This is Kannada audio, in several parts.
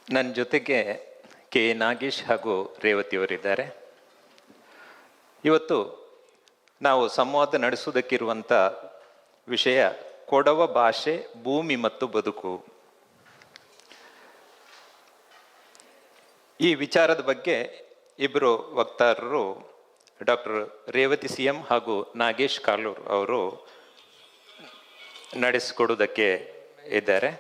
ನನ್ನ ಜೊತೆಗೆ ಕೆ ನಾಗೇಶ್ ಹಾಗೂ ರೇವತಿಯವರಿದ್ದಾರೆ. ಇವತ್ತು ನಾವು ಸಂವಾದ ನಡೆಸುವುದಕ್ಕಿರುವಂಥ ವಿಷಯ ಕೊಡವ ಭಾಷೆ, ಭೂಮಿ ಮತ್ತು ಬದುಕು. ಈ ವಿಚಾರದ ಬಗ್ಗೆ ಇಬ್ಬರು ವಕ್ತಾರರು ಡಾಕ್ಟರ್ ರೇವತಿ CM ಹಾಗೂ ನಾಗೇಶ್ ಕಾಲೂರ್ ಅವರು ನಡೆಸಿಕೊಡುವುದಕ್ಕೆ ಇದ್ದಾರೆ.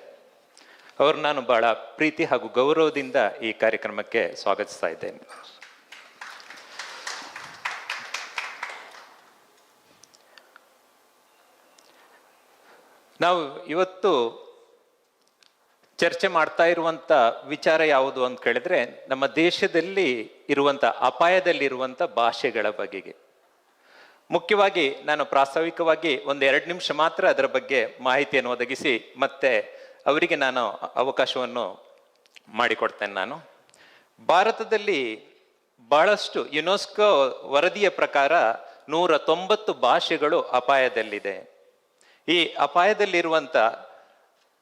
ಅವರು ನಾನು ಬಹಳ ಪ್ರೀತಿ ಹಾಗೂ ಗೌರವದಿಂದ ಈ ಕಾರ್ಯಕ್ರಮಕ್ಕೆ ಸ್ವಾಗತಿಸ್ತಾ ಇದ್ದೇನೆ. ನಾವು ಇವತ್ತು ಚರ್ಚೆ ಮಾಡ್ತಾ ಇರುವಂಥ ವಿಚಾರ ಯಾವುದು ಅಂತ ಕೇಳಿದ್ರೆ, ನಮ್ಮ ದೇಶದಲ್ಲಿ ಇರುವಂಥ ಅಪಾಯದಲ್ಲಿರುವಂಥ ಭಾಷೆಗಳ ಬಗೆಗೆ. ಮುಖ್ಯವಾಗಿ ನಾನು ಪ್ರಾಸ್ತಾವಿಕವಾಗಿ 1-2 ನಿಮಿಷ ಮಾತ್ರ ಅದರ ಬಗ್ಗೆ ಮಾಹಿತಿಯನ್ನು ಒದಗಿಸಿ ಮತ್ತೆ ಅವರಿಗೆ ನಾನು ಅವಕಾಶವನ್ನು ಮಾಡಿಕೊಡ್ತೇನೆ. ನಾನು ಭಾರತದಲ್ಲಿ ಬಹಳಷ್ಟು ಯುನೆಸ್ಕೋ ವರದಿಯ ಪ್ರಕಾರ 190 ಭಾಷೆಗಳು ಅಪಾಯದಲ್ಲಿದೆ. ಈ ಅಪಾಯದಲ್ಲಿರುವಂಥ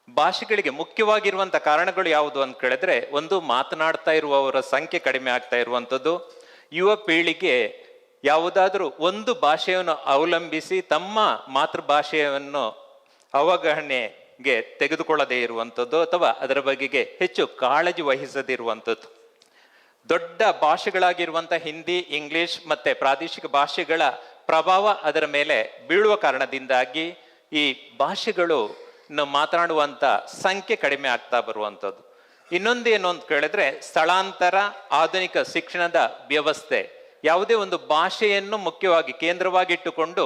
ಭಾಷೆಗಳಿಗೆ ಮುಖ್ಯವಾಗಿರುವಂಥ ಕಾರಣಗಳು ಯಾವುದು ಅಂತ ಕೇಳಿದ್ರೆ, ಒಂದು, ಮಾತನಾಡ್ತಾ ಇರುವವರ ಸಂಖ್ಯೆ ಕಡಿಮೆ ಆಗ್ತಾ ಇರುವಂಥದ್ದು. ಯುವ ಪೀಳಿಗೆ ಯಾವುದಾದ್ರೂ ಒಂದು ಭಾಷೆಯನ್ನು ಅವಲಂಬಿಸಿ ತಮ್ಮ ಮಾತೃಭಾಷೆಯನ್ನು ಅವಗಣನೆಗೆ ತೆಗೆದುಕೊಳ್ಳದೇ ಇರುವಂಥದ್ದು ಅಥವಾ ಅದರ ಬಗೆಗೆ ಹೆಚ್ಚು ಕಾಳಜಿ ವಹಿಸದಿರುವಂಥದ್ದು. ದೊಡ್ಡ ಭಾಷೆಗಳಾಗಿರುವಂಥ ಹಿಂದಿ, ಇಂಗ್ಲಿಷ್ ಮತ್ತೆ ಪ್ರಾದೇಶಿಕ ಭಾಷೆಗಳ ಪ್ರಭಾವ ಅದರ ಮೇಲೆ ಬೀಳುವ ಕಾರಣದಿಂದಾಗಿ ಈ ಭಾಷೆಗಳು ಮಾತನಾಡುವಂಥ ಸಂಖ್ಯೆ ಕಡಿಮೆ ಆಗ್ತಾ ಬರುವಂಥದ್ದು. ಇನ್ನೊಂದು ಏನು ಅಂತ ಕೇಳಿದ್ರೆ, ಸ್ಥಳಾಂತರ, ಆಧುನಿಕ ಶಿಕ್ಷಣದ ವ್ಯವಸ್ಥೆ. ಯಾವುದೇ ಒಂದು ಭಾಷೆಯನ್ನು ಮುಖ್ಯವಾಗಿ ಕೇಂದ್ರವಾಗಿಟ್ಟುಕೊಂಡು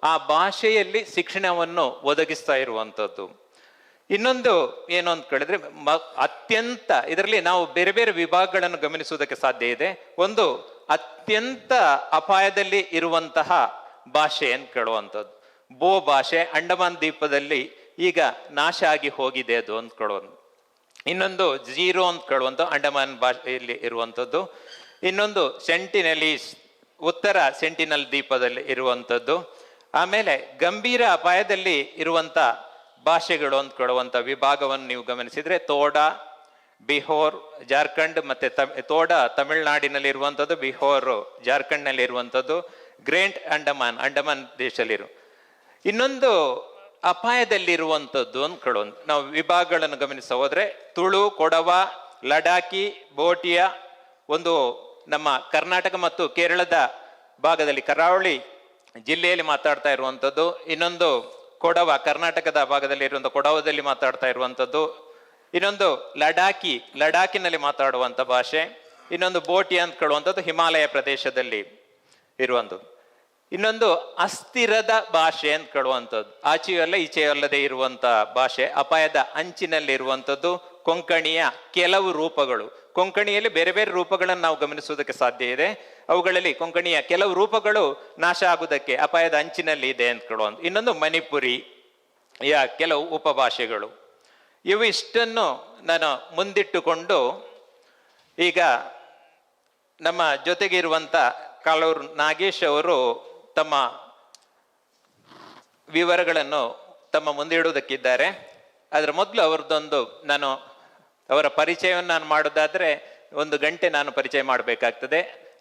ಆ ಭಾಷೆಯಲ್ಲಿ ಶಿಕ್ಷಣವನ್ನು ಒದಗಿಸ್ತಾ ಇರುವಂಥದ್ದು. ಇನ್ನೊಂದು ಏನು ಅಂತ ಕೇಳಿದ್ರೆ, ಅತ್ಯಂತ ಇದರಲ್ಲಿ ನಾವು ಬೇರೆ ಬೇರೆ ವಿಭಾಗಗಳನ್ನು ಗಮನಿಸುವುದಕ್ಕೆ ಸಾಧ್ಯ ಇದೆ. ಒಂದು, ಅತ್ಯಂತ ಅಪಾಯದಲ್ಲಿ ಇರುವಂತಹ ಭಾಷೆ ಅಂತ ಕೇಳುವಂಥದ್ದು ಬೋ ಭಾಷೆ. ಅಂಡಮಾನ್ ದ್ವೀಪದಲ್ಲಿ ಈಗ ನಾಶ ಆಗಿ ಹೋಗಿದೆ ಅದು ಅಂತ ಕೇಳೋದು. ಇನ್ನೊಂದು ಜೀರೋ ಅಂತ ಕೇಳುವಂಥ ಅಂಡಮಾನ್ ಭಾಷೆಯಲ್ಲಿ ಇರುವಂಥದ್ದು. ಇನ್ನೊಂದು ಸೆಂಟಿನಲೀಸ್, ಉತ್ತರ ಸೆಂಟಿನಲ್ ದ್ವೀಪದಲ್ಲಿ ಇರುವಂಥದ್ದು. ಆಮೇಲೆ ಗಂಭೀರ ಅಪಾಯದಲ್ಲಿ ಇರುವಂಥ ಭಾಷೆಗಳು ಅಂತ ಕೇಳುವಂಥ ವಿಭಾಗವನ್ನು ನೀವು ಗಮನಿಸಿದ್ರೆ, ತೋಡಾ, ಬಿಹೋರ್, ಜಾರ್ಖಂಡ್, ಮತ್ತೆ ತೋಡಾ ತಮಿಳುನಾಡಿನಲ್ಲಿ ಇರುವಂಥದ್ದು, ಬಿಹೋರ್ ಜಾರ್ಖಂಡ್ನಲ್ಲಿ ಇರುವಂಥದ್ದು, ಗ್ರೇಟ್ ಅಂಡಮಾನ್ ಅಂಡಮಾನ್ ದೇಶದಲ್ಲಿರು. ಇನ್ನೊಂದು ಅಪಾಯದಲ್ಲಿರುವಂಥದ್ದು ಅಂತ ಕೇಳೋದು ನಾವು ವಿಭಾಗಗಳನ್ನು ಗಮನಿಸ ಹೋದ್ರೆ, ತುಳು, ಕೊಡವ, ಲಡಾಖಿ, ಬೋಟಿಯಾ ಒಂದು ನಮ್ಮ ಕರ್ನಾಟಕ ಮತ್ತು ಕೇರಳದ ಭಾಗದಲ್ಲಿ ಕರಾವಳಿ ಜಿಲ್ಲೆಯಲ್ಲಿ ಮಾತಾಡ್ತಾ ಇರುವಂಥದ್ದು. ಇನ್ನೊಂದು ಕೊಡವ, ಕರ್ನಾಟಕದ ಭಾಗದಲ್ಲಿ ಇರುವಂಥ ಕೊಡವದಲ್ಲಿ ಮಾತಾಡ್ತಾ ಇರುವಂಥದ್ದು. ಇನ್ನೊಂದು ಲಡಾಖಿನಲ್ಲಿ ಮಾತಾಡುವಂಥ ಭಾಷೆ. ಇನ್ನೊಂದು ಬೋಟಿಯಾ ಅಂತ ಕೇಳುವಂಥದ್ದು ಹಿಮಾಲಯ ಪ್ರದೇಶದಲ್ಲಿ ಇರುವಂಥದ್ದು. ಇನ್ನೊಂದು ಅಸ್ಥಿರದ ಭಾಷೆ ಅಂತ ಕೇಳುವಂಥದ್ದು, ಆಚೆಯಲ್ಲ ಈಚೆಯಲ್ಲದೆ ಇರುವಂಥ ಭಾಷೆ, ಅಪಾಯದ ಅಂಚಿನಲ್ಲಿ ಇರುವಂಥದ್ದು. ಕೊಂಕಣಿಯ ಕೆಲವು ರೂಪಗಳು, ಕೊಂಕಣಿಯಲ್ಲಿ ಬೇರೆ ಬೇರೆ ರೂಪಗಳನ್ನು ನಾವು ಗಮನಿಸುವುದಕ್ಕೆ ಸಾಧ್ಯ ಇದೆ. ಅವುಗಳಲ್ಲಿ ಕೊಂಕಣಿಯ ಕೆಲವು ರೂಪಗಳು ನಾಶ ಆಗುವುದಕ್ಕೆ ಅಪಾಯದ ಅಂಚಿನಲ್ಲಿ ಇದೆ ಅಂತ ಕೇಳುವಂಥ. ಇನ್ನೊಂದು ಮಣಿಪುರಿಯ ಕೆಲವು ಉಪಭಾಷೆಗಳು. ಇವು ಇಷ್ಟನ್ನು ನಾನು ಮುಂದಿಟ್ಟುಕೊಂಡು ಈಗ ನಮ್ಮ ಜೊತೆಗೆ ಇರುವಂಥ ಕಾಲೂರ್ ನಾಗೇಶ್ ಅವರು ತಮ್ಮ ವಿವರಗಳನ್ನು ತಮ್ಮ ಮುಂದೆ ಇಡುವುದಕ್ಕಿದ್ದಾರೆ. ಅದರ ಮೊದಲು ಅವರದೊಂದು ಅವರ ಪರಿಚಯವನ್ನು ನಾನು ಮಾಡೋದಾದ್ರೆ 1 ಗಂಟೆ ನಾನು ಪರಿಚಯ ಮಾಡಬೇಕಾಗ್ತದೆ.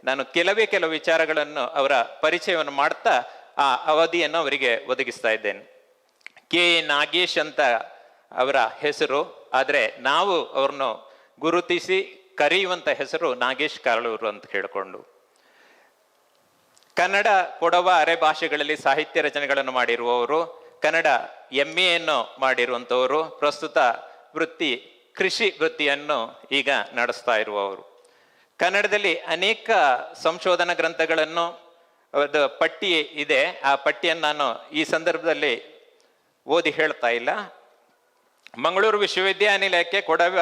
ನಾನು ಕೆಲವು ವಿಚಾರಗಳನ್ನು ಅವರ ಪರಿಚಯವನ್ನು ಮಾಡ್ತಾ ಆ ಅವಧಿಯನ್ನು ಅವರಿಗೆ ಒದಗಿಸ್ತಾ ಇದ್ದೇನೆ. ಕೆ ನಾಗೇಶ್ ಅಂತ ಅವರ ಹೆಸರು, ಆದರೆ ನಾವು ಅವ್ರನ್ನು ಗುರುತಿಸಿ ಕರೆಯುವಂಥ ಹೆಸರು ನಾಗೇಶ್ ಕಾಲೂರು ಅಂತ ಹೇಳಿಕೊಂಡು. ಕನ್ನಡ, ಕೊಡವ, ಅರೆ ಭಾಷೆಗಳಲ್ಲಿ ಸಾಹಿತ್ಯ ರಚನೆಗಳನ್ನು ಮಾಡಿರುವವರು, ಕನ್ನಡ MA ಮಾಡಿರುವಂಥವರು, ಪ್ರಸ್ತುತ ವೃತ್ತಿ ಕೃಷಿ ವೃತ್ತಿಯನ್ನು ಈಗ ನಡೆಸ್ತಾ ಇರುವವರು. ಕನ್ನಡದಲ್ಲಿ ಅನೇಕ ಸಂಶೋಧನಾ ಗ್ರಂಥಗಳನ್ನು ಪಟ್ಟಿ ಇದೆ. ಆ ಪಟ್ಟಿಯನ್ನು ನಾನು ಈ ಸಂದರ್ಭದಲ್ಲಿ ಓದಿ ಹೇಳ್ತಾ ಇಲ್ಲ. ಮಂಗಳೂರು ವಿಶ್ವವಿದ್ಯಾನಿಲಯಕ್ಕೆ ಕೊಡವ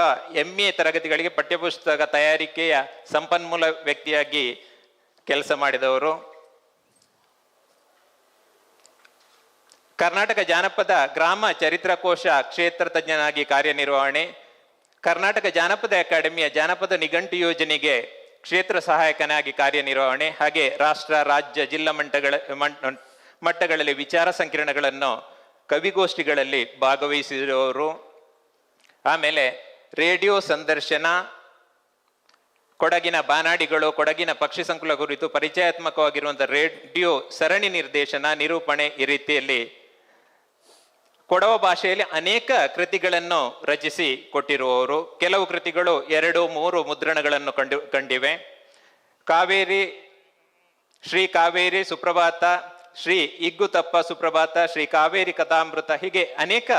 MA ತರಗತಿಗಳಿಗೆ ಪಠ್ಯಪುಸ್ತಕ ತಯಾರಿಕೆಯ ಸಂಪನ್ಮೂಲ ವ್ಯಕ್ತಿಯಾಗಿ ಕೆಲಸ ಮಾಡಿದವರು. ಕರ್ನಾಟಕ ಜಾನಪದ ಗ್ರಾಮ ಚರಿತ್ರಕೋಶ ಕ್ಷೇತ್ರ ತಜ್ಞನಾಗಿ ಕಾರ್ಯನಿರ್ವಹಣೆ, ಕರ್ನಾಟಕ ಜಾನಪದ ಅಕಾಡೆಮಿಯ ಜಾನಪದ ನಿಘಂಟು ಯೋಜನೆಗೆ ಕ್ಷೇತ್ರ ಸಹಾಯಕನಾಗಿ ಕಾರ್ಯನಿರ್ವಹಣೆ, ಹಾಗೆ ರಾಷ್ಟ್ರ, ರಾಜ್ಯ, ಜಿಲ್ಲಾ ಮಟ್ಟಗಳಲ್ಲಿ ವಿಚಾರ ಸಂಕಿರಣಗಳನ್ನು, ಕವಿಗೋಷ್ಠಿಗಳಲ್ಲಿ ಭಾಗವಹಿಸಿದವರು. ಆಮೇಲೆ ರೇಡಿಯೋ ಸಂದರ್ಶನ, ಕೊಡಗಿನ ಬಾನಾಡಿಗಳು, ಕೊಡಗಿನ ಪಕ್ಷಿ ಸಂಕುಲ ಕುರಿತು ಪರಿಚಯಾತ್ಮಕವಾಗಿರುವಂತಹ ರೇಡಿಯೋ ಸರಣಿ ನಿರ್ದೇಶನ, ನಿರೂಪಣೆ, ಈ ರೀತಿಯಲ್ಲಿ ಕೊಡವ ಭಾಷೆಯಲ್ಲಿ ಅನೇಕ ಕೃತಿಗಳನ್ನು ರಚಿಸಿ ಕೊಟ್ಟಿರುವವರು. ಕೆಲವು ಕೃತಿಗಳು 2, 3 ಮುದ್ರಣಗಳನ್ನು ಕಂಡಿವೆ. ಕಾವೇರಿ, ಶ್ರೀ ಕಾವೇರಿ ಸುಪ್ರಭಾತ, ಶ್ರೀ ಇಗ್ಗುತಪ್ಪ ಸುಪ್ರಭಾತ, ಶ್ರೀ ಕಾವೇರಿ ಕಥಾಮೃತ, ಹೀಗೆ ಅನೇಕ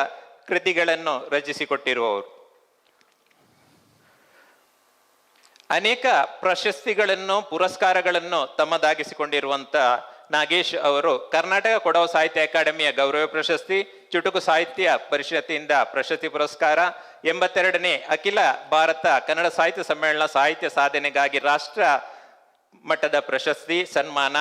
ಕೃತಿಗಳನ್ನು ರಚಿಸಿಕೊಟ್ಟಿರುವವರು. ಅನೇಕ ಪ್ರಶಸ್ತಿಗಳನ್ನು, ಪುರಸ್ಕಾರಗಳನ್ನು ತಮ್ಮದಾಗಿಸಿಕೊಂಡಿರುವಂತ ನಾಗೇಶ್ ಅವರು ಕರ್ನಾಟಕ ಕೊಡವ ಸಾಹಿತ್ಯ ಅಕಾಡೆಮಿಯ ಗೌರವ ಪ್ರಶಸ್ತಿ, ಚುಟುಕು ಸಾಹಿತ್ಯ ಪರಿಷತ್ತಿನಿಂದ ಪ್ರಶಸ್ತಿ ಪುರಸ್ಕಾರ, 82ನೇ ಅಖಿಲ ಭಾರತ ಕನ್ನಡ ಸಾಹಿತ್ಯ ಸಮ್ಮೇಳನ ಸಾಹಿತ್ಯ ಸಾಧನೆಗಾಗಿ ರಾಷ್ಟ್ರ ಮಟ್ಟದ ಪ್ರಶಸ್ತಿ, ಸನ್ಮಾನ,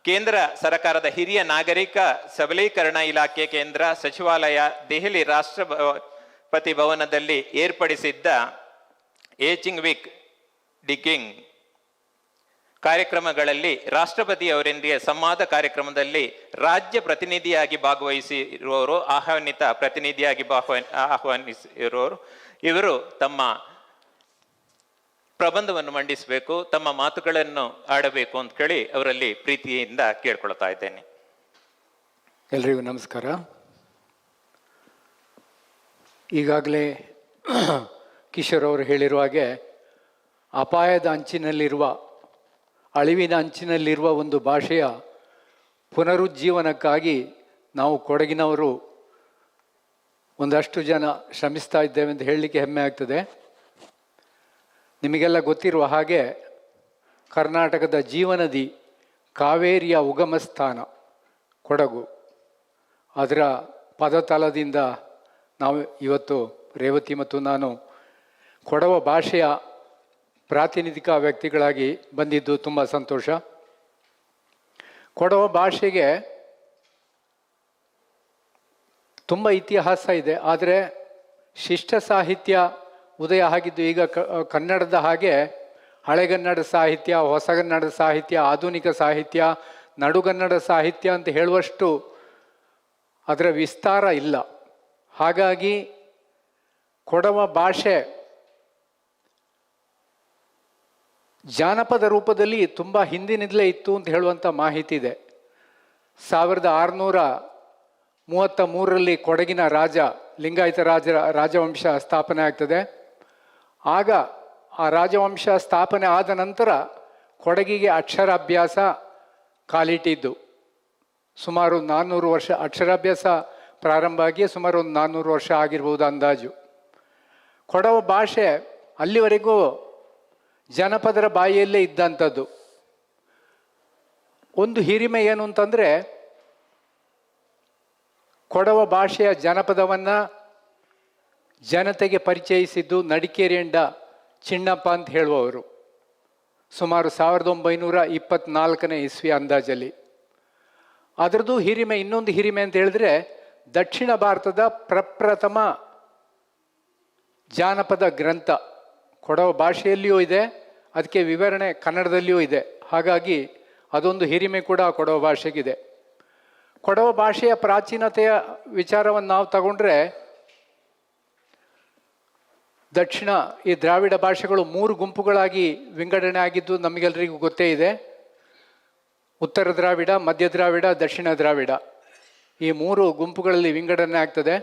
ಕೇಂದ್ರ ಸರ್ಕಾರದ ಹಿರಿಯ ನಾಗರಿಕ ಸಬಲೀಕರಣ ಇಲಾಖೆ ಕೇಂದ್ರ ಸಚಿವಾಲಯ ದೆಹಲಿ ರಾಷ್ಟ್ರಪತಿ ಭವನದಲ್ಲಿ ಏರ್ಪಡಿಸಿದ್ದ ಏಚಿಂಗ್ ವಿಕ್ ಡಿಗ್ಗಿಂಗ್ ಕಾರ್ಯಕ್ರಮಗಳಲ್ಲಿ ರಾಷ್ಟ್ರಪತಿಯವರೊಂದಿಗೆ ಸಂವಾದ ಕಾರ್ಯಕ್ರಮದಲ್ಲಿ ರಾಜ್ಯ ಪ್ರತಿನಿಧಿಯಾಗಿ ಭಾಗವಹಿಸಿರುವವರು, ಆಹ್ವಾನಿತ ಪ್ರತಿನಿಧಿಯಾಗಿ ಆಹ್ವಾನಿಸಿರುವವರು. ಇವರು ತಮ್ಮ ಪ್ರಬಂಧವನ್ನು ಮಂಡಿಸಬೇಕು, ತಮ್ಮ ಮಾತುಗಳನ್ನು ಆಡಬೇಕು ಅಂತ ಕೇಳಿ ಅವರಲ್ಲಿ ಪ್ರೀತಿಯಿಂದ ಕೇಳ್ಕೊಳ್ತಾ ಇದ್ದೇನೆ. ಎಲ್ರಿಗೂ ನಮಸ್ಕಾರ. ಈಗಾಗಲೇ ಕಿಶೋರ್ ಅವರು ಹೇಳಿರುವ ಹಾಗೆ ಅಪಾಯದ ಅಂಚಿನಲ್ಲಿರುವ, ಅಳಿವಿನ ಅಂಚಿನಲ್ಲಿರುವ ಒಂದು ಭಾಷೆಯ ಪುನರುಜ್ಜೀವನಕ್ಕಾಗಿ ನಾವು ಕೊಡಗಿನವರು ಒಂದಷ್ಟು ಜನ ಶ್ರಮಿಸ್ತಾ ಇದ್ದೇವೆ ಅಂತ ಹೇಳಲಿಕ್ಕೆ ಹೆಮ್ಮೆ ಆಗ್ತದೆ. ನಿಮಗೆಲ್ಲ ಗೊತ್ತಿರುವ ಹಾಗೆ ಕರ್ನಾಟಕದ ಜೀವನದಿ ಕಾವೇರಿಯ ಉಗಮ ಸ್ಥಾನ ಕೊಡಗು. ಅದರ ಪದತಲದಿಂದ ನಾವು ಇವತ್ತು ರೇವತಿ ಮತ್ತು ನಾನು ಕೊಡವ ಭಾಷೆಯ ಪ್ರಾತಿನಿಧಿಕ ವ್ಯಕ್ತಿಗಳಾಗಿ ಬಂದಿದ್ದು ತುಂಬ ಸಂತೋಷ. ಕೊಡವ ಭಾಷೆಗೆ ತುಂಬ ಇತಿಹಾಸ ಇದೆ. ಆದರೆ ಶಿಷ್ಟ ಸಾಹಿತ್ಯ ಉದಯ ಆಗಿದ್ದು ಈಗ ಕನ್ನಡದ ಹಾಗೆ ಹಳೆಗನ್ನಡ ಸಾಹಿತ್ಯ, ಹೊಸಗನ್ನಡ ಸಾಹಿತ್ಯ, ಆಧುನಿಕ ಸಾಹಿತ್ಯ, ನಡುಗನ್ನಡ ಸಾಹಿತ್ಯ ಅಂತ ಹೇಳುವಷ್ಟು ಅದರ ವಿಸ್ತಾರ ಇಲ್ಲ. ಹಾಗಾಗಿ ಕೊಡವ ಭಾಷೆ ಜಾನಪದ ರೂಪದಲ್ಲಿ ತುಂಬ ಹಿಂದಿನಿಂದಲೇ ಇತ್ತು ಅಂತ ಹೇಳುವಂಥ ಮಾಹಿತಿ ಇದೆ. 1633ರಲ್ಲಿ ಕೊಡಗಿನ ಲಿಂಗಾಯತ ರಾಜವಂಶ ಸ್ಥಾಪನೆ ಆಗ್ತದೆ. ಆಗ ಆ ರಾಜವಂಶ ಸ್ಥಾಪನೆ ಆದ ನಂತರ ಕೊಡಗಿಗೆ ಅಕ್ಷರಾಭ್ಯಾಸ ಕಾಲಿಟ್ಟಿದ್ದು. ಸುಮಾರು 400 ವರ್ಷ ಅಕ್ಷರಾಭ್ಯಾಸ ಪ್ರಾರಂಭ ಆಗಿ ಸುಮಾರು ಒಂದು 400 ವರ್ಷ ಆಗಿರ್ಬೋದು ಅಂದಾಜು. ಕೊಡವ ಭಾಷೆ ಅಲ್ಲಿವರೆಗೂ ಜನಪದರ ಬಾಯಿಯಲ್ಲೇ ಇದ್ದಂಥದ್ದು. ಒಂದು ಹಿರಿಮೆ ಏನು ಅಂತಂದರೆ, ಕೊಡವ ಭಾಷೆಯ ಜನಪದವನ್ನು ಜನತೆಗೆ ಪರಿಚಯಿಸಿದ್ದು ನಡಿಕೇರಿಯಂಡ ಚಿಣ್ಣಪ್ಪ ಅಂತ ಹೇಳುವವರು ಸುಮಾರು 1924ನೇ ಇಸ್ವಿ ಅಂದಾಜಲ್ಲಿ. ಅದರದ್ದು ಹಿರಿಮೆ. ಇನ್ನೊಂದು ಹಿರಿಮೆ ಅಂತ ಹೇಳಿದ್ರೆ, ದಕ್ಷಿಣ ಭಾರತದ ಪ್ರಪ್ರಥಮ ಜಾನಪದ ಗ್ರಂಥ ಕೊಡವ ಭಾಷೆಯಲ್ಲಿಯೂ ಇದೆ, ಅದಕ್ಕೆ ವಿವರಣೆ ಕನ್ನಡದಲ್ಲಿಯೂ ಇದೆ. ಹಾಗಾಗಿ ಅದೊಂದು ಹಿರಿಮೆ ಕೂಡ ಕೊಡವ ಭಾಷೆಗಿದೆ. ಕೊಡವ ಭಾಷೆಯ ಪ್ರಾಚೀನತೆಯ ವಿಚಾರವನ್ನು ನಾವು ತಗೊಂಡ್ರೆ, ಈ ದ್ರಾವಿಡ ಭಾಷೆಗಳು 3 ಗುಂಪುಗಳಾಗಿ ವಿಂಗಡಣೆ ಆಗಿದ್ದು ನಮಗೆಲ್ಲರಿಗೂ ಗೊತ್ತೇ ಇದೆ. ಉತ್ತರ ದ್ರಾವಿಡ, ಮಧ್ಯ ದ್ರಾವಿಡ, ದಕ್ಷಿಣ ದ್ರಾವಿಡ, ಈ 3 ಗುಂಪುಗಳಲ್ಲಿ ವಿಂಗಡಣೆ ಆಗ್ತದೆ.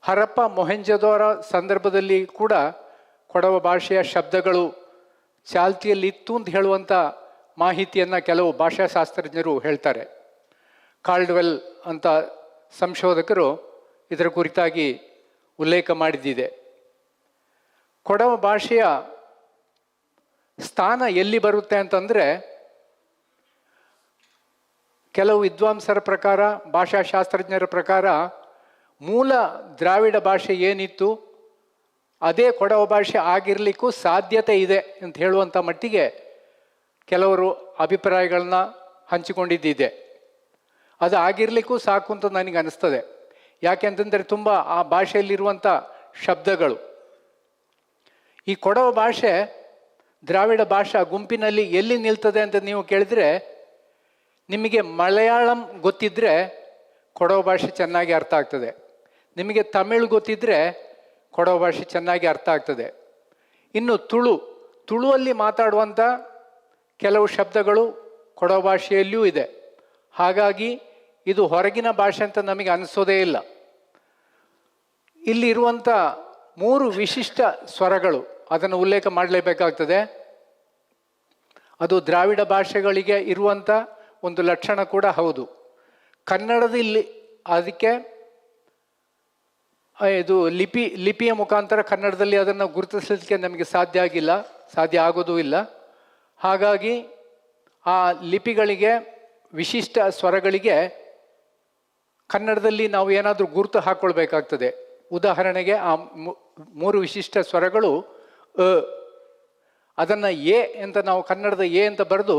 ಹರಪ್ಪ ಮೊಹೆಂಜೊದಾರೋ ಸಂದರ್ಭದಲ್ಲಿ ಕೂಡ ಕೊಡವ ಭಾಷೆಯ ಶಬ್ದಗಳು ಚಾಲ್ತಿಯಲ್ಲಿ ಇತ್ತು ಅಂತ ಹೇಳುವಂಥ ಮಾಹಿತಿಯನ್ನು ಕೆಲವು ಭಾಷಾಶಾಸ್ತ್ರಜ್ಞರು ಹೇಳ್ತಾರೆ. ಕಾಲ್ಡ್ವೆಲ್ ಅಂತ ಸಂಶೋಧಕರು ಇದರ ಕುರಿತಾಗಿ ಉಲ್ಲೇಖ ಮಾಡಿದ್ದಿದೆ. ಕೊಡವ ಭಾಷೆಯ ಸ್ಥಾನ ಎಲ್ಲಿ ಬರುತ್ತೆ ಅಂತಂದರೆ, ಕೆಲವು ವಿದ್ವಾಂಸರ ಪ್ರಕಾರ, ಭಾಷಾಶಾಸ್ತ್ರಜ್ಞರ ಪ್ರಕಾರ, ಮೂಲ ದ್ರಾವಿಡ ಭಾಷೆ ಏನಿತ್ತು ಅದೇ ಕೊಡವ ಭಾಷೆ ಆಗಿರಲಿಕ್ಕೂ ಸಾಧ್ಯತೆ ಇದೆ ಅಂತ ಹೇಳುವಂಥ ಮಟ್ಟಿಗೆ ಕೆಲವರು ಅಭಿಪ್ರಾಯಗಳನ್ನ ಹಂಚಿಕೊಂಡಿದ್ದಿದೆ. ಅದು ಆಗಿರಲಿಕ್ಕೂ ಸಾಕು ಅಂತ ನನಗೆ ಅನಿಸ್ತದೆ. ಯಾಕೆಂತಂದರೆ ತುಂಬ ಆ ಭಾಷೆಯಲ್ಲಿರುವಂಥ ಶಬ್ದಗಳು. ಈ ಕೊಡವ ಭಾಷೆ ದ್ರಾವಿಡ ಭಾಷಾ ಗುಂಪಿನಲ್ಲಿ ಎಲ್ಲಿ ನಿಲ್ತದೆ ಅಂತ ನೀವು ಕೇಳಿದರೆ, ನಿಮಗೆ ಮಲಯಾಳಂ ಗೊತ್ತಿದ್ದರೆ ಕೊಡವ ಭಾಷೆ ಚೆನ್ನಾಗಿ ಅರ್ಥ ಆಗ್ತದೆ. ನಿಮಗೆ ತಮಿಳು ಗೊತ್ತಿದ್ದರೆ ಕೊಡವ ಭಾಷೆ ಚೆನ್ನಾಗಿ ಅರ್ಥ ಆಗ್ತದೆ. ಇನ್ನು ತುಳುವಲ್ಲಿ ಮಾತಾಡುವಂಥ ಕೆಲವು ಶಬ್ದಗಳು ಕೊಡವ ಭಾಷೆಯಲ್ಲಿಯೂ ಇದೆ. ಹಾಗಾಗಿ ಇದು ಹೊರಗಿನ ಭಾಷೆ ಅಂತ ನಮಗೆ ಅನಿಸೋದೇ ಇಲ್ಲ. ಇಲ್ಲಿ ಇರುವಂಥ 3 ವಿಶಿಷ್ಟ ಸ್ವರಗಳು ಅದನ್ನು ಉಲ್ಲೇಖ ಮಾಡಲೇಬೇಕಾಗ್ತದೆ. ಅದು ದ್ರಾವಿಡ ಭಾಷೆಗಳಿಗೆ ಇರುವಂಥ ಒಂದು ಲಕ್ಷಣ ಕೂಡ ಹೌದು. ಕನ್ನಡದಲ್ಲಿ ಅದಕ್ಕೆ ಇದು ಲಿಪಿಯ ಮುಖಾಂತರ ಕನ್ನಡದಲ್ಲಿ ಅದನ್ನು ಗುರುತಿಸಲಿಕ್ಕೆ ನಮಗೆ ಸಾಧ್ಯ ಆಗೋದೂ ಇಲ್ಲ. ಹಾಗಾಗಿ ಆ ಲಿಪಿಗಳಿಗೆ ವಿಶಿಷ್ಟ ಸ್ವರಗಳಿಗೆ ಕನ್ನಡದಲ್ಲಿ ನಾವು ಏನಾದರೂ ಗುರುತು ಹಾಕ್ಕೊಳ್ಬೇಕಾಗ್ತದೆ. ಉದಾಹರಣೆಗೆ ಆ 3 ವಿಶಿಷ್ಟ ಸ್ವರಗಳು ಅದನ್ನು ಎ ಅಂತ ನಾವು ಕನ್ನಡದ ಎ ಅಂತ ಬರೆದು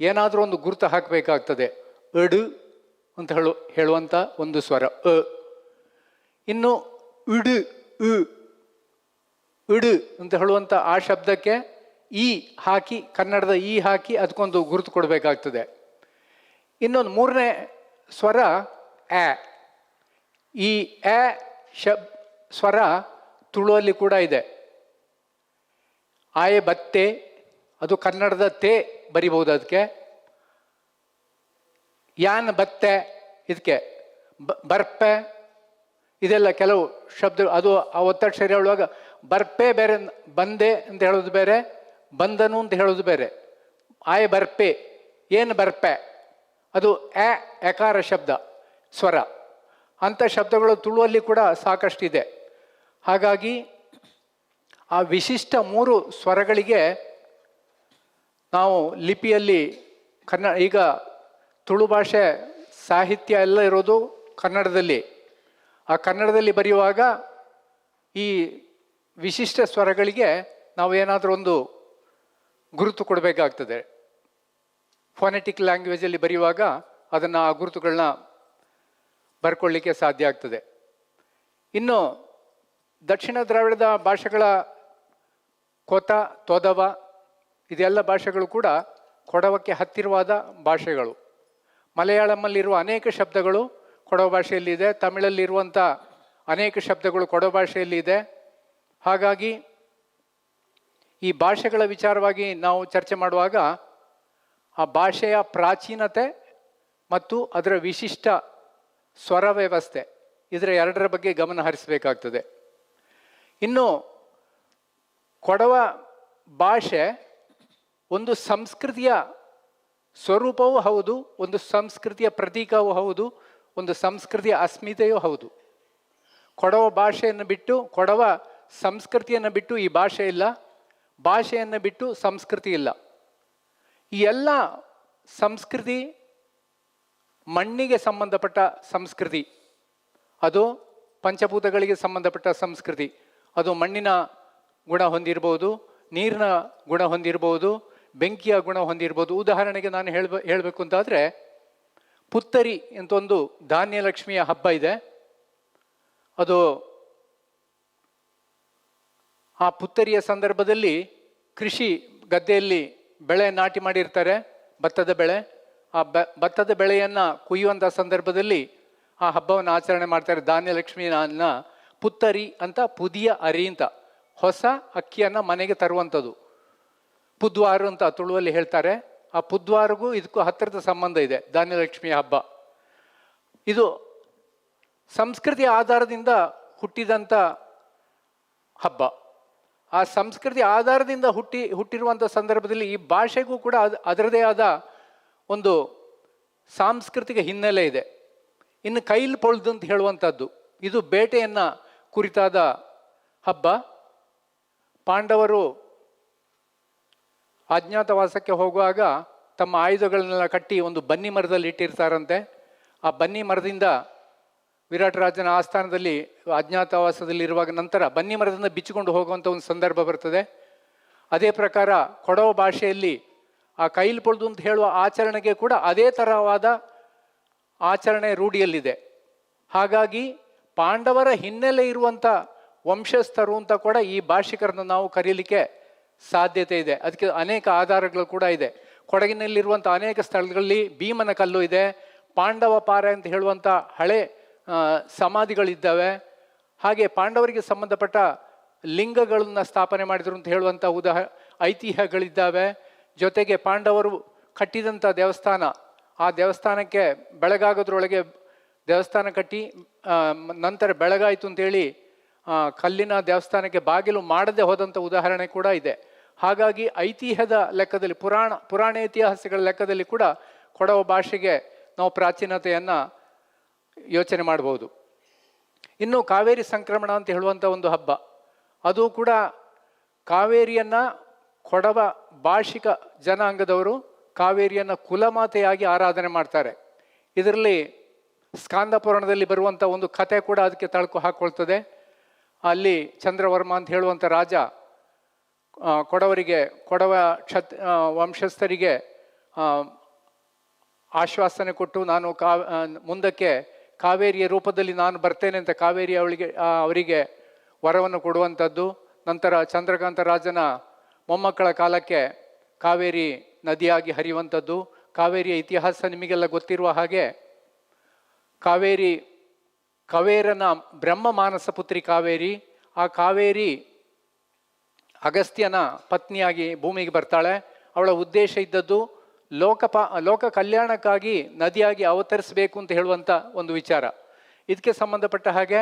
ಏನಾದರೂ ಒಂದು ಗುರುತು ಹಾಕಬೇಕಾಗ್ತದೆ. ಅಡು ಅಂತ ಹೇಳುವಂಥ ಒಂದು ಸ್ವರ ಇನ್ನು ಇಡು ಅಂತ ಹೇಳುವಂಥ ಆ ಶಬ್ದಕ್ಕೆ ಈ ಹಾಕಿ, ಕನ್ನಡದ ಈ ಹಾಕಿ ಅದಕ್ಕೊಂದು ಗುರುತು ಕೊಡಬೇಕಾಗ್ತದೆ. ಇನ್ನೊಂದು 3ನೇ ಸ್ವರ ಎ. ಈ ಎ ಸ್ವರ ತುಳುವಲ್ಲಿ ಕೂಡ ಇದೆ. ಆಯೆ ಬತ್ತೆ, ಅದು ಕನ್ನಡದ ತೇ ಬರಿಬಹುದು. ಅದಕ್ಕೆ ಯಾನ್ ಬತ್ತೆ, ಇದಕ್ಕೆ ಬರ್ಪೆ, ಇದೆಲ್ಲ ಕೆಲವು ಶಬ್ದ. ಅದು ಆ ಒತ್ತಕ್ಷರ ಹೇಳುವಾಗ ಬರ್ಪೆ ಬೇರೆ, ಬಂದೆ ಅಂತ ಹೇಳೋದು ಬೇರೆ, ಬಂದನು ಅಂತ ಹೇಳೋದು ಬೇರೆ. ಆಯೆ ಬರ್ಪೆ, ಏನು ಬರ್ಪೆ, ಅದು ಎಕಾರ ಶಬ್ದ ಸ್ವರ. ಅಂಥ ಶಬ್ದಗಳು ತುಳುವಲ್ಲಿ ಕೂಡ ಸಾಕಷ್ಟಿದೆ. ಹಾಗಾಗಿ ಆ ವಿಶಿಷ್ಟ 3 ಸ್ವರಗಳಿಗೆ ನಾವು ಲಿಪಿಯಲ್ಲಿ ಈಗ ತುಳು ಭಾಷೆ ಸಾಹಿತ್ಯ ಎಲ್ಲ ಇರೋದು ಕನ್ನಡದಲ್ಲಿ. ಆ ಕನ್ನಡದಲ್ಲಿ ಬರೆಯುವಾಗ ಈ ವಿಶಿಷ್ಟ ಸ್ವರಗಳಿಗೆ ನಾವು ಏನಾದರೂ ಒಂದು ಗುರುತು ಕೊಡಬೇಕಾಗ್ತದೆ. ಫೋನೆಟಿಕ್ ಲ್ಯಾಂಗ್ವೇಜಲ್ಲಿ ಬರೆಯುವಾಗ ಅದನ್ನು ಆ ಗುರುತುಗಳನ್ನ ಬರ್ಕೊಳ್ಳಿಕ್ಕೆ ಸಾಧ್ಯ ಆಗ್ತದೆ. ಇನ್ನು ದಕ್ಷಿಣ ದ್ರಾವಿಡದ ಭಾಷೆಗಳ ಕೊತ, ತೊದವ ಇದೆಲ್ಲ ಭಾಷೆಗಳು ಕೂಡ ಕೊಡವಕ್ಕೆ ಹತ್ತಿರವಾದ ಭಾಷೆಗಳು. ಮಲಯಾಳಮಲ್ಲಿರುವ ಅನೇಕ ಶಬ್ದಗಳು ಕೊಡವ ಭಾಷೆಯಲ್ಲಿದೆ. ತಮಿಳಲ್ಲಿರುವಂಥ ಅನೇಕ ಶಬ್ದಗಳು ಕೊಡವ ಭಾಷೆಯಲ್ಲಿ ಇದೆ. ಹಾಗಾಗಿ ಈ ಭಾಷೆಗಳ ವಿಚಾರವಾಗಿ ನಾವು ಚರ್ಚೆ ಮಾಡುವಾಗ ಆ ಭಾಷೆಯ ಪ್ರಾಚೀನತೆ ಮತ್ತು ಅದರ ವಿಶಿಷ್ಟ ಸ್ವರ ವ್ಯವಸ್ಥೆ, ಇದರ 2ರ ಬಗ್ಗೆ ಗಮನ ಹರಿಸಬೇಕಾಗ್ತದೆ. ಇನ್ನು ಕೊಡವ ಭಾಷೆ ಒಂದು ಸಂಸ್ಕೃತಿಯ ಸ್ವರೂಪವೂ ಹೌದು, ಒಂದು ಸಂಸ್ಕೃತಿಯ ಪ್ರತೀಕವೂ ಹೌದು, ಒಂದು ಸಂಸ್ಕೃತಿಯ ಅಸ್ಮಿತೆಯೂ ಹೌದು. ಕೊಡವ ಭಾಷೆಯನ್ನು ಬಿಟ್ಟು, ಕೊಡವ ಸಂಸ್ಕೃತಿಯನ್ನು ಬಿಟ್ಟು ಈ ಭಾಷೆ ಇಲ್ಲ, ಭಾಷೆಯನ್ನು ಬಿಟ್ಟು ಸಂಸ್ಕೃತಿ ಇಲ್ಲ. ಈ ಎಲ್ಲ ಸಂಸ್ಕೃತಿ ಮಣ್ಣಿಗೆ ಸಂಬಂಧಪಟ್ಟ ಸಂಸ್ಕೃತಿ, ಅದು ಪಂಚಭೂತಗಳಿಗೆ ಸಂಬಂಧಪಟ್ಟ ಸಂಸ್ಕೃತಿ. ಅದು ಮಣ್ಣಿನ ಗುಣ ಹೊಂದಿರ್ಬೋದು, ನೀರಿನ ಗುಣ ಹೊಂದಿರ್ಬೋದು, ಬೆಂಕಿಯ ಗುಣ ಹೊಂದಿರ್ಬೋದು. ಉದಾಹರಣೆಗೆ ನಾನು ಹೇಳಬೇಕು ಅಂತಾದರೆ, ಪುತ್ತರಿ ಅಂತ ಒಂದು ಧಾನ್ಯಲಕ್ಷ್ಮಿಯ ಹಬ್ಬ ಇದೆ. ಅದು ಆ ಪುತ್ತರಿಯ ಸಂದರ್ಭದಲ್ಲಿ ಕೃಷಿ ಗದ್ದೆಯಲ್ಲಿ ಬೆಳೆ ನಾಟಿ ಮಾಡಿರ್ತಾರೆ, ಭತ್ತದ ಬೆಳೆ. ಆ ಭತ್ತದ ಬೆಳೆಯನ್ನು ಕುಯ್ಯುವಂಥ ಸಂದರ್ಭದಲ್ಲಿ ಆ ಹಬ್ಬವನ್ನು ಆಚರಣೆ ಮಾಡ್ತಾರೆ. ಧಾನ್ಯಲಕ್ಷ್ಮಿಯನ್ನ ಪುತ್ತರಿ ಅಂತ, ಪುದಿಯ ಅರಿ ಅಂತ, ಹೊಸ ಅಕ್ಕಿಯನ್ನು ಮನೆಗೆ ತರುವಂಥದ್ದು. ಪುದ್ವಾರು ಅಂತ ತುಳುವಲ್ಲಿ ಹೇಳ್ತಾರೆ. ಆ ಪುದ್ವಾರಿಗೂ ಇದಕ್ಕೂ ಹತ್ತಿರದ ಸಂಬಂಧ ಇದೆ. ಧಾನ್ಯಲಕ್ಷ್ಮಿಯ ಹಬ್ಬ ಇದು ಸಂಸ್ಕೃತಿಯ ಆಧಾರದಿಂದ ಹುಟ್ಟಿದಂಥ ಹಬ್ಬ. ಆ ಸಂಸ್ಕೃತಿ ಆಧಾರದಿಂದ ಹುಟ್ಟಿರುವಂಥ ಸಂದರ್ಭದಲ್ಲಿ ಈ ಭಾಷೆಗೂ ಕೂಡ ಅದರದೇ ಆದ ಒಂದು ಸಾಂಸ್ಕೃತಿಕ ಹಿನ್ನೆಲೆ ಇದೆ. ಇನ್ನು ಕೈಲ್ ಪೊಳ್ದು ಅಂತ ಹೇಳುವಂಥದ್ದು, ಇದು ಬೇಟೆಯನ್ನು ಕುರಿತಾದ ಹಬ್ಬ. ಪಾಂಡವರು ಅಜ್ಞಾತವಾಸಕ್ಕೆ ಹೋಗುವಾಗ ತಮ್ಮ ಆಯುಧಗಳನ್ನೆಲ್ಲ ಕಟ್ಟಿ ಒಂದು ಬನ್ನಿ ಮರದಲ್ಲಿ ಇಟ್ಟಿರ್ತಾರಂತೆ. ಆ ಬನ್ನಿ ಮರದಿಂದ ವಿರಾಟರಾಜನ ಆಸ್ಥಾನದಲ್ಲಿ ಅಜ್ಞಾತವಾಸದಲ್ಲಿರುವಾಗ ನಂತರ ಬನ್ನಿ ಮರದಿಂದ ಬಿಚ್ಚಿಕೊಂಡು ಹೋಗುವಂಥ ಒಂದು ಸಂದರ್ಭ ಬರ್ತದೆ. ಅದೇ ಪ್ರಕಾರ ಕೊಡವ ಭಾಷೆಯಲ್ಲಿ ಆ ಕೈಲ್ ಪೊಳ್ದು ಅಂತ ಹೇಳುವ ಆಚರಣೆಗೆ ಕೂಡ ಅದೇ ಥರವಾದ ಆಚರಣೆ ರೂಢಿಯಲ್ಲಿದೆ. ಹಾಗಾಗಿ ಪಾಂಡವರ ಹಿನ್ನೆಲೆ ಇರುವಂಥ ವಂಶಸ್ಥರು ಅಂತ ಕೂಡ ಈ ಭಾಷಿಕರನ್ನು ನಾವು ಕರೀಲಿಕ್ಕೆ ಸಾಧ್ಯತೆ ಇದೆ. ಅದಕ್ಕೆ ಅನೇಕ ಆಧಾರಗಳು ಕೂಡ ಇದೆ. ಕೊಡಗಿನಲ್ಲಿರುವಂಥ ಅನೇಕ ಸ್ಥಳಗಳಲ್ಲಿ ಭೀಮನ ಕಲ್ಲು ಇದೆ, ಪಾಂಡವ ಪಾರೆ ಅಂತ ಹೇಳುವಂಥ ಹಳೆ ಸಮಾಧಿಗಳಿದ್ದಾವೆ. ಹಾಗೆ ಪಾಂಡವರಿಗೆ ಸಂಬಂಧಪಟ್ಟ ಲಿಂಗಗಳನ್ನು ಸ್ಥಾಪನೆ ಮಾಡಿದರು ಅಂತ ಹೇಳುವಂಥ ಐತಿಹ್ಯಗಳಿದ್ದಾವೆ. ಜೊತೆಗೆ ಪಾಂಡವರು ಕಟ್ಟಿದಂಥ ದೇವಸ್ಥಾನ, ಆ ದೇವಸ್ಥಾನಕ್ಕೆ ಬೆಳಗಾಗೋದ್ರೊಳಗೆ ದೇವಸ್ಥಾನ ಕಟ್ಟಿ ನಂತರ ಬೆಳಗಾಯಿತು ಅಂತೇಳಿ ಕಲ್ಲಿನ ದೇವಸ್ಥಾನಕ್ಕೆ ಬಾಗಿಲು ಮಾಡದೆ ಹೋದಂಥ ಉದಾಹರಣೆ ಕೂಡ ಇದೆ. ಹಾಗಾಗಿ ಐತಿಹ್ಯದ ಲೆಕ್ಕದಲ್ಲಿ ಪುರಾಣ ಇತಿಹಾಸಗಳ ಲೆಕ್ಕದಲ್ಲಿ ಕೂಡ ಕೊಡವ ಭಾಷೆಗೆ ನಾವು ಪ್ರಾಚೀನತೆಯನ್ನು ಯೋಚನೆ ಮಾಡ್ಬೋದು. ಇನ್ನು ಕಾವೇರಿ ಸಂಕ್ರಮಣ ಅಂತ ಹೇಳುವಂಥ ಒಂದು ಹಬ್ಬ, ಅದು ಕೂಡ ಕಾವೇರಿಯನ್ನು ಕೊಡವ ಭಾಷಿಕ ಜನಾಂಗದವರು ಕಾವೇರಿಯನ್ನು ಕುಲಮಾತೆಯಾಗಿ ಆರಾಧನೆ ಮಾಡ್ತಾರೆ. ಇದರಲ್ಲಿ ಸ್ಕಾಂದ ಪುರಾಣದಲ್ಲಿ ಬರುವಂಥ ಒಂದು ಕಥೆ ಕೂಡ ಅದಕ್ಕೆ ತಳಕು ಹಾಕ್ಕೊಳ್ತದೆ. ಅಲ್ಲಿ ಚಂದ್ರವರ್ಮ ಅಂತ ಹೇಳುವಂಥ ರಾಜ ಕೊಡವ ವಂಶಸ್ಥರಿಗೆ ಆಶ್ವಾಸನೆ ಕೊಟ್ಟು ನಾನು ಮುಂದಕ್ಕೆ ಕಾವೇರಿಯ ರೂಪದಲ್ಲಿ ನಾನು ಬರ್ತೇನೆ ಅಂತ ಕಾವೇರಿ ಅವರಿಗೆ ವರವನ್ನು ಕೊಡುವಂಥದ್ದು. ನಂತರ ಚಂದ್ರಕಾಂತ ರಾಜನ ಮೊಮ್ಮಕ್ಕಳ ಕಾಲಕ್ಕೆ ಕಾವೇರಿ ನದಿಯಾಗಿ ಹರಿಯುವಂಥದ್ದು. ಕಾವೇರಿಯ ಇತಿಹಾಸ ನಿಮಗೆಲ್ಲ ಗೊತ್ತಿರುವ ಹಾಗೆ ಕವೇರನ ಬ್ರಹ್ಮ ಮಾನಸ ಪುತ್ರಿ ಕಾವೇರಿ. ಆ ಕಾವೇರಿ ಅಗಸ್ತ್ಯನ ಪತ್ನಿಯಾಗಿ ಭೂಮಿಗೆ ಬರ್ತಾಳೆ. ಅವಳ ಉದ್ದೇಶ ಇದ್ದದ್ದು ಲೋಕ ಕಲ್ಯಾಣಕ್ಕಾಗಿ ನದಿಯಾಗಿ ಅವತರಿಸಬೇಕು ಅಂತ ಹೇಳುವಂಥ ಒಂದು ವಿಚಾರ. ಇದಕ್ಕೆ ಸಂಬಂಧಪಟ್ಟ ಹಾಗೆ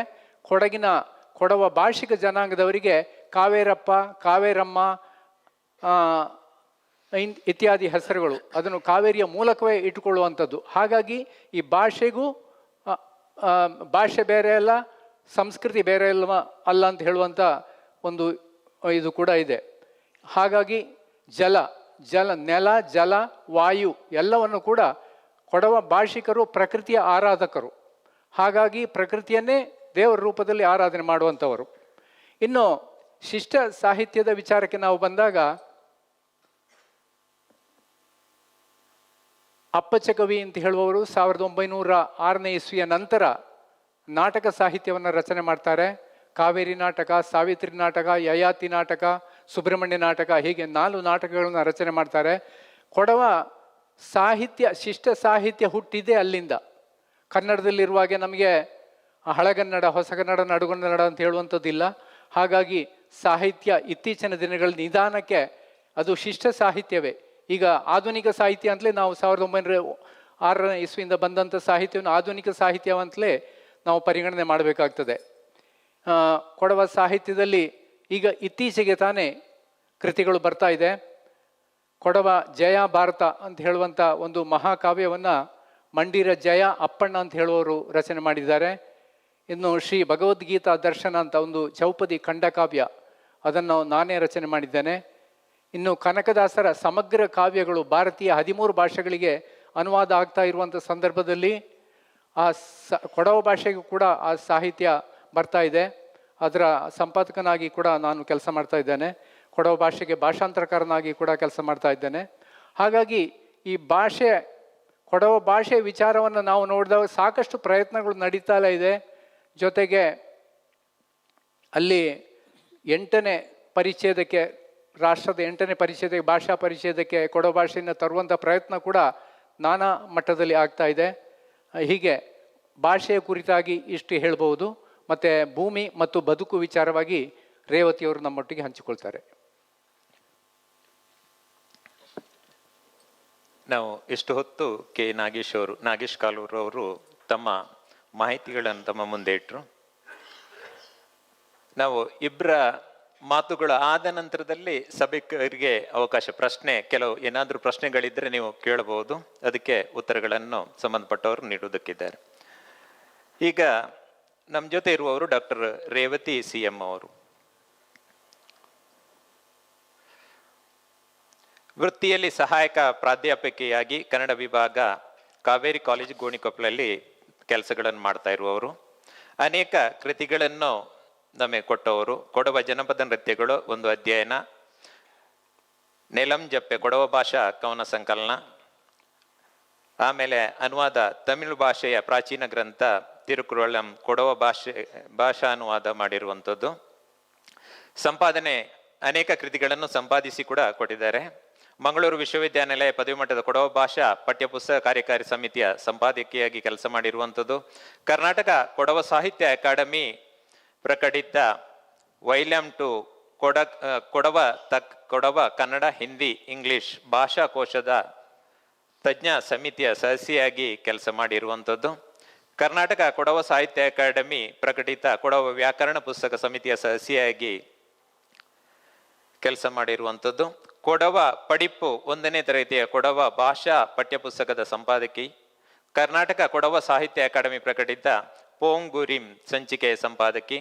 ಕೊಡವ ಭಾಷಿಕ ಜನಾಂಗದವರಿಗೆ ಕಾವೇರಪ್ಪ, ಕಾವೇರಮ್ಮ ಇತ್ಯಾದಿ ಹೆಸರುಗಳು, ಅದನ್ನು ಕಾವೇರಿಯ ಮೂಲಕವೇ ಇಟ್ಟುಕೊಳ್ಳುವಂಥದ್ದು. ಹಾಗಾಗಿ ಈ ಭಾಷೆ ಬೇರೆ ಅಲ್ಲ, ಸಂಸ್ಕೃತಿ ಬೇರೆ ಅಲ್ಲ ಅಂತ ಹೇಳುವಂಥ ಒಂದು ಇದು ಕೂಡ ಇದೆ. ಹಾಗಾಗಿ ನೆಲ, ಜಲ, ವಾಯು ಎಲ್ಲವನ್ನು ಕೂಡ ಕೊಡವ ಭಾಷಿಕರು ಪ್ರಕೃತಿಯ ಆರಾಧಕರು. ಹಾಗಾಗಿ ಪ್ರಕೃತಿಯನ್ನೇ ದೇವರ ರೂಪದಲ್ಲಿ ಆರಾಧನೆ ಮಾಡುವಂಥವರು. ಇನ್ನು ಶಿಷ್ಟ ಸಾಹಿತ್ಯದ ವಿಚಾರಕ್ಕೆ ನಾವು ಬಂದಾಗ ಅಪ್ಪಚ್ಚಕವಿ ಅಂತ ಹೇಳುವವರು 1906ನೇ ಇಸ್ವಿಯ ನಂತರ ನಾಟಕ ಸಾಹಿತ್ಯವನ್ನು ರಚನೆ ಮಾಡ್ತಾರೆ. ಕಾವೇರಿ ನಾಟಕ, ಸಾವಿತ್ರಿ ನಾಟಕ, ಯಯಾತಿ ನಾಟಕ, ಸುಬ್ರಹ್ಮಣ್ಯ ನಾಟಕ, ಹೀಗೆ 4 ನಾಟಕಗಳನ್ನು ರಚನೆ ಮಾಡ್ತಾರೆ. ಕೊಡವ ಶಿಷ್ಟ ಸಾಹಿತ್ಯ ಹುಟ್ಟಿದೆ ಅಲ್ಲಿಂದ. ಕನ್ನಡದಲ್ಲಿರುವಾಗೆ ನಮಗೆ ಹಳಗನ್ನಡ, ಹೊಸಗನ್ನಡ, ನಡುಗನ್ನಡ ಅಂತ ಹೇಳುವಂಥದ್ದಿಲ್ಲ. ಹಾಗಾಗಿ ಸಾಹಿತ್ಯ ಇತ್ತೀಚಿನ ದಿನಗಳ ನಿಧಾನಕ್ಕೆ ಅದು ಶಿಷ್ಟ ಸಾಹಿತ್ಯವೇ. ಈಗ ಆಧುನಿಕ ಸಾಹಿತ್ಯ ಅಂತಲೇ ನಾವು 1906ನೇ ಇಸ್ವಿಯಿಂದ ಬಂದಂಥ ಸಾಹಿತ್ಯವನ್ನು ಆಧುನಿಕ ಸಾಹಿತ್ಯವಂತಲೇ ನಾವು ಪರಿಗಣನೆ ಮಾಡಬೇಕಾಗ್ತದೆ. ಕೊಡವ ಸಾಹಿತ್ಯದಲ್ಲಿ ಈಗ ಇತ್ತೀಚೆಗೆ ತಾನೇ ಕೃತಿಗಳು ಬರ್ತಾ ಇದೆ. ಕೊಡವ ಜಯ ಭಾರತ ಅಂತ ಹೇಳುವಂಥ ಒಂದು ಮಹಾಕಾವ್ಯವನ್ನು ಮಂಡಿರ ಜಯ ಅಪ್ಪಣ್ಣ ಅಂತ ಹೇಳುವವರು ರಚನೆ ಮಾಡಿದ್ದಾರೆ. ಇನ್ನು ಶ್ರೀ ಭಗವದ್ಗೀತಾ ದರ್ಶನ ಅಂತ ಒಂದು ಚೌಪದಿ ಖಂಡಕಾವ್ಯ, ಅದನ್ನು ನಾನೇ ರಚನೆ ಮಾಡಿದ್ದೇನೆ. ಇನ್ನು ಕನಕದಾಸರ ಸಮಗ್ರ ಕಾವ್ಯಗಳು ಭಾರತೀಯ 13 ಭಾಷೆಗಳಿಗೆ ಅನುವಾದ ಆಗ್ತಾ ಇರುವಂಥ ಸಂದರ್ಭದಲ್ಲಿ ಕೊಡವ ಭಾಷೆಗೂ ಕೂಡ ಆ ಸಾಹಿತ್ಯ ಬರ್ತಾ ಇದೆ. ಅದರ ಸಂಪಾದಕನಾಗಿ ಕೂಡ ನಾನು ಕೆಲಸ ಮಾಡ್ತಾ ಇದ್ದೇನೆ. ಕೊಡವ ಭಾಷೆಗೆ ಭಾಷಾಂತರಕಾರನಾಗಿ ಕೂಡ ಕೆಲಸ ಮಾಡ್ತಾ ಇದ್ದೇನೆ. ಹಾಗಾಗಿ ಈ ಕೊಡವ ಭಾಷೆ ವಿಚಾರವನ್ನು ನಾವು ನೋಡಿದಾಗ ಸಾಕಷ್ಟು ಪ್ರಯತ್ನಗಳು ನಡೀತಾಲೇ ಇದೆ. ಜೊತೆಗೆ ಅಲ್ಲಿ 8ನೇ ಪರಿಚ್ಛೇದಕ್ಕೆ, ರಾಷ್ಟ್ರದ 8ನೇ ಪರಿಚ್ಛೇದಕ್ಕೆ, ಭಾಷಾ ಪರಿಚ್ಛೇದಕ್ಕೆ ಕೊಡವ ಭಾಷೆಯನ್ನು ತರುವಂಥ ಪ್ರಯತ್ನ ಕೂಡ ನಾನಾ ಮಟ್ಟದಲ್ಲಿ ಆಗ್ತಾ ಇದೆ. ಹೀಗೆ ಭಾಷೆಯ ಕುರಿತಾಗಿ ಇಷ್ಟು ಹೇಳ್ಬೋದು. ಮತ್ತು ಭೂಮಿ ಮತ್ತು ಬದುಕು ವಿಚಾರವಾಗಿ ರೇವತಿಯವರು ನಮ್ಮೊಟ್ಟಿಗೆ ಹಂಚಿಕೊಳ್ತಾರೆ. ನಾವು ಇಷ್ಟು ಹೊತ್ತು ನಾಗೇಶ್ ಕಾಲೂರು ಅವರು ತಮ್ಮ ಮಾಹಿತಿಗಳನ್ನು ತಮ್ಮ ಮುಂದೆ ಇಟ್ಟರು. ನಾವು ಇಬ್ಬರ ಮಾತುಗಳು ಆದ ನಂತರದಲ್ಲಿ ಸಭಿಕರಿಗೆ ಅವಕಾಶ, ಕೆಲವು ಏನಾದರೂ ಪ್ರಶ್ನೆಗಳಿದ್ದರೆ ನೀವು ಕೇಳಬಹುದು. ಅದಕ್ಕೆ ಉತ್ತರಗಳನ್ನು ಸಂಬಂಧಪಟ್ಟವರು ನೀಡುವುದಕ್ಕಿದ್ದಾರೆ. ಈಗ ನಮ್ಮ ಜೊತೆ ಇರುವವರು ಡಾಕ್ಟರ್ ರೇವತಿ CM ಅವರು. ವೃತ್ತಿಯಲ್ಲಿ ಸಹಾಯಕ ಪ್ರಾಧ್ಯಾಪಕಿಯಾಗಿ ಕನ್ನಡ ವಿಭಾಗ ಕಾವೇರಿ ಕಾಲೇಜ್ ಗೋಣಿಕೊಪ್ಪಲಲ್ಲಿ ಕೆಲಸಗಳನ್ನು ಮಾಡ್ತಾ ಇರುವವರು. ಅನೇಕ ಕೃತಿಗಳನ್ನು ನಮಗೆ ಕೊಟ್ಟವರು. ಕೊಡವ ಜನಪದ ನೃತ್ಯಗಳು ಒಂದು ಅಧ್ಯಯನ, ನೆಲಂ ಜಪ್ಪೆ ಕೊಡವ ಭಾಷಾ ಕವನ ಸಂಕಲನ, ಆಮೇಲೆ ಅನುವಾದ ತಮಿಳು ಭಾಷೆಯ ಪ್ರಾಚೀನ ಗ್ರಂಥ ತಿರುಕುರಳಂ ಕೊಡವ ಭಾಷಾ ಅನುವಾದ ಮಾಡಿರುವಂಥದ್ದು. ಸಂಪಾದನೆ ಅನೇಕ ಕೃತಿಗಳನ್ನು ಸಂಪಾದಿಸಿ ಕೂಡ ಕೊಟ್ಟಿದ್ದಾರೆ. ಮಂಗಳೂರು ವಿಶ್ವವಿದ್ಯಾನಿಲಯ ಪದವಿ ಮಟ್ಟದ ಕೊಡವ ಭಾಷಾ ಪಠ್ಯಪುಸ್ತಕ ಕಾರ್ಯಕಾರಿ ಸಮಿತಿಯ ಸಂಪಾದಕಿಯಾಗಿ ಕೆಲಸ ಮಾಡಿರುವಂಥದ್ದು. ಕರ್ನಾಟಕ ಕೊಡವ ಸಾಹಿತ್ಯ ಅಕಾಡೆಮಿ ಪ್ರಕಟಿತ volume two Kodava Kannada Hindi English ಭಾಷಾಕೋಶದ ತಜ್ಞ ಸಮಿತಿಯ ಸದಸ್ಯೆಯಾಗಿ ಕೆಲಸ ಮಾಡಿರುವಂಥದ್ದು. ಕರ್ನಾಟಕ ಕೊಡವ ಸಾಹಿತ್ಯ ಅಕಾಡೆಮಿ ಪ್ರಕಟಿತ ಕೊಡವ ವ್ಯಾಕರಣ ಪುಸ್ತಕ ಸಮಿತಿಯ ಸದಸ್ಯೆಯಾಗಿ ಕೆಲಸ ಮಾಡಿರುವಂಥದ್ದು. ಕೊಡವ ಪಡಿಪ್ಪು 1ನೇ ತರಗತಿಯ ಕೊಡವ ಭಾಷಾ ಪಠ್ಯಪುಸ್ತಕದ ಸಂಪಾದಕಿ. ಕರ್ನಾಟಕ ಕೊಡವ ಸಾಹಿತ್ಯ ಅಕಾಡೆಮಿ ಪ್ರಕಟಿತ ಪೋಂಗುರಿಂ ಸಂಚಿಕೆಯ ಸಂಪಾದಕಿ.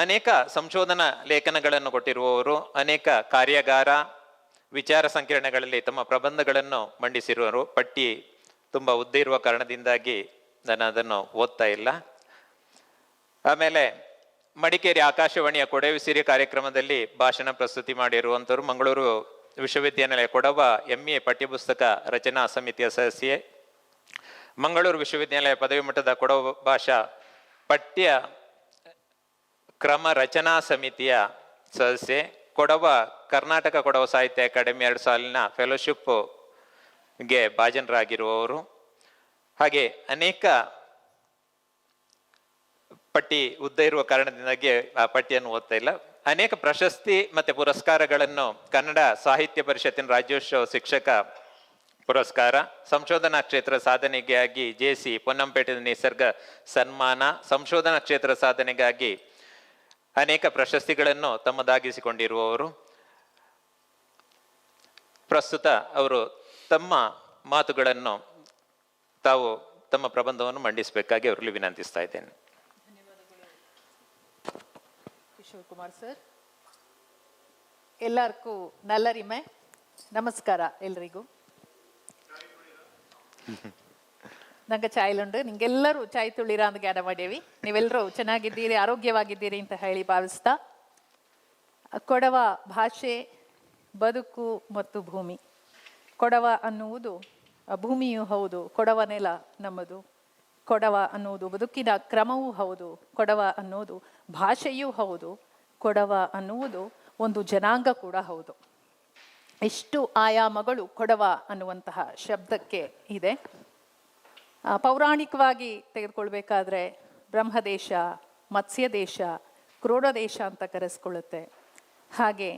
ಅನೇಕ ಸಂಶೋಧನಾ ಲೇಖನಗಳನ್ನು ಕೊಟ್ಟಿರುವವರು, ಅನೇಕ ಕಾರ್ಯಾಗಾರ ವಿಚಾರ ಸಂಕಿರಣಗಳಲ್ಲಿ ತಮ್ಮ ಪ್ರಬಂಧಗಳನ್ನು ಮಂಡಿಸಿರುವರು. ಪಟ್ಟಿ ತುಂಬ ಉದ್ದ ಇರುವ ಕಾರಣದಿಂದಾಗಿ ನಾನು ಅದನ್ನು ಓದ್ತಾ ಇಲ್ಲ. ಆಮೇಲೆ ಮಡಿಕೇರಿ ಆಕಾಶವಾಣಿಯ ಕೊಡವಿಸಿರಿ ಕಾರ್ಯಕ್ರಮದಲ್ಲಿ ಭಾಷಣ ಪ್ರಸ್ತುತಿ ಮಾಡಿರುವಂಥವ್ರು. ಮಂಗಳೂರು ವಿಶ್ವವಿದ್ಯಾನಿಲಯ ಕೊಡವ MA ಪಠ್ಯಪುಸ್ತಕ ರಚನಾ ಸಮಿತಿಯ ಸದಸ್ಯೆ. ಮಂಗಳೂರು ವಿಶ್ವವಿದ್ಯಾನಿಲಯ ಪದವಿ ಮಟ್ಟದ ಕೊಡವ ಭಾಷಾ ಪಠ್ಯ ಕ್ರಮ ರಚನಾ ಸಮಿತಿಯ ಸದಸ್ಯೆ. ಕರ್ನಾಟಕ ಕೊಡವ ಸಾಹಿತ್ಯ ಅಕಾಡೆಮಿ 2 ಸಾಲಿನ ಫೆಲೋಶಿಪ್ಗೆ ಭಾಜನರಾಗಿರುವವರು. ಹಾಗೆ ಅನೇಕ ಪಟ್ಟಿ ಉದ್ದ ಇರುವ ಕಾರಣದಿಂದಾಗಿ ಆ ಪಟ್ಟಿಯನ್ನು ಓದ್ತಾ ಇಲ್ಲ. ಅನೇಕ ಪ್ರಶಸ್ತಿ ಮತ್ತೆ ಪುರಸ್ಕಾರಗಳನ್ನು ಕನ್ನಡ ಸಾಹಿತ್ಯ ಪರಿಷತ್ತಿನ ರಾಜ್ಯೋತ್ಸವ ಶಿಕ್ಷಕ ಪುರಸ್ಕಾರ, ಸಂಶೋಧನಾ ಕ್ಷೇತ್ರ ಸಾಧನೆಗಾಗಿ JC ಪೊನ್ನಂಪೇಟೆ ನಿಸರ್ಗ ಸನ್ಮಾನ, ಸಂಶೋಧನಾ ಕ್ಷೇತ್ರ ಸಾಧನೆಗಾಗಿ ಅನೇಕ ಪ್ರಶಸ್ತಿಗಳನ್ನು ತಮ್ಮದಾಗಿಸಿಕೊಂಡಿರುವವರು. ಪ್ರಸ್ತುತ ಅವರು ತಮ್ಮ ಮಾತುಗಳನ್ನು ತಾವು ತಮ್ಮ ಪ್ರಬಂಧವನ್ನು ಮಂಡಿಸಬೇಕಾಗಿ ಅವರಲ್ಲಿ ವಿನಂತಿಸ್ತಾ ಇದ್ದೇನೆ. ಕಿಶೋರ್ ಕುಮಾರ್ ಸರ್, ಎಲ್ಲರಿಗೂ ನಲ್ಲರಿಮೆ ನಮಸ್ಕಾರ. ಎಲ್ರಿಗೂ ನಂಗೆ ಚಾಯ್ಲುಂಡು, ನಿಂಗೆಲ್ಲರೂ ಚಾಯ್ ತುಳಿರ ಅಂತ ಜ್ಞಾನ ಮಾಡೇವಿ. ನೀವೆಲ್ಲರೂ ಚೆನ್ನಾಗಿದ್ದೀರಿ, ಆರೋಗ್ಯವಾಗಿದ್ದೀರಿ ಅಂತ ಹೇಳಿ ಭಾವಿಸ್ತಾ, ಕೊಡವ ಭಾಷೆ, ಬದುಕು ಮತ್ತು ಭೂಮಿ. ಕೊಡವ ಅನ್ನುವುದು ಭೂಮಿಯೂ ಹೌದು, ಕೊಡವ ನೆಲ ನಮ್ಮದು. ಕೊಡವ ಅನ್ನುವುದು ಬದುಕಿನ ಕ್ರಮವೂ ಹೌದು, ಕೊಡವ ಅನ್ನುವುದು ಭಾಷೆಯೂ ಹೌದು, ಕೊಡವ ಅನ್ನುವುದು ಒಂದು ಜನಾಂಗ ಕೂಡ ಹೌದು. ಎಷ್ಟು ಆಯಾಮಗಳು ಕೊಡವ ಅನ್ನುವಂತಹ ಶಬ್ದಕ್ಕೆ ಇದೆ. ಪೌರಾಣಿಕವಾಗಿ ತೆಗೆದುಕೊಳ್ಬೇಕಾದ್ರೆ ಬ್ರಹ್ಮದೇಶ, ಮತ್ಸ್ಯ ದೇಶ, ಕ್ರೋಡ ದೇಶ ಅಂತ ಕರೆಸ್ಕೊಳ್ಳುತ್ತೆ. ಹಾಗೆ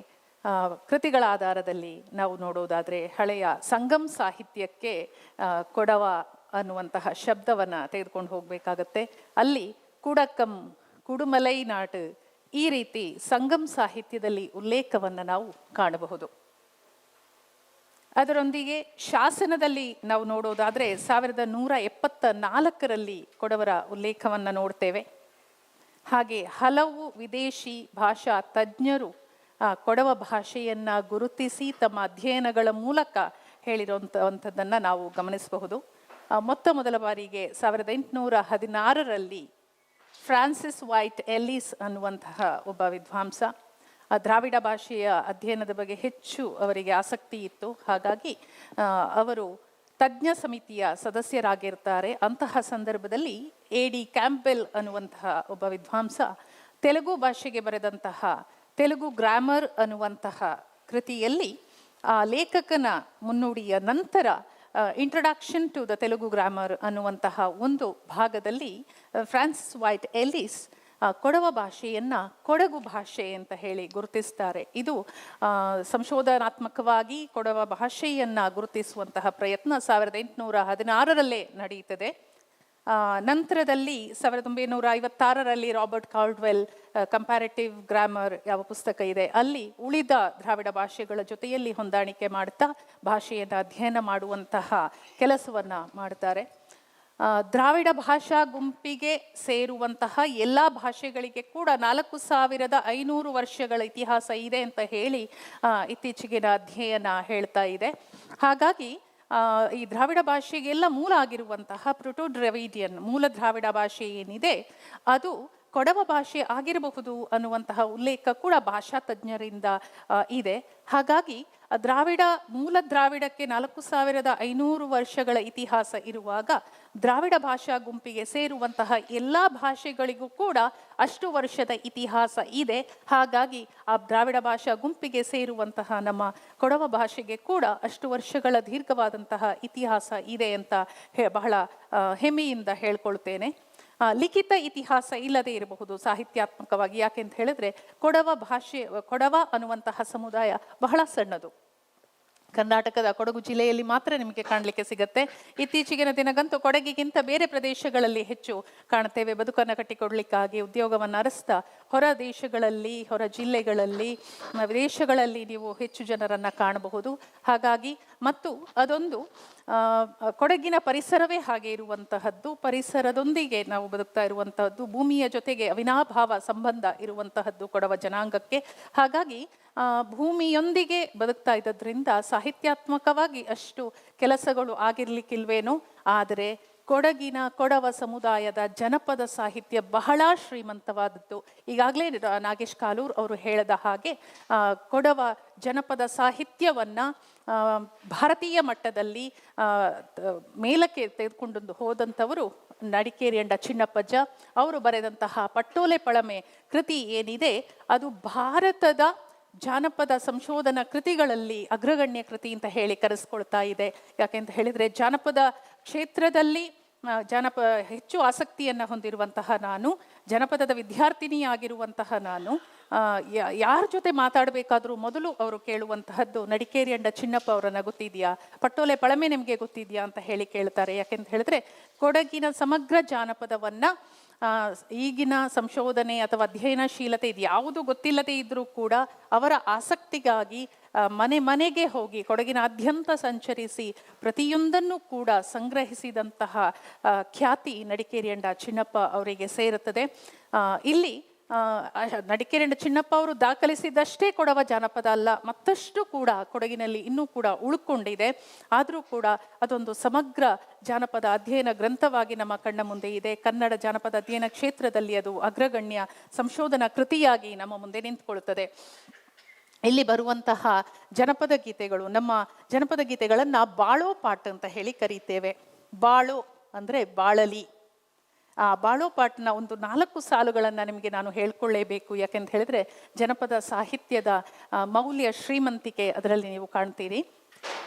ಕೃತಿಗಳ ಆಧಾರದಲ್ಲಿ ನಾವು ನೋಡೋದಾದರೆ ಹಳೆಯ ಸಂಗಮ್ ಸಾಹಿತ್ಯಕ್ಕೆ ಕೊಡವ ಅನ್ನುವಂತಹ ಶಬ್ದವನ್ನು ತೆಗೆದುಕೊಂಡು ಹೋಗಬೇಕಾಗತ್ತೆ. ಅಲ್ಲಿ ಕುಡಕಂ, ಕುಡುಮಲೈ ನಾಟು, ಈ ರೀತಿ ಸಂಗಮ್ ಸಾಹಿತ್ಯದಲ್ಲಿ ಉಲ್ಲೇಖವನ್ನು ನಾವು ಕಾಣಬಹುದು. ಅದರೊಂದಿಗೆ ಶಾಸನದಲ್ಲಿ ನಾವು ನೋಡೋದಾದರೆ 1174ರಲ್ಲಿ ಕೊಡವರ ಉಲ್ಲೇಖವನ್ನು ನೋಡ್ತೇವೆ. ಹಾಗೆ ಹಲವು ವಿದೇಶಿ ಭಾಷಾ ತಜ್ಞರು ಕೊಡವ ಭಾಷೆಯನ್ನು ಗುರುತಿಸಿ ತಮ್ಮ ಅಧ್ಯಯನಗಳ ಮೂಲಕ ಹೇಳಿರುವಂಥದ್ದನ್ನು ನಾವು ಗಮನಿಸಬಹುದು. ಮೊದಲ ಬಾರಿಗೆ 1816ರಲ್ಲಿ ಫ್ರಾನ್ಸಿಸ್ ವೈಟ್ ಎಲ್ಲಿಸ್ ಅನ್ನುವಂತಹ ಒಬ್ಬ ವಿದ್ವಾಂಸ ದ್ರಾವಿಡ ಭಾಷೆಯ ಅಧ್ಯಯನದ ಬಗ್ಗೆ ಹೆಚ್ಚು ಅವರಿಗೆ ಆಸಕ್ತಿ ಇತ್ತು. ಹಾಗಾಗಿ ಅವರು ತಜ್ಞ ಸಮಿತಿಯ ಸದಸ್ಯರಾಗಿರ್ತಾರೆ. ಅಂತಹ ಸಂದರ್ಭದಲ್ಲಿ A.D. ಕ್ಯಾಂಪೆಲ್ ಅನ್ನುವಂತಹ ಒಬ್ಬ ವಿದ್ವಾಂಸ ತೆಲುಗು ಭಾಷೆಗೆ ಬರೆದಂತಹ ತೆಲುಗು ಗ್ರಾಮರ್ ಅನ್ನುವಂತಹ ಕೃತಿಯಲ್ಲಿ ಆ ಲೇಖಕನ ಮುನ್ನುಡಿಯ ನಂತರ introduction to the Telugu grammar ಅನ್ನುವಂತಹ ಒಂದು ಭಾಗದಲ್ಲಿ ಫ್ರಾನ್ಸಿಸ್ ವೈಟ್ ಎಲ್ಲಿಸ್ ಕೊಡವ ಭಾಷೆಯನ್ನು ಕೊಡಗು ಭಾಷೆ ಅಂತ ಹೇಳಿ ಗುರುತಿಸ್ತಾರೆ. ಇದು ಸಂಶೋಧನಾತ್ಮಕವಾಗಿ ಕೊಡವ ಭಾಷೆಯನ್ನು ಗುರುತಿಸುವಂತಹ ಪ್ರಯತ್ನ 1816ರಲ್ಲೇ ನಡೆಯುತ್ತದೆ. ನಂತರದಲ್ಲಿ 1956ರಲ್ಲಿ ರಾಬರ್ಟ್ ಕಾಲ್ಡ್ವೆಲ್ ಕಂಪ್ಯಾರಿಟಿವ್ ಗ್ರಾಮರ್ ಯಾವ ಪುಸ್ತಕ ಇದೆ, ಅಲ್ಲಿ ಉಳಿದ ದ್ರಾವಿಡ ಭಾಷೆಗಳ ಜೊತೆಯಲ್ಲಿ ಹೊಂದಾಣಿಕೆ ಮಾಡ್ತಾ ಭಾಷೆಯನ್ನು ಅಧ್ಯಯನ ಮಾಡುವಂತಹ ಕೆಲಸವನ್ನು ಮಾಡ್ತಾರೆ. ದ್ರಾವಿಡ ಭಾಷಾ ಗುಂಪಿಗೆ ಸೇರುವಂತಹ ಎಲ್ಲ ಭಾಷೆಗಳಿಗೆ ಕೂಡ 4500 ವರ್ಷಗಳ ಇತಿಹಾಸ ಇದೆ ಅಂತ ಹೇಳಿ ಇತ್ತೀಚೆಗಿನ ಅಧ್ಯಯನ ಹೇಳ್ತಾ ಇದೆ. ಹಾಗಾಗಿ ಈ ದ್ರಾವಿಡ ಭಾಷೆಗೆಲ್ಲ ಮೂಲ ಆಗಿರುವಂತಹ ಪ್ರೋಟೋ ದ್ರಾವಿಡಿಯನ್ ಮೂಲ ದ್ರಾವಿಡ ಭಾಷೆ ಏನಿದೆ ಅದು ಕೊಡವ ಭಾಷೆ ಆಗಿರಬಹುದು ಅನ್ನುವಂತಹ ಉಲ್ಲೇಖ ಕೂಡ ಭಾಷಾ ತಜ್ಞರಿಂದ ಇದೆ. ಹಾಗಾಗಿ ಮೂಲ ದ್ರಾವಿಡಕ್ಕೆ 4500 ವರ್ಷಗಳ ಇತಿಹಾಸ ಇರುವಾಗ ದ್ರಾವಿಡ ಭಾಷಾ ಗುಂಪಿಗೆ ಸೇರುವಂತಹ ಎಲ್ಲ ಭಾಷೆಗಳಿಗೂ ಕೂಡ ಅಷ್ಟು ವರ್ಷದ ಇತಿಹಾಸ ಇದೆ. ಹಾಗಾಗಿ ಆ ದ್ರಾವಿಡ ಭಾಷಾ ಗುಂಪಿಗೆ ಸೇರುವಂತಹ ನಮ್ಮ ಕೊಡವ ಭಾಷೆಗೆ ಕೂಡ ಅಷ್ಟು ವರ್ಷಗಳ ದೀರ್ಘವಾದಂತಹ ಇತಿಹಾಸ ಇದೆ ಅಂತ ಬಹಳ ಹೆಮ್ಮೆಯಿಂದ ಹೇಳ್ಕೊಳ್ತೇನೆ. ಲಿಖಿತ ಇತಿಹಾಸ ಇಲ್ಲದೆ ಇರಬಹುದು ಸಾಹಿತ್ಯಾತ್ಮಕವಾಗಿ. ಯಾಕೆ ಅಂತ ಹೇಳಿದ್ರೆ ಕೊಡವ ಅನ್ನುವಂತಹ ಸಮುದಾಯ ಬಹಳ ಸಣ್ಣದು. ಕರ್ನಾಟಕದ ಕೊಡಗು ಜಿಲ್ಲೆಯಲ್ಲಿ ಮಾತ್ರ ನಿಮಗೆ ಕಾಣಲಿಕ್ಕೆ ಸಿಗುತ್ತೆ. ಇತ್ತೀಚಿನ ದಿನಗಂತೂ ಕೊಡಗಿಗಿಂತ ಬೇರೆ ಪ್ರದೇಶಗಳಲ್ಲಿ ಹೆಚ್ಚು ಕಾಣುತ್ತೇವೆ. ಬದುಕನ್ನು ಕಟ್ಟಿಕೊಡ್ಲಿಕ್ಕಾಗಿ ಉದ್ಯೋಗವನ್ನು ಅರಸ್ತಾ ಹೊರ ದೇಶಗಳಲ್ಲಿ, ಹೊರ ಜಿಲ್ಲೆಗಳಲ್ಲಿ, ವಿದೇಶಗಳಲ್ಲಿ ನೀವು ಹೆಚ್ಚು ಜನರನ್ನು ಕಾಣಬಹುದು. ಹಾಗಾಗಿ ಮತ್ತು ಅದೊಂದು ಕೊಡಗಿನ ಪರಿಸರವೇ ಹಾಗೆ ಇರುವಂತಹದ್ದು. ಪರಿಸರದೊಂದಿಗೆ ನಾವು ಬದುಕ್ತಾ ಇರುವಂತಹದ್ದು, ಭೂಮಿಯ ಜೊತೆಗೆ ಅವಿನಾಭಾವ ಸಂಬಂಧ ಇರುವಂತಹದ್ದು ಕೊಡವ ಜನಾಂಗಕ್ಕೆ. ಹಾಗಾಗಿ ಭೂಮಿಯೊಂದಿಗೆ ಬದುಕ್ತಾ ಇದ್ದದ್ರಿಂದ ಸಾಹಿತ್ಯಾತ್ಮಕವಾಗಿ ಅಷ್ಟು ಕೆಲಸಗಳು ಆಗಿರ್ಲಿಕ್ಕಿಲ್ವೇನೋ. ಆದರೆ ಕೊಡವ ಸಮುದಾಯದ ಜನಪದ ಸಾಹಿತ್ಯ ಬಹಳ ಶ್ರೀಮಂತವಾದದ್ದು. ಈಗಾಗಲೇ ನಾಗೇಶ್ ಕಾಲೂರ್ ಅವರು ಹೇಳಿದ ಹಾಗೆ ಕೊಡವ ಜನಪದ ಸಾಹಿತ್ಯವನ್ನು ಭಾರತೀಯ ಮಟ್ಟದಲ್ಲಿ ಮೇಲಕ್ಕೆ ತೆಗೆದುಕೊಂಡು ಹೋದಂಥವರು ನಡಿಕೇರಿಯಂಡ ಚಿನ್ನಪ್ಪಜ್ಜ. ಅವರು ಬರೆದಂತಹ ಪಟ್ಟೋಲೆ ಪಳಮೆ ಕೃತಿ ಏನಿದೆ ಅದು ಭಾರತದ ಜಾನಪದ ಸಂಶೋಧನಾ ಕೃತಿಗಳಲ್ಲಿ ಅಗ್ರಗಣ್ಯ ಕೃತಿ ಅಂತ ಹೇಳಿ ಕರೆಸ್ಕೊಳ್ತಾ ಇದೆ. ಯಾಕೆಂತ ಹೇಳಿದರೆ ಜಾನಪದ ಕ್ಷೇತ್ರದಲ್ಲಿ ಹೆಚ್ಚು ಆಸಕ್ತಿಯನ್ನು ಹೊಂದಿರುವಂತಹ ನಾನು, ಜನಪದದ ವಿದ್ಯಾರ್ಥಿನಿಯಾಗಿರುವಂತಹ ನಾನು, ಯಾರ ಜೊತೆ ಮಾತಾಡಬೇಕಾದ್ರೂ ಮೊದಲು ಅವರು ಕೇಳುವಂತಹದ್ದು ನಡಿಕೇರಿಯಂಡ ಚಿನ್ನಪ್ಪ ಅವರನ್ನ ಗೊತ್ತಿದೆಯಾ, ಪಟ್ಟೋಲೆ ಪಳಮೆ ನಿಮಗೆ ಗೊತ್ತಿದೆಯಾ ಅಂತ ಹೇಳಿ ಕೇಳ್ತಾರೆ. ಯಾಕೆಂತ ಹೇಳಿದ್ರೆ ಕೊಡಗಿನ ಸಮಗ್ರ ಜಾನಪದವನ್ನ ಈಗಿನ ಸಂಶೋಧನೆ ಅಥವಾ ಅಧ್ಯಯನಶೀಲತೆ ಇದು ಯಾವುದು ಗೊತ್ತಿಲ್ಲದೆ ಇದ್ರೂ ಕೂಡ ಅವರ ಆಸಕ್ತಿಗಾಗಿ ಮನೆ ಮನೆಗೆ ಹೋಗಿ ಕೊಡಗಿನಾದ್ಯಂತ ಸಂಚರಿಸಿ ಪ್ರತಿಯೊಂದನ್ನು ಕೂಡ ಸಂಗ್ರಹಿಸಿದಂತಹ ಖ್ಯಾತಿ ನಡಿಕೇರಿಯಂಡ ಚಿನ್ನಪ್ಪ ಅವರಿಗೆ ಸೇರುತ್ತದೆ. ಇಲ್ಲಿ ನಡಿಕೇರಿಯಂಡ ಚಿನ್ನಪ್ಪ ಅವರು ದಾಖಲಿಸಿದಷ್ಟೇ ಕೊಡವ ಜಾನಪದ ಅಲ್ಲ, ಮತ್ತಷ್ಟು ಕೂಡ ಕೊಡಗಿನಲ್ಲಿ ಇನ್ನೂ ಕೂಡ ಉಳ್ಕೊಂಡಿದೆ. ಆದರೂ ಕೂಡ ಅದೊಂದು ಸಮಗ್ರ ಜಾನಪದ ಅಧ್ಯಯನ ಗ್ರಂಥವಾಗಿ ನಮ್ಮ ಕಣ್ಣ ಮುಂದೆ ಇದೆ. ಕನ್ನಡ ಜಾನಪದ ಅಧ್ಯಯನ ಕ್ಷೇತ್ರದಲ್ಲಿ ಅದು ಅಗ್ರಗಣ್ಯ ಸಂಶೋಧನಾ ಕೃತಿಯಾಗಿ ನಮ್ಮ ಮುಂದೆ ನಿಂತುಕೊಳ್ಳುತ್ತದೆ. ಇಲ್ಲಿ ಬರುವಂತಹ ಜನಪದ ಗೀತೆಗಳು, ನಮ್ಮ ಜನಪದ ಗೀತೆಗಳನ್ನು ಬಾಳೋ ಪಾಟ್ ಅಂತ ಹೇಳಿ ಕರೀತೇವೆ. ಬಾಳೋ ಅಂದರೆ ಬಾಳಲಿ. ಆ ಬಾಳೋ ಪಾಟ್ನ ಒಂದು 4 ಸಾಲುಗಳನ್ನು ನಿಮಗೆ ನಾನು ಹೇಳ್ಕೊಳ್ಳೇಬೇಕು. ಯಾಕೆಂತ ಹೇಳಿದ್ರೆ ಜನಪದ ಸಾಹಿತ್ಯದ ಮೌಲ್ಯ ಶ್ರೀಮಂತಿಕೆ ಅದರಲ್ಲಿ ನೀವು ಕಾಣ್ತೀರಿ.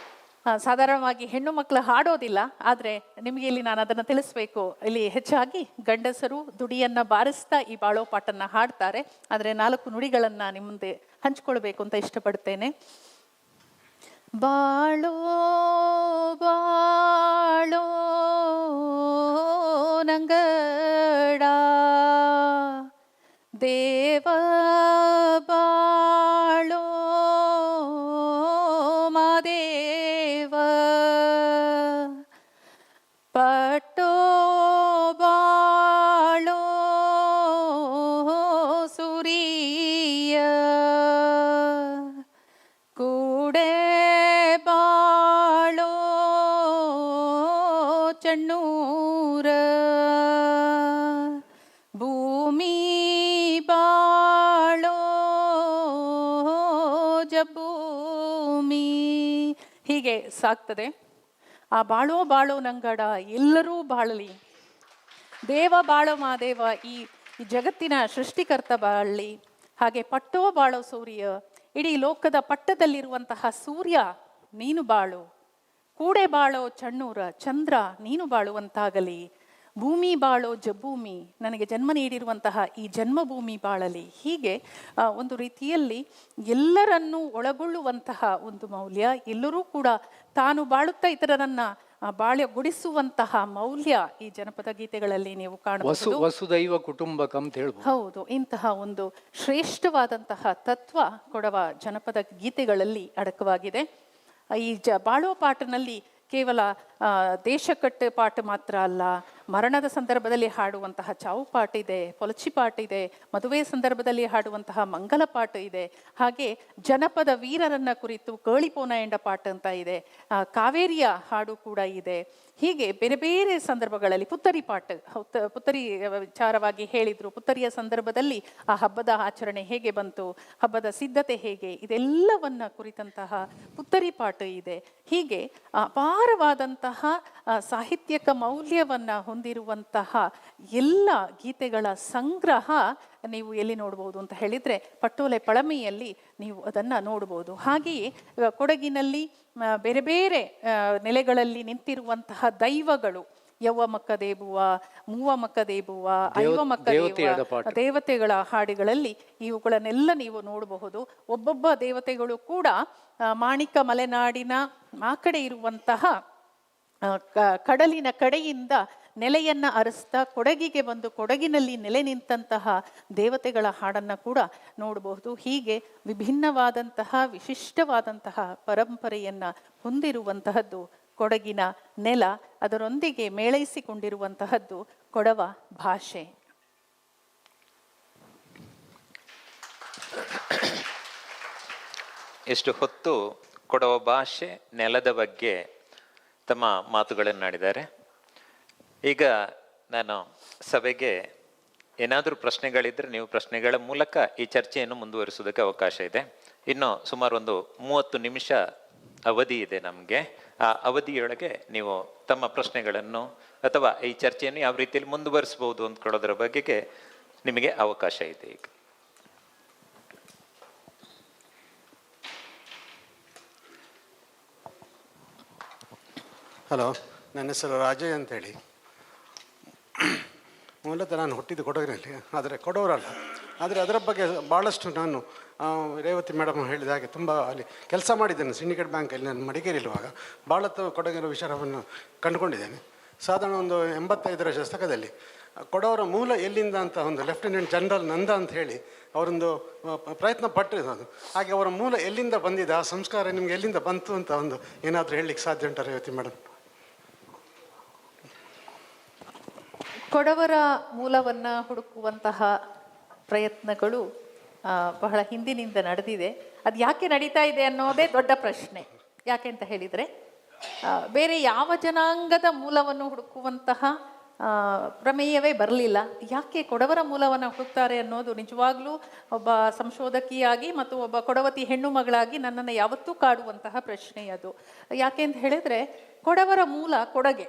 ಸಾಧಾರಣವಾಗಿ ಹೆಣ್ಣು ಮಕ್ಕಳು ಹಾಡೋದಿಲ್ಲ, ಆದರೆ ನಿಮಗೆ ಇಲ್ಲಿ ನಾನು ಅದನ್ನು ತಿಳಿಸ್ಬೇಕು. ಇಲ್ಲಿ ಹೆಚ್ಚಾಗಿ ಗಂಡಸರು ದುಡಿಯನ್ನು ಬಾರಿಸ್ತಾ ಈ ಬಾಳೋ ಪಾಟನ್ನು ಹಾಡ್ತಾರೆ. ಆದರೆ 4 ನುಡಿಗಳನ್ನು ನಿಮ್ಮ ಮುಂದೆ ಹಂಚ್ಕೊಳ್ಬೇಕು ಅಂತ ಇಷ್ಟಪಡ್ತೇನೆ. ಬಾಳೋ ಬಾಳೋ ನಂಗಡ ದೇವ ಬಾಳೋ ಮಾದೇವ ಪಟ್ಟೋ ಬಾಳೋ ಸೂರಿಯ ಕೂಡೆ ಬಾಳೋ ಚಣ್ಣೂರ ಭೂಮಿ ಬಾಳೋ ಜಭೂಮಿ. ಹೀಗೆ ಸಾಕ್ತದೆ. ಆ ಬಾಳೋ ನಂಗಡ ಎಲ್ಲರೂ ಬಾಳಲಿ, ದೇವ ಬಾಳೋ ಮಾದೇವ ಈ ಜಗತ್ತಿನ ಸೃಷ್ಟಿಕರ್ತ ಬಾಳಲಿ, ಹಾಗೆ ಪಟ್ಟೋ ಬಾಳೋ ಸೂರ್ಯ ಇಡೀ ಲೋಕದ ಪಟ್ಟದಲ್ಲಿರುವಂತಹ ಸೂರ್ಯ ನೀನು ಬಾಳು, ಕೂಡೆ ಬಾಳೋ ಚಣ್ಣೂರ ಚಂದ್ರ ನೀನು ಬಾಳುವಂತಾಗಲಿ, ಭೂಮಿ ಬಾಳೋ ಜಭೂಮಿ ನನಗೆ ಜನ್ಮ ನೀಡಿರುವಂತಹ ಈ ಜನ್ಮಭೂಮಿ ಬಾಳಲಿ. ಹೀಗೆ ಒಂದು ರೀತಿಯಲ್ಲಿ ಎಲ್ಲರನ್ನೂ ಒಳಗೊಳ್ಳುವಂತಹ ಒಂದು ಮೌಲ್ಯ, ಎಲ್ಲರೂ ಕೂಡ ತಾನು ಬಾಳುತ್ತಾ ಇತರರನ್ನ ಬಾಳ್ಯಗೊಳಿಸುವಂತಹ ಮೌಲ್ಯ ಈ ಜನಪದ ಗೀತೆಗಳಲ್ಲಿ ನೀವು ಕಾಣಬಹುದು. ವಸುದೈವ ಕುಟುಂಬಕಂ ಅಂತ ಹೇಳ್ಬೋದು. ಹೌದು, ಇಂತಹ ಒಂದು ಶ್ರೇಷ್ಠವಾದಂತಹ ತತ್ವ ಕೊಡವ ಜನಪದ ಗೀತೆಗಳಲ್ಲಿ ಅಡಕವಾಗಿದೆ. ಈ ಬಾಳೋ ಪಾಟಿನಲ್ಲಿ ಕೇವಲ ದೇಶಕಟ್ಟು ಪಾಠ ಮಾತ್ರ ಅಲ್ಲ, ಮರಣದ ಸಂದರ್ಭದಲ್ಲಿ ಹಾಡುವಂತಹ ಚಾವು ಪಾಠ ಇದೆ, ಪೊಲಚಿ ಪಾಠ ಇದೆ, ಮದುವೆ ಸಂದರ್ಭದಲ್ಲಿ ಹಾಡುವಂತಹ ಮಂಗಲ ಪಾಠ ಇದೆ, ಹಾಗೆ ಜನಪದ ವೀರರನ್ನ ಕುರಿತು ಕೇಳಿಪೋನ ಎಂಡ ಪಾಠ ಅಂತ ಇದೆ, ಕಾವೇರಿಯ ಹಾಡು ಕೂಡ ಇದೆ. ಹೀಗೆ ಬೇರೆ ಬೇರೆ ಸಂದರ್ಭಗಳಲ್ಲಿ ಪುತ್ತರಿ ಪಾಠ, ಪುತ್ತರಿ ವಿಚಾರವಾಗಿ ಹೇಳಿದ್ರು. ಪುತ್ತರಿಯ ಸಂದರ್ಭದಲ್ಲಿ ಆ ಹಬ್ಬದ ಆಚರಣೆ ಹೇಗೆ ಬಂತು, ಹಬ್ಬದ ಸಿದ್ಧತೆ ಹೇಗೆ, ಇದೆಲ್ಲವನ್ನ ಕುರಿತಂತಹ ಪುತ್ತರಿ ಪಾಠ ಇದೆ. ಹೀಗೆ ಅಪಾರವಾದಂತಹ ಸಾಹಿತ್ಯಕ ಮೌಲ್ಯವನ್ನ ಹೊಂದಿರುವಂತಹ ಎಲ್ಲ ಗೀತೆಗಳ ಸಂಗ್ರಹ ನೀವು ಎಲ್ಲಿ ನೋಡ್ಬೋದು ಅಂತ ಹೇಳಿದ್ರೆ ಪಟ್ಟೋಲೆ ಪಳಮೆಯಲ್ಲಿ ನೀವು ಅದನ್ನ ನೋಡ್ಬೋದು. ಹಾಗೆಯೇ ಕೊಡಗಿನಲ್ಲಿ ಬೇರೆ ಬೇರೆ ನೆಲೆಗಳಲ್ಲಿ ನಿಂತಿರುವಂತಹ ದೈವಗಳು, ಯವ್ವ ಮಕ್ಕ ದೇಬುವ, ಮೂವ ಮಕ್ಕ ದೇಬುವ, ಐವ ಮಕ್ಕ ದೇವತೆಯರ ದೇವ, ಪಾಠ. ದೇವತೆಗಳ ಹಾಡುಗಳಲ್ಲಿ ಇವುಗಳನ್ನೆಲ್ಲ ನೀವು ನೋಡಬಹುದು. ಒಬ್ಬೊಬ್ಬ ದೇವತೆಗಳು ಕೂಡ ಮಾಣಿಕ ಮಲೆನಾಡಿನ ಆ ಕಡೆ ಇರುವಂತಹ ಕಡಲಿನ ಕಡೆಯಿಂದ ನೆಲೆಯನ್ನ ಅರಸ್ತಾ ಕೊಡಗಿಗೆ ಬಂದು ಕೊಡಗಿನಲ್ಲಿ ನೆಲೆ ನಿಂತಹ ದೇವತೆಗಳ ಹಾಡನ್ನು ಕೂಡ ನೋಡಬಹುದು. ಹೀಗೆ ವಿಭಿನ್ನವಾದಂತಹ ವಿಶಿಷ್ಟವಾದಂತಹ ಪರಂಪರೆಯನ್ನ ಹೊಂದಿರುವಂತಹದ್ದು ಕೊಡಗಿನ ನೆಲ, ಅದರೊಂದಿಗೆ ಮೇಳೈಸಿಕೊಂಡಿರುವಂತಹದ್ದು ಕೊಡವ ಭಾಷೆ. ಎಷ್ಟು ಹೊತ್ತು ಕೊಡವ ಭಾಷೆ ನೆಲದ ಬಗ್ಗೆ ತಮ್ಮ ಮಾತುಗಳನ್ನಾಡಿದ್ದಾರೆ. ಈಗ ನಾನು ಸಭೆಗೆ ಏನಾದರೂ ಪ್ರಶ್ನೆಗಳಿದ್ದರೆ ನೀವು ಪ್ರಶ್ನೆಗಳ ಮೂಲಕ ಈ ಚರ್ಚೆಯನ್ನು ಮುಂದುವರಿಸೋದಕ್ಕೆ ಅವಕಾಶ ಇದೆ. ಇನ್ನು ಸುಮಾರು ಒಂದು 30 ನಿಮಿಷ ಅವಧಿ ಇದೆ ನಮಗೆ. ಆ ಅವಧಿಯೊಳಗೆ ನೀವು ತಮ್ಮ ಪ್ರಶ್ನೆಗಳನ್ನು ಅಥವಾ ಈ ಚರ್ಚೆಯನ್ನು ಯಾವ ರೀತಿಯಲ್ಲಿ ಮುಂದುವರಿಸಬಹುದು ಅಂದ್ಕೊಳ್ಳೋದ್ರ ಬಗೆಗೆ ನಿಮಗೆ ಅವಕಾಶ ಇದೆ. ಈಗ ಹಲೋ, ನನ್ನ ಹೆಸರು ರಾಜಯ್ಯ ಅಂತೇಳಿ. ಮೂಲತಃ ನಾನು ಹುಟ್ಟಿದ್ದು ಕೊಡಗಿನಲ್ಲಿ, ಆದರೆ ಕೊಡವರಲ್ಲ. ಆದರೆ ಅದರ ಬಗ್ಗೆ ಭಾಳಷ್ಟು ನಾನು ರೇವತಿ ಮೇಡಮ್ ಹೇಳಿದ ಹಾಗೆ ತುಂಬ ಅಲ್ಲಿ ಕೆಲಸ ಮಾಡಿದ್ದೇನೆ. ಸಿಂಡಿಕೇಟ್ ಬ್ಯಾಂಕಲ್ಲಿ ನಾನು ಮಡಿಕೇರಿರುವಾಗ ಭಾಳತ್ತು ಕೊಡಗಿನ ವಿಚಾರವನ್ನು ಕಂಡುಕೊಂಡಿದ್ದೇನೆ. ಸಾಧಾರಣ ಒಂದು 85ರ ದಶಕದಲ್ಲಿ ಕೊಡವರ ಮೂಲ ಎಲ್ಲಿಂದ ಅಂತ ಒಂದು ಲೆಫ್ಟಿನೆಂಟ್ ಜನರಲ್ ನಂದ ಅಂತ ಹೇಳಿ ಅವರೊಂದು ಪ್ರಯತ್ನ ಪಟ್ಟಿರೋದು. ಹಾಗೆ ಅವರ ಮೂಲ ಎಲ್ಲಿಂದ ಬಂದಿದೆ, ಆ ಸಂಸ್ಕಾರ ನಿಮಗೆ ಎಲ್ಲಿಂದ ಬಂತು ಅಂತ ಒಂದು ಏನಾದರೂ ಹೇಳಲಿಕ್ಕೆ ಸಾಧ್ಯ ಉಂಟಾ ರೇವತಿ ಮೇಡಮ್? ಕೊಡವರ ಮೂಲವನ್ನು ಹುಡುಕುವಂತಹ ಪ್ರಯತ್ನಗಳು ಬಹಳ ಹಿಂದಿನಿಂದ ನಡೆದಿದೆ. ಅದು ಯಾಕೆ ನಡೀತಾ ಇದೆ ಅನ್ನೋದೇ ದೊಡ್ಡ ಪ್ರಶ್ನೆ. ಯಾಕೆ ಅಂತ ಹೇಳಿದರೆ, ಬೇರೆ ಯಾವ ಜನಾಂಗದ ಮೂಲವನ್ನು ಹುಡುಕುವಂತಹ ಪ್ರಮೇಯವೇ ಬರಲಿಲ್ಲ. ಯಾಕೆ ಕೊಡವರ ಮೂಲವನ್ನು ಹುಡುಕ್ತಾರೆ ಅನ್ನೋದು ನಿಜವಾಗ್ಲೂ ಒಬ್ಬ ಸಂಶೋಧಕಿಯಾಗಿ ಮತ್ತು ಒಬ್ಬ ಕೊಡವತಿ ಹೆಣ್ಣು ಮಗಳಾಗಿ ನನ್ನನ್ನು ಯಾವತ್ತೂ ಕಾಡುವಂತಹ ಪ್ರಶ್ನೆ ಅದು. ಯಾಕೆ ಅಂತ ಹೇಳಿದರೆ, ಕೊಡವರ ಮೂಲ ಕೊಡಗೆ.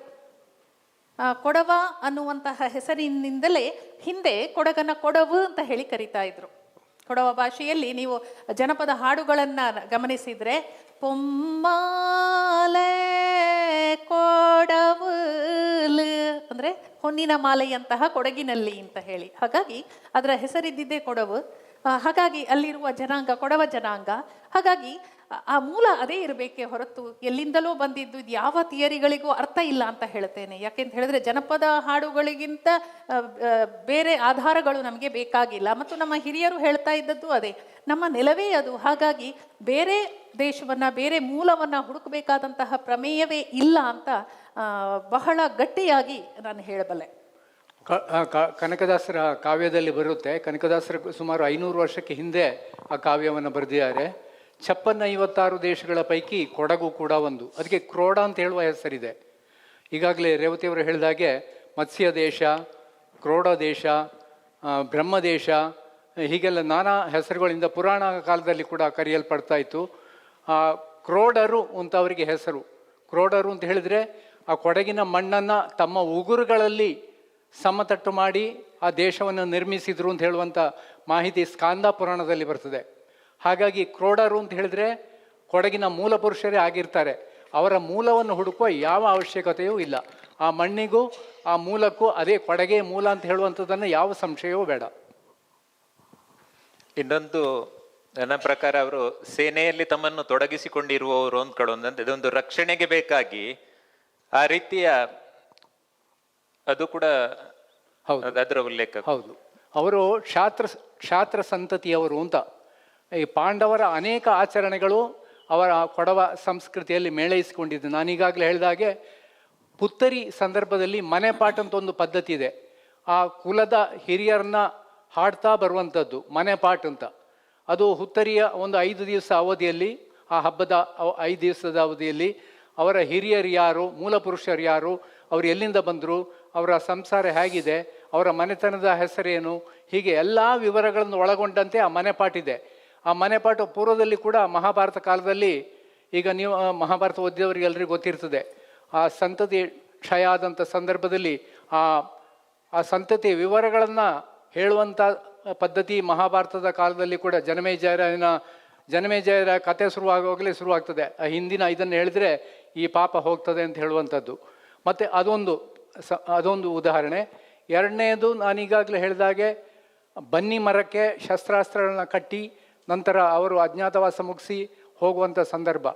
ಕೊಡವ ಅನ್ನುವಂತಹ ಹೆಸರಿನಿಂದಲೇ ಹಿಂದೆ ಕೊಡಗನ ಕೊಡವು ಅಂತ ಹೇಳಿ ಕರಿತಾ ಇದ್ರು. ಕೊಡವ ಭಾಷೆಯಲ್ಲಿ ನೀವು ಜನಪದ ಹಾಡುಗಳನ್ನು ಗಮನಿಸಿದರೆ, ಪೊಮ್ಮಾಲೆ ಕೊಡವಲು ಅಂದರೆ ಹೊನ್ನಿನ ಮಾಲೆಯಂತಹ ಕೊಡಗಿನಲ್ಲಿ ಅಂತ ಹೇಳಿ. ಹಾಗಾಗಿ ಅದರ ಹೆಸರಿದ್ದಿದ್ದೇ ಕೊಡವು. ಹಾಗಾಗಿ ಅಲ್ಲಿರುವ ಜನಾಂಗ ಕೊಡವ ಜನಾಂಗ. ಹಾಗಾಗಿ ಆ ಮೂಲ ಅದೇ ಇರಬೇಕೇ ಹೊರತು ಎಲ್ಲಿಂದಲೂ ಬಂದಿದ್ದು ಇದು ಯಾವ ಥಿಯರಿಗಳಿಗೂ ಅರ್ಥ ಇಲ್ಲ ಅಂತ ಹೇಳ್ತೇನೆ. ಯಾಕೆಂತ ಹೇಳಿದ್ರೆ ಜನಪದ ಹಾಡುಗಳಿಗಿಂತ ಬೇರೆ ಆಧಾರಗಳು ನಮಗೆ ಬೇಕಾಗಿಲ್ಲ. ಮತ್ತು ನಮ್ಮ ಹಿರಿಯರು ಹೇಳ್ತಾ ಇದ್ದದ್ದು ಅದೇ, ನಮ್ಮ ನೆಲವೇ ಅದು. ಹಾಗಾಗಿ ಬೇರೆ ದೇಶವನ್ನು ಬೇರೆ ಮೂಲವನ್ನು ಹುಡುಕಬೇಕಾದಂತಹ ಪ್ರಮೇಯವೇ ಇಲ್ಲ ಅಂತ ಬಹಳ ಗಟ್ಟಿಯಾಗಿ ನಾನು ಹೇಳಬಲ್ಲೆ. ಕನಕದಾಸರ ಕಾವ್ಯದಲ್ಲಿ ಬರುತ್ತೆ. ಕನಕದಾಸರ ಸುಮಾರು 500 ವರ್ಷಕ್ಕೆ ಹಿಂದೆ ಆ ಕಾವ್ಯವನ್ನು ಬರೆದಿದ್ದಾರೆ. 56 ದೇಶಗಳ ಪೈಕಿ ಕೊಡಗು ಕೂಡ ಒಂದು. ಅದಕ್ಕೆ ಕ್ರೋಡ ಅಂತ ಹೇಳುವ ಹೆಸರಿದೆ. ಈಗಾಗಲೇ ರೇವತಿಯವರು ಹೇಳಿದಾಗೆ ಮತ್ಸ್ಯ ದೇಶ, ಕ್ರೋಡ ದೇಶ, ಬ್ರಹ್ಮದೇಶ, ಹೀಗೆಲ್ಲ ನಾನಾ ಹೆಸರುಗಳಿಂದ ಪುರಾಣ ಕಾಲದಲ್ಲಿ ಕೂಡ ಕರೆಯಲ್ಪಡ್ತಾ ಇತ್ತು. ಕ್ರೋಡರು ಅಂತ ಅವರಿಗೆ ಹೆಸರು. ಕ್ರೋಡರು ಅಂತ ಹೇಳಿದರೆ ಆ ಕೊಡಗಿನ ಮಣ್ಣನ್ನು ತಮ್ಮ ಉಗುರುಗಳಲ್ಲಿ ಸಮತಟ್ಟು ಮಾಡಿ ಆ ದೇಶವನ್ನು ನಿರ್ಮಿಸಿದ್ರು ಅಂತ ಹೇಳುವಂಥ ಮಾಹಿತಿ ಸ್ಕಾಂದ ಪುರಾಣದಲ್ಲಿ ಬರ್ತದೆ. ಹಾಗಾಗಿ ಕ್ರೋಡರು ಅಂತ ಹೇಳಿದ್ರೆ ಕೊಡಗಿನ ಮೂಲ ಪುರುಷರೇ ಆಗಿರ್ತಾರೆ. ಅವರ ಮೂಲವನ್ನು ಹುಡುಕುವ ಯಾವ ಅವಶ್ಯಕತೆಯೂ ಇಲ್ಲ. ಆ ಮಣ್ಣಿಗೂ ಆ ಮೂಲಕ್ಕೂ ಅದೇ ಕೊಡಗೆ ಮೂಲ ಅಂತ ಹೇಳುವಂಥದ್ದನ್ನು ಯಾವ ಸಂಶಯವೂ ಬೇಡ. ಇನ್ನೊಂದು ನನ್ನ ಪ್ರಕಾರ ಅವರು ಸೇನೆಯಲ್ಲಿ ತಮ್ಮನ್ನು ತೊಡಗಿಸಿಕೊಂಡಿರುವವರು ಅಂದ್ಕೊಳ್ಳೋದಂತೆ ಇದೊಂದು ರಕ್ಷಣೆಗೆ ಬೇಕಾಗಿ ಆ ರೀತಿಯ ಅದು ಕೂಡ ಅದರ ಉಲ್ಲೇಖ. ಹೌದು, ಅವರು ಕ್ಷಾತ್ರ ಸಂತತಿಯವರು ಅಂತ. ಈ ಪಾಂಡವರ ಅನೇಕ ಆಚರಣೆಗಳು ಅವರ ಕೊಡವ ಸಂಸ್ಕೃತಿಯಲ್ಲಿ ಮೇಳೈಸಿಕೊಂಡಿದ್ದು. ನಾನೀಗಾಗಲೇ ಹೇಳಿದಾಗೆ ಪುತ್ತರಿ ಸಂದರ್ಭದಲ್ಲಿ ಮನೆ ಪಾಠ ಅಂತ ಒಂದು ಪದ್ಧತಿ ಇದೆ. ಆ ಕುಲದ ಹಿರಿಯರನ್ನ ಹಾಡ್ತಾ ಬರುವಂಥದ್ದು ಮನೆ ಪಾಠ ಅಂತ. ಅದು ಹುತ್ತರಿಯ ಒಂದು 5 ದಿವಸ ಅವಧಿಯಲ್ಲಿ, ಆ ಹಬ್ಬದ 5 ದಿವಸದ ಅವಧಿಯಲ್ಲಿ ಅವರ ಹಿರಿಯರು ಯಾರು, ಮೂಲ ಪುರುಷರು ಯಾರು, ಅವರು ಎಲ್ಲಿಂದ ಬಂದರು, ಅವರ ಸಂಸಾರ ಹೇಗಿದೆ, ಅವರ ಮನೆತನದ ಹೆಸರೇನು, ಹೀಗೆ ಎಲ್ಲ ವಿವರಗಳನ್ನು ಒಳಗೊಂಡಂತೆ ಆ ಮನೆ ಪಾಠಿದೆ. ಆ ಮನೆ ಪಾಠ ಪೂರ್ವದಲ್ಲಿ ಕೂಡ ಮಹಾಭಾರತ ಕಾಲದಲ್ಲಿ, ಈಗ ನೀವು ಮಹಾಭಾರತ ಓದಿದವರಿಗೆ ಎಲ್ರಿಗೂ ಗೊತ್ತಿರ್ತದೆ, ಆ ಸಂತತಿ ಕ್ಷಯ ಆದಂಥ ಸಂದರ್ಭದಲ್ಲಿ ಆ ಸಂತತಿ ವಿವರಗಳನ್ನು ಹೇಳುವಂಥ ಪದ್ಧತಿ ಮಹಾಭಾರತದ ಕಾಲದಲ್ಲಿ ಕೂಡ ಜನಮೇಜಯರ ಕತೆ ಶುರುವಾಗುವಾಗಲೇ ಶುರುವಾಗ್ತದೆ. ಆ ಹಿಂದಿನ ಇದನ್ನು ಹೇಳಿದ್ರೆ ಈ ಪಾಪ ಹೋಗ್ತದೆ ಅಂತ ಹೇಳುವಂಥದ್ದು. ಮತ್ತು ಅದೊಂದು ಅದೊಂದು ಉದಾಹರಣೆ. ಎರಡನೇದು ನಾನೀಗಾಗಲೇ ಹೇಳಿದಾಗೆ ಬನ್ನಿ ಮರಕ್ಕೆ ಶಸ್ತ್ರಾಸ್ತ್ರಗಳನ್ನ ಕಟ್ಟಿ ನಂತರ ಅವರು ಅಜ್ಞಾತವಾಸ ಮುಗಿಸಿ ಹೋಗುವಂಥ ಸಂದರ್ಭ.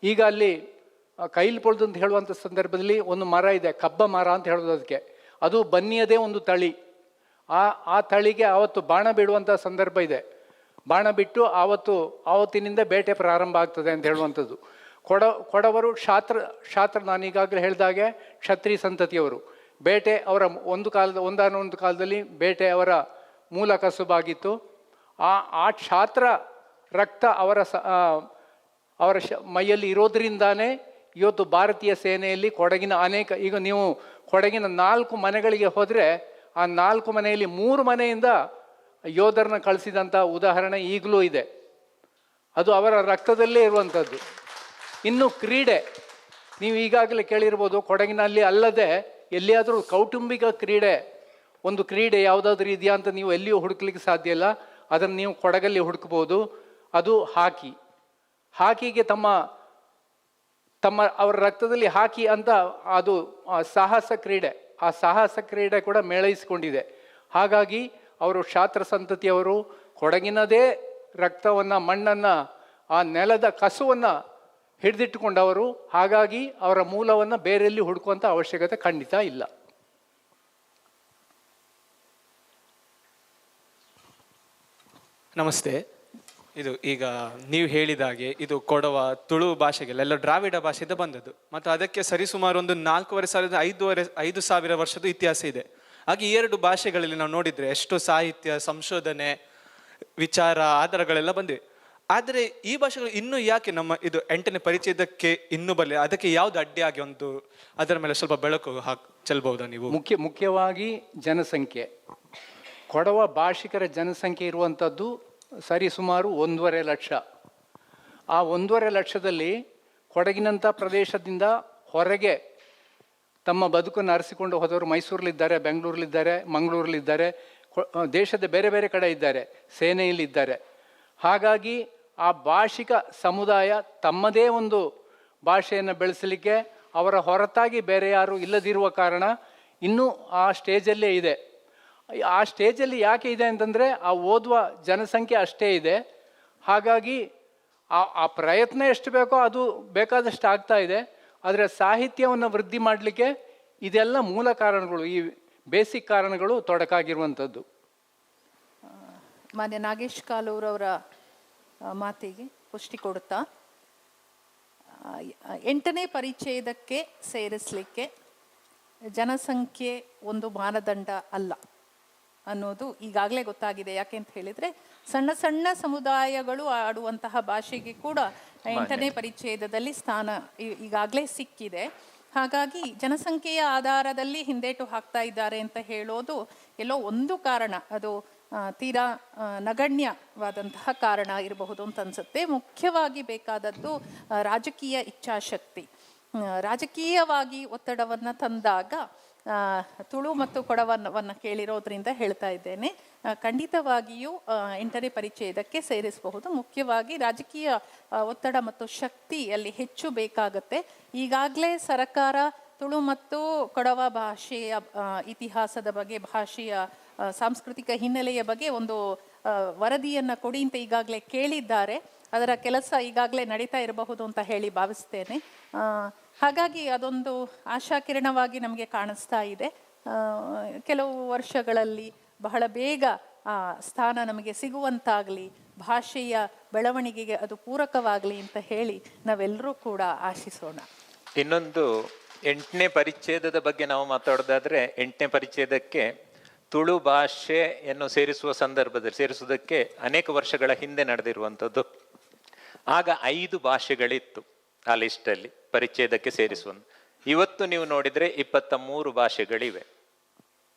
ಈಗ ಅಲ್ಲಿ ಕೈಲಿ ಪೊಳ್ದು ಅಂತ ಹೇಳುವಂಥ ಸಂದರ್ಭದಲ್ಲಿ ಒಂದು ಮರ ಇದೆ, ಕಬ್ಬ ಮರ ಅಂತ ಹೇಳೋದು ಅದಕ್ಕೆ. ಅದು ಬನ್ನಿಯದೇ ಒಂದು ತಳಿ. ಆ ತಳಿಗೆ ಆವತ್ತು ಬಾಣ ಬಿಡುವಂಥ ಸಂದರ್ಭ ಇದೆ. ಬಾಣ ಬಿಟ್ಟು ಆವತ್ತಿನಿಂದ ಬೇಟೆ ಪ್ರಾರಂಭ ಆಗ್ತದೆ ಅಂತ ಹೇಳುವಂಥದ್ದು. ಕೊಡವರು ಶಾತ್ರ ನಾನೀಗಾಗಲೇ ಹೇಳಿದಾಗೆ ಕ್ಷತ್ರಿಯ ಸಂತತಿಯವರು. ಬೇಟೆ ಅವರ ಒಂದಾನೊಂದು ಕಾಲದಲ್ಲಿ ಬೇಟೆ ಅವರ ಮೂಲ ಕಸುಬಾಗಿತ್ತು. ಆ ಕ್ಷಾತ್ರ ರಕ್ತ ಅವರ ಮೈಯಲ್ಲಿ ಇರೋದ್ರಿಂದಾನೇ ಇವತ್ತು ಭಾರತೀಯ ಸೇನೆಯಲ್ಲಿ ಕೊಡಗಿನ ಈಗ ನೀವು ಕೊಡಗಿನ 4 ಮನೆಗಳಿಗೆ ಹೋದರೆ ಆ 4 ಮನೆಯಲ್ಲಿ 3 ಮನೆಯಿಂದ ಯೋಧರನ್ನ ಕಳಿಸಿದಂಥ ಉದಾಹರಣೆ ಈಗಲೂ ಇದೆ. ಅದು ಅವರ ರಕ್ತದಲ್ಲೇ ಇರುವಂಥದ್ದು. ಇನ್ನು ಕ್ರೀಡೆ, ನೀವು ಈಗಾಗಲೇ ಕೇಳಿರ್ಬೋದು, ಕೊಡಗಿನಲ್ಲಿ ಅಲ್ಲದೆ ಎಲ್ಲಿಯಾದರೂ ಕೌಟುಂಬಿಕ ಕ್ರೀಡೆ, ಒಂದು ಕ್ರೀಡೆ ಯಾವುದಾದ್ರೂ ಇದೆಯಾ ಅಂತ ನೀವು ಎಲ್ಲಿಯೂ ಹುಡುಕ್ಲಿಕ್ಕೆ ಸಾಧ್ಯ ಇಲ್ಲ. ಅದನ್ನು ನೀವು ಕೊಡಗಲ್ಲಿ ಹುಡುಕ್ಬೋದು. ಅದು ಹಾಕಿ. ಹಾಕಿಗೆ ಅವರ ರಕ್ತದಲ್ಲಿ ಹಾಕಿ ಅಂತ ಅದು ಸಾಹಸ ಕ್ರೀಡೆ. ಆ ಸಾಹಸ ಕ್ರೀಡೆ ಕೂಡ ಮೇಳೈಸಿಕೊಂಡಿದೆ. ಹಾಗಾಗಿ ಅವರು ಶಾತ್ರ ಸಂತತಿಯವರು ಕೊಡಗಿನದೇ ರಕ್ತವನ್ನು, ಮಣ್ಣನ್ನು, ಆ ನೆಲದ ಕಸುವನ್ನು ಹಿಡಿದಿಟ್ಟುಕೊಂಡವರು. ಹಾಗಾಗಿ ಅವರ ಮೂಲವನ್ನು ಬೇರೆಯಲ್ಲಿ ಹುಡುಕುವಂಥ ಅವಶ್ಯಕತೆ ಖಂಡಿತ ಇಲ್ಲ. ನಮಸ್ತೆ. ಇದು ಈಗ ನೀವು ಹೇಳಿದಾಗೆ ಇದು ಕೊಡವ ತುಳು ಭಾಷೆಗೆಲ್ಲ ದ್ರಾವಿಡ ಭಾಷೆಯಿಂದ ಬಂದದ್ದು, ಮತ್ತು ಅದಕ್ಕೆ ಸರಿಸುಮಾರು ಒಂದು 4,500 ವರ್ಷದ ಇತಿಹಾಸ ಇದೆ. ಹಾಗೆ ಈ 2 ಭಾಷೆಗಳಲ್ಲಿ ನಾವು ನೋಡಿದ್ರೆ ಎಷ್ಟೋ ಸಾಹಿತ್ಯ, ಸಂಶೋಧನೆ, ವಿಚಾರ, ಆಧಾರಗಳೆಲ್ಲ ಬಂದಿವೆ. ಆದರೆ ಈ ಭಾಷೆಗಳು ಇನ್ನೂ ಯಾಕೆ ನಮ್ಮ ಇದು 8ನೇ ಪರಿಚಯದಕ್ಕೆ ಇನ್ನೂ ಬರಲಿ? ಅದಕ್ಕೆ ಯಾವ್ದು ಅಡ್ಡಿಯಾಗಿ ಅದರ ಮೇಲೆ ಸ್ವಲ್ಪ ಬೆಳಕು ಚೆಲ್ಬಹುದಾ ನೀವು? ಮುಖ್ಯವಾಗಿ ಜನಸಂಖ್ಯೆ. ಕೊಡವ ಭಾಷಿಕರ ಜನಸಂಖ್ಯೆ ಇರುವಂಥದ್ದು ಸರಿಸುಮಾರು 1.5 ಲಕ್ಷ. ಆ 1.5 ಲಕ್ಷದಲ್ಲಿ ಕೊಡಗಿನಂಥ ಪ್ರದೇಶದಿಂದ ಹೊರಗೆ ತಮ್ಮ ಬದುಕನ್ನು ಅರಸಿಕೊಂಡು ಹೋದವರು ಮೈಸೂರಲ್ಲಿದ್ದಾರೆ, ಬೆಂಗಳೂರಲ್ಲಿದ್ದಾರೆ, ಮಂಗಳೂರಲ್ಲಿದ್ದಾರೆ, ದೇಶದ ಬೇರೆ ಬೇರೆ ಕಡೆ ಇದ್ದಾರೆ, ಸೇನೆಯಲ್ಲಿದ್ದಾರೆ. ಹಾಗಾಗಿ ಆ ಭಾಷಿಕ ಸಮುದಾಯ ತಮ್ಮದೇ ಒಂದು ಭಾಷೆಯನ್ನು ಬೆಳೆಸಲಿಕ್ಕೆ ಅವರ ಹೊರತಾಗಿ ಬೇರೆ ಯಾರು ಇಲ್ಲದಿರುವ ಕಾರಣ ಇನ್ನೂ ಆ ಸ್ಟೇಜಲ್ಲೇ ಇದೆ. ಆ ಸ್ಟೇಜಲ್ಲಿ ಯಾಕೆ ಇದೆ ಅಂತಂದರೆ ಆ ಓದುವ ಜನಸಂಖ್ಯೆ ಅಷ್ಟೇ ಇದೆ. ಹಾಗಾಗಿ ಆ ಪ್ರಯತ್ನ ಎಷ್ಟು ಬೇಕೋ ಅದು ಬೇಕಾದಷ್ಟು ಆಗ್ತಾ ಇದೆ. ಆದರೆ ಸಾಹಿತ್ಯವನ್ನು ವೃದ್ಧಿ ಮಾಡಲಿಕ್ಕೆ ಇದೆಲ್ಲ ಮೂಲ ಕಾರಣಗಳು, ಈ ಬೇಸಿಕ್ ಕಾರಣಗಳು ತೊಡಕಾಗಿರುವಂಥದ್ದು. ಮಾನ್ಯ ನಾಗೇಶ್ ಕಾಲೂರವರ ಮಾತಿಗೆ ಪುಷ್ಟಿ ಕೊಡುತ್ತಾ, 8ನೇ ಪರಿಚಯದಕ್ಕೆ ಸೇರಿಸಲಿಕ್ಕೆ ಜನಸಂಖ್ಯೆ ಒಂದು ಮಾನದಂಡ ಅಲ್ಲ ಅನ್ನೋದು ಈಗಾಗಲೇ ಗೊತ್ತಾಗಿದೆ. ಯಾಕೆ ಅಂತ ಹೇಳಿದರೆ ಸಣ್ಣ ಸಣ್ಣ ಸಮುದಾಯಗಳು ಆಡುವಂತಹ ಭಾಷೆಗೆ ಕೂಡ 8ನೇ ಪರಿಚ್ಛೇದದಲ್ಲಿ ಸ್ಥಾನ ಈಗಾಗಲೇ ಸಿಕ್ಕಿದೆ. ಹಾಗಾಗಿ ಜನಸಂಖ್ಯೆಯ ಆಧಾರದಲ್ಲಿ ಹಿಂದೇಟು ಹಾಕ್ತಾ ಇದ್ದಾರೆ ಅಂತ ಹೇಳೋದು ಎಲ್ಲೋ ಒಂದು ಕಾರಣ, ಅದು ತೀರಾ ನಗಣ್ಯವಾದಂತಹ ಕಾರಣ ಇರಬಹುದು ಅಂತ ಅನಿಸುತ್ತೆ. ಮುಖ್ಯವಾಗಿ ಬೇಕಾದದ್ದು ರಾಜಕೀಯ ಇಚ್ಛಾಶಕ್ತಿ. ರಾಜಕೀಯವಾಗಿ ಒತ್ತಡವನ್ನು ತಂದಾಗ ತುಳು ಮತ್ತು ಕೊಡವವನ್ನು ಕೇಳಿರೋದ್ರಿಂದ ಹೇಳ್ತಾ ಇದ್ದೇನೆ, ಖಂಡಿತವಾಗಿಯೂ 8ನೇ ಪರಿಚಯದಕ್ಕೆ ಸೇರಿಸಬಹುದು. ಮುಖ್ಯವಾಗಿ ರಾಜಕೀಯ ಒತ್ತಡ ಮತ್ತು ಶಕ್ತಿ ಅಲ್ಲಿ ಹೆಚ್ಚು ಬೇಕಾಗತ್ತೆ. ಈಗಾಗಲೇ ಸರ್ಕಾರ ತುಳು ಮತ್ತು ಕೊಡವ ಭಾಷೆಯ ಇತಿಹಾಸದ ಬಗ್ಗೆ, ಭಾಷೆಯ ಸಾಂಸ್ಕೃತಿಕ ಹಿನ್ನೆಲೆಯ ಬಗ್ಗೆ ಒಂದು ವರದಿಯನ್ನು ಕೊಡಿ ಅಂತ ಈಗಾಗಲೇ ಕೇಳಿದ್ದಾರೆ. ಅದರ ಕೆಲಸ ಈಗಾಗಲೇ ನಡೀತಾ ಇರಬಹುದು ಅಂತ ಹೇಳಿ ಭಾವಿಸ್ತೇನೆ. ಹಾಗಾಗಿ ಅದೊಂದು ಆಶಾಕಿರಣವಾಗಿ ನಮಗೆ ಕಾಣಿಸ್ತಾ ಇದೆ. ಕೆಲವು ವರ್ಷಗಳಲ್ಲಿ ಬಹಳ ಬೇಗ ಆ ಸ್ಥಾನ ನಮಗೆ ಸಿಗುವಂತಾಗಲಿ, ಭಾಷೆಯ ಬೆಳವಣಿಗೆಗೆ ಅದು ಪೂರಕವಾಗಲಿ ಅಂತ ಹೇಳಿ ನಾವೆಲ್ಲರೂ ಕೂಡ ಆಶಿಸೋಣ. ಇನ್ನೊಂದು 8ನೇ ಪರಿಚ್ಛೇದದ ಬಗ್ಗೆ ನಾವು ಮಾತಾಡೋದಾದ್ರೆ, 8ನೇ ಪರಿಚ್ಛೇದಕ್ಕೆ ತುಳು ಭಾಷೆಯನ್ನು ಸೇರಿಸುವುದಕ್ಕೆ ಅನೇಕ ವರ್ಷಗಳ ಹಿಂದೆ ನಡೆದಿರುವಂಥದ್ದು. ಆಗ 5 ಭಾಷೆಗಳಿತ್ತು ಆ ಲಿಸ್ಟಲ್ಲಿ ಪರಿಚ್ಛೇದಕ್ಕೆ ಸೇರಿಸುವ. ಇವತ್ತು ನೀವು ನೋಡಿದ್ರೆ 23 ಭಾಷೆಗಳಿವೆ.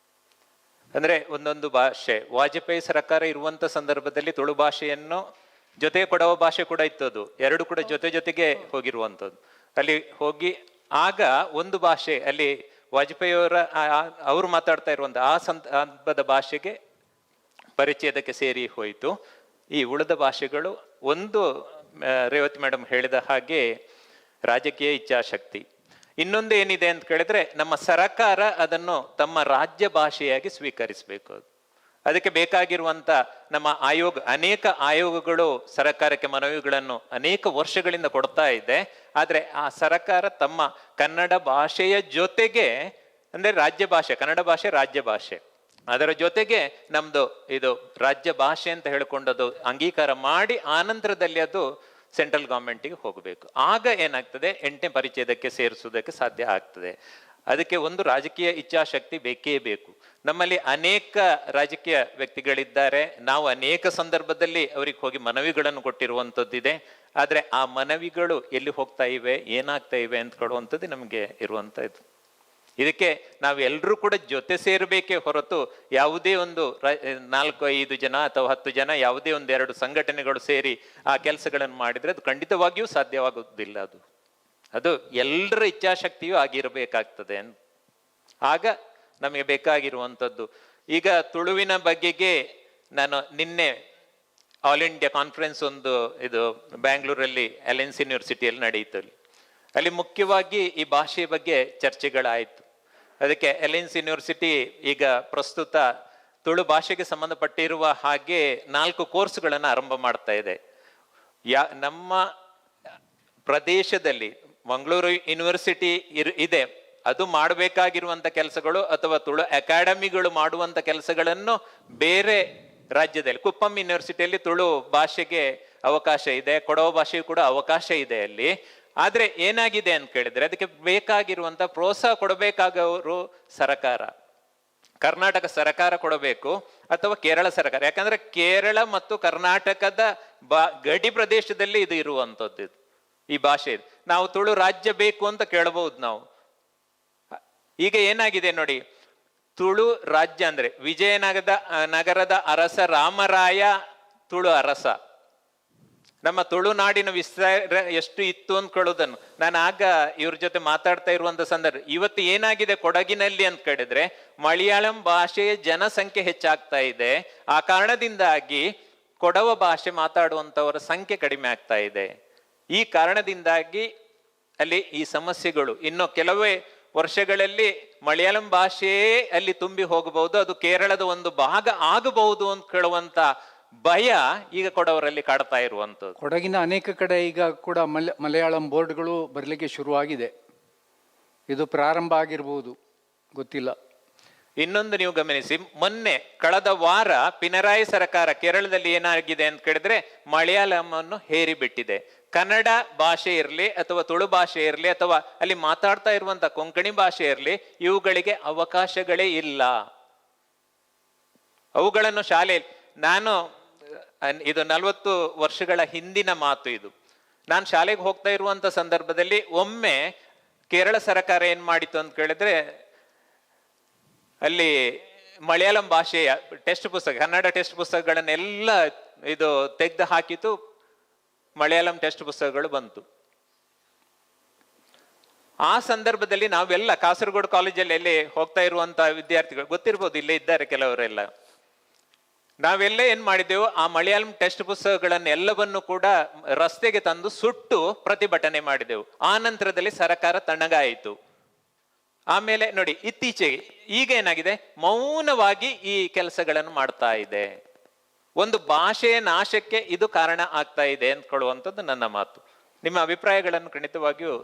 ಅಂದ್ರೆ ಒಂದೊಂದು ಭಾಷೆ, ವಾಜಪೇಯಿ ಸರ್ಕಾರ ಇರುವಂತ ಸಂದರ್ಭದಲ್ಲಿ ತುಳು ಭಾಷೆಯನ್ನು ಜೊತೆಗೆ ಕೊಡವ ಭಾಷೆ ಕೂಡ ಇತ್ತದು, 2 ಕೂಡ ಜೊತೆಗೆ ಹೋಗಿರುವಂಥದ್ದು. ಅಲ್ಲಿ ಹೋಗಿ ಆಗ ಒಂದು ಭಾಷೆ ಅಲ್ಲಿ ವಾಜಪೇಯಿಯವರ ಅವರು ಮಾತಾಡ್ತಾ ಇರುವಂತ ಆ ಸಂದರ್ಭದ ಭಾಷೆಗೆ ಪರಿಚ್ಛೇದಕ್ಕೆ ಸೇರಿ ಹೋಯಿತು. ಈ ಉಳಿದ ಭಾಷೆಗಳು ಒಂದು ರೇವತಿ ಮೇಡಮ್ ಹೇಳಿದ ಹಾಗೆ ರಾಜಕೀಯ ಇಚ್ಛಾಶಕ್ತಿ. ಇನ್ನೊಂದು ಏನಿದೆ ಅಂತ ಕೇಳಿದ್ರೆ ನಮ್ಮ ಸರ್ಕಾರ ಅದನ್ನು ತಮ್ಮ ರಾಜ್ಯ ಭಾಷೆಯಾಗಿ ಸ್ವೀಕರಿಸಬೇಕು. ಅದಕ್ಕೆ ಬೇಕಾಗಿರುವಂತ ನಮ್ಮ ಅನೇಕ ಆಯೋಗಗಳು ಸರ್ಕಾರಕ್ಕೆ ಮನವಿಗಳನ್ನು ಅನೇಕ ವರ್ಷಗಳಿಂದ ಕೊಡ್ತಾ ಇದೆ. ಆದ್ರೆ ಆ ಸರ್ಕಾರ ತಮ್ಮ ಕನ್ನಡ ಭಾಷೆಯ ಜೊತೆಗೆ, ಅಂದ್ರೆ ರಾಜ್ಯ ಭಾಷೆ, ಕನ್ನಡ ಭಾಷೆ ರಾಜ್ಯ ಭಾಷೆ, ಅದರ ಜೊತೆಗೆ ನಮ್ದು ಇದು ರಾಜ್ಯ ಭಾಷೆ ಅಂತ ಹೇಳಿಕೊಂಡದು ಅಂಗೀಕಾರ ಮಾಡಿ ಆನಂತರದಲ್ಲಿ ಅದು ಸೆಂಟ್ರಲ್ ಗೌರ್ಮೆಂಟಿಗೆ ಹೋಗಬೇಕು. ಆಗ ಏನಾಗ್ತದೆ, 8ನೇ ಪರಿಚ್ಛೇದಕ್ಕೆ ಸೇರಿಸುವುದಕ್ಕೆ ಸಾಧ್ಯ ಆಗ್ತದೆ. ಅದಕ್ಕೆ ಒಂದು ರಾಜಕೀಯ ಇಚ್ಛಾಶಕ್ತಿ ಬೇಕೇ ಬೇಕು. ನಮ್ಮಲ್ಲಿ ಅನೇಕ ರಾಜಕೀಯ ವ್ಯಕ್ತಿಗಳಿದ್ದಾರೆ, ನಾವು ಅನೇಕ ಸಂದರ್ಭದಲ್ಲಿ ಅವರಿಗೆ ಹೋಗಿ ಮನವಿಗಳನ್ನು ಕೊಟ್ಟಿರುವಂಥದ್ದಿದೆ. ಆದರೆ ಆ ಮನವಿಗಳು ಎಲ್ಲಿ ಹೋಗ್ತಾ ಇವೆ, ಏನಾಗ್ತಾ ಇವೆ ಅಂತ ಕೊಡುವಂಥದ್ದು ನಮಗೆ ಇರುವಂಥ ಇದು. ಇದಕ್ಕೆ ನಾವೆಲ್ಲರೂ ಕೂಡ ಜೊತೆ ಸೇರಬೇಕೇ ಹೊರತು ಯಾವುದೇ ಒಂದು 4-5 ಜನ ಅಥವಾ 10 ಜನ ಯಾವುದೇ ಒಂದು 2 ಸಂಘಟನೆಗಳು ಸೇರಿ ಆ ಕೆಲಸಗಳನ್ನು ಮಾಡಿದ್ರೆ ಅದು ಖಂಡಿತವಾಗಿಯೂ ಸಾಧ್ಯವಾಗುವುದಿಲ್ಲ. ಅದು ಎಲ್ಲರ ಇಚ್ಛಾಶಕ್ತಿಯೂ ಆಗಿರಬೇಕಾಗ್ತದೆ. ಆಗ ನಮಗೆ ಬೇಕಾಗಿರುವಂಥದ್ದು. ಈಗ ತುಳುವಿನ ಬಗೆಗೆ ನಾನು ನಿನ್ನೆ ಆಲ್ ಇಂಡಿಯಾ ಕಾನ್ಫರೆನ್ಸ್ ಒಂದು ಇದು ಬ್ಯಾಂಗ್ಳೂರಲ್ಲಿ ಅಲೆನ್ಸ್ ಯೂನಿವರ್ಸಿಟಿಯಲ್ಲಿ ನಡೆಯಿತು. ಅಲ್ಲಿ ಮುಖ್ಯವಾಗಿ ಈ ಭಾಷೆಯ ಬಗ್ಗೆ ಚರ್ಚೆಗಳಾಯಿತು. ಅದಕ್ಕೆ ಅಲೆನ್ಸ್ ಯೂನಿವರ್ಸಿಟಿ ಈಗ ಪ್ರಸ್ತುತ ತುಳು ಭಾಷೆಗೆ ಸಂಬಂಧಪಟ್ಟಿರುವ ಹಾಗೆ 4 ಕೋರ್ಸ್ಗಳನ್ನು ಆರಂಭ ಮಾಡ್ತಾ ಇದೆ. ನಮ್ಮ ಪ್ರದೇಶದಲ್ಲಿ ಮಂಗಳೂರು ಯೂನಿವರ್ಸಿಟಿ ಇದೆ, ಅದು ಮಾಡಬೇಕಾಗಿರುವಂಥ ಕೆಲಸಗಳು ಅಥವಾ ತುಳು ಅಕಾಡೆಮಿಗಳು ಮಾಡುವಂಥ ಕೆಲಸಗಳನ್ನು ಬೇರೆ ರಾಜ್ಯದಲ್ಲಿ ಕುಪ್ಪಂ ಯೂನಿವರ್ಸಿಟಿಯಲ್ಲಿ ತುಳು ಭಾಷೆಗೆ ಅವಕಾಶ ಇದೆ, ಕೊಡವ ಭಾಷೆಯು ಕೂಡ ಅವಕಾಶ ಇದೆ ಅಲ್ಲಿ. ಆದ್ರೆ ಏನಾಗಿದೆ ಅಂತ ಕೇಳಿದ್ರೆ ಅದಕ್ಕೆ ಬೇಕಾಗಿರುವಂತ ಪ್ರೋತ್ಸಾಹ ಕೊಡಬೇಕಾಗವರು ಸರ್ಕಾರ, ಕರ್ನಾಟಕ ಸರ್ಕಾರ ಕೊಡಬೇಕು ಅಥವಾ ಕೇರಳ ಸರ್ಕಾರ. ಯಾಕಂದ್ರೆ ಕೇರಳ ಮತ್ತು ಕರ್ನಾಟಕದ ಗಡಿ ಪ್ರದೇಶದಲ್ಲಿ ಇದು ಇರುವಂಥದ್ದು, ಈ ಭಾಷೆ. ನಾವು ತುಳು ರಾಜ್ಯ ಬೇಕು ಅಂತ ಕೇಳಬಹುದು ನಾವು. ಈಗ ಏನಾಗಿದೆ ನೋಡಿ, ತುಳು ರಾಜ್ಯ ಅಂದ್ರೆ ನಗರದ ಅರಸ ರಾಮರಾಯ ತುಳು ಅರಸ. ನಮ್ಮ ತುಳುನಾಡಿನ ವಿಸ್ತಾರ ಎಷ್ಟು ಇತ್ತು ಅಂದ್ಕೊಳ್ಳೋದನ್ನು ನಾನು ಆಗ ಇವ್ರ ಜೊತೆ ಮಾತಾಡ್ತಾ ಇರುವಂತ ಸಂದರ್ಭ. ಇವತ್ತು ಏನಾಗಿದೆ ಕೊಡಗಿನಲ್ಲಿ ಅಂತ ಕೇಳಿದ್ರೆ ಮಲಯಾಳಂ ಭಾಷೆಯ ಜನಸಂಖ್ಯೆ ಹೆಚ್ಚಾಗ್ತಾ ಇದೆ. ಆ ಕಾರಣದಿಂದಾಗಿ ಕೊಡವ ಭಾಷೆ ಮಾತಾಡುವಂತವರ ಸಂಖ್ಯೆ ಕಡಿಮೆ ಆಗ್ತಾ ಇದೆ. ಈ ಕಾರಣದಿಂದಾಗಿ ಅಲ್ಲಿ ಈ ಸಮಸ್ಯೆಗಳು ಇನ್ನು ಕೆಲವೇ ವರ್ಷಗಳಲ್ಲಿ ಮಲಯಾಳಂ ಭಾಷೆಯೇ ಅಲ್ಲಿ ತುಂಬಿ ಹೋಗಬಹುದು, ಅದು ಕೇರಳದ ಒಂದು ಭಾಗ ಆಗಬಹುದು ಅಂತ ಕೇಳುವಂತ ಭಯ ಈಗ ಕೊಡವರಲ್ಲಿ ಕಾಡ್ತಾ ಇರುವಂಥದ್ದು. ಕೊಡಗಿನ ಅನೇಕ ಕಡೆ ಈಗ ಕೂಡ ಮಲಯಾಳಂ ಬೋರ್ಡ್ಗಳು ಬರಲಿಕ್ಕೆ ಶುರುವಾಗಿದೆ. ಇದು ಪ್ರಾರಂಭ ಆಗಿರ್ಬೋದು, ಗೊತ್ತಿಲ್ಲ. ಇನ್ನೊಂದು ನೀವು ಗಮನಿಸಿ, ಮೊನ್ನೆ ಕಳೆದ ವಾರ ಪಿನರಾಯಿ ಸರ್ಕಾರ ಕೇರಳದಲ್ಲಿ ಏನಾಗಿದೆ ಅಂತ ಕೇಳಿದ್ರೆ ಮಲಯಾಳಂ ಅನ್ನು ಹೇರಿ ಬಿಟ್ಟಿದೆ. ಕನ್ನಡ ಭಾಷೆ ಇರಲಿ ಅಥವಾ ತುಳು ಭಾಷೆ ಇರಲಿ ಅಥವಾ ಅಲ್ಲಿ ಮಾತಾಡ್ತಾ ಇರುವಂತ ಕೊಂಕಣಿ ಭಾಷೆ ಇರಲಿ, ಇವುಗಳಿಗೆ ಅವಕಾಶಗಳೇ ಇಲ್ಲ. ಅವುಗಳನ್ನು ಶಾಲೆಯಲ್ಲಿ ಇದು 40 ವರ್ಷಗಳ ಹಿಂದಿನ ಮಾತು ಇದು. ನಾನು ಶಾಲೆಗೆ ಹೋಗ್ತಾ ಇರುವಂತ ಸಂದರ್ಭದಲ್ಲಿ ಒಮ್ಮೆ ಕೇರಳ ಸರ್ಕಾರ ಏನ್ ಮಾಡಿತು ಅಂತ ಕೇಳಿದ್ರೆ ಅಲ್ಲಿ ಮಲಯಾಳಂ ಭಾಷೆಯ ಟೆಕ್ಸ್ಟ್ ಪುಸ್ತಕ, ಕನ್ನಡ ಟೆಕ್ಸ್ಟ್ ಪುಸ್ತಕಗಳನ್ನೆಲ್ಲ ಇದು ತೆಗೆದು ಹಾಕಿತು, ಮಲಯಾಳಂ ಟೆಕ್ಸ್ಟ್ ಪುಸ್ತಕಗಳು ಬಂತು. ಆ ಸಂದರ್ಭದಲ್ಲಿ ನಾವೆಲ್ಲ ಕಾಸರಗೋಡು ಕಾಲೇಜಲ್ಲಿ ಎಲ್ಲಿ ಹೋಗ್ತಾ ಇರುವಂತ ವಿದ್ಯಾರ್ಥಿಗಳು ಗೊತ್ತಿರ್ಬೋದು, ಇಲ್ಲೇ ಇದ್ದಾರೆ ಕೆಲವರೆಲ್ಲ. ನಾವೆಲ್ಲ ಏನ್ ಮಾಡಿದೆವು, ಆ ಮಲಯಾಳಂ ಟೆಕ್ಸ್ಟ್ ಪುಸ್ತಕಗಳನ್ನೆಲ್ಲವನ್ನು ಕೂಡ ರಸ್ತೆಗೆ ತಂದು ಸುಟ್ಟು ಪ್ರತಿಭಟನೆ ಮಾಡಿದೆವು. ಆ ನಂತರದಲ್ಲಿ ಸರ್ಕಾರ ತಣ್ಣಗಾಯಿತು. ಆಮೇಲೆ ನೋಡಿ ಇತ್ತೀಚೆಗೆ ಈಗ ಏನಾಗಿದೆ, ಮೌನವಾಗಿ ಈ ಕೆಲಸಗಳನ್ನು ಮಾಡ್ತಾ ಇದೆ. ಒಂದು ಭಾಷೆಯ ನಾಶಕ್ಕೆ ಇದು ಕಾರಣ ಆಗ್ತಾ ಇದೆ ಅಂದ್ಕೊಳ್ಳುವಂಥದ್ದು ನನ್ನ ಮಾತು. ನಿಮ್ಮ ಅಭಿಪ್ರಾಯಗಳನ್ನು ಖಂಡಿತವಾಗಿಯೂ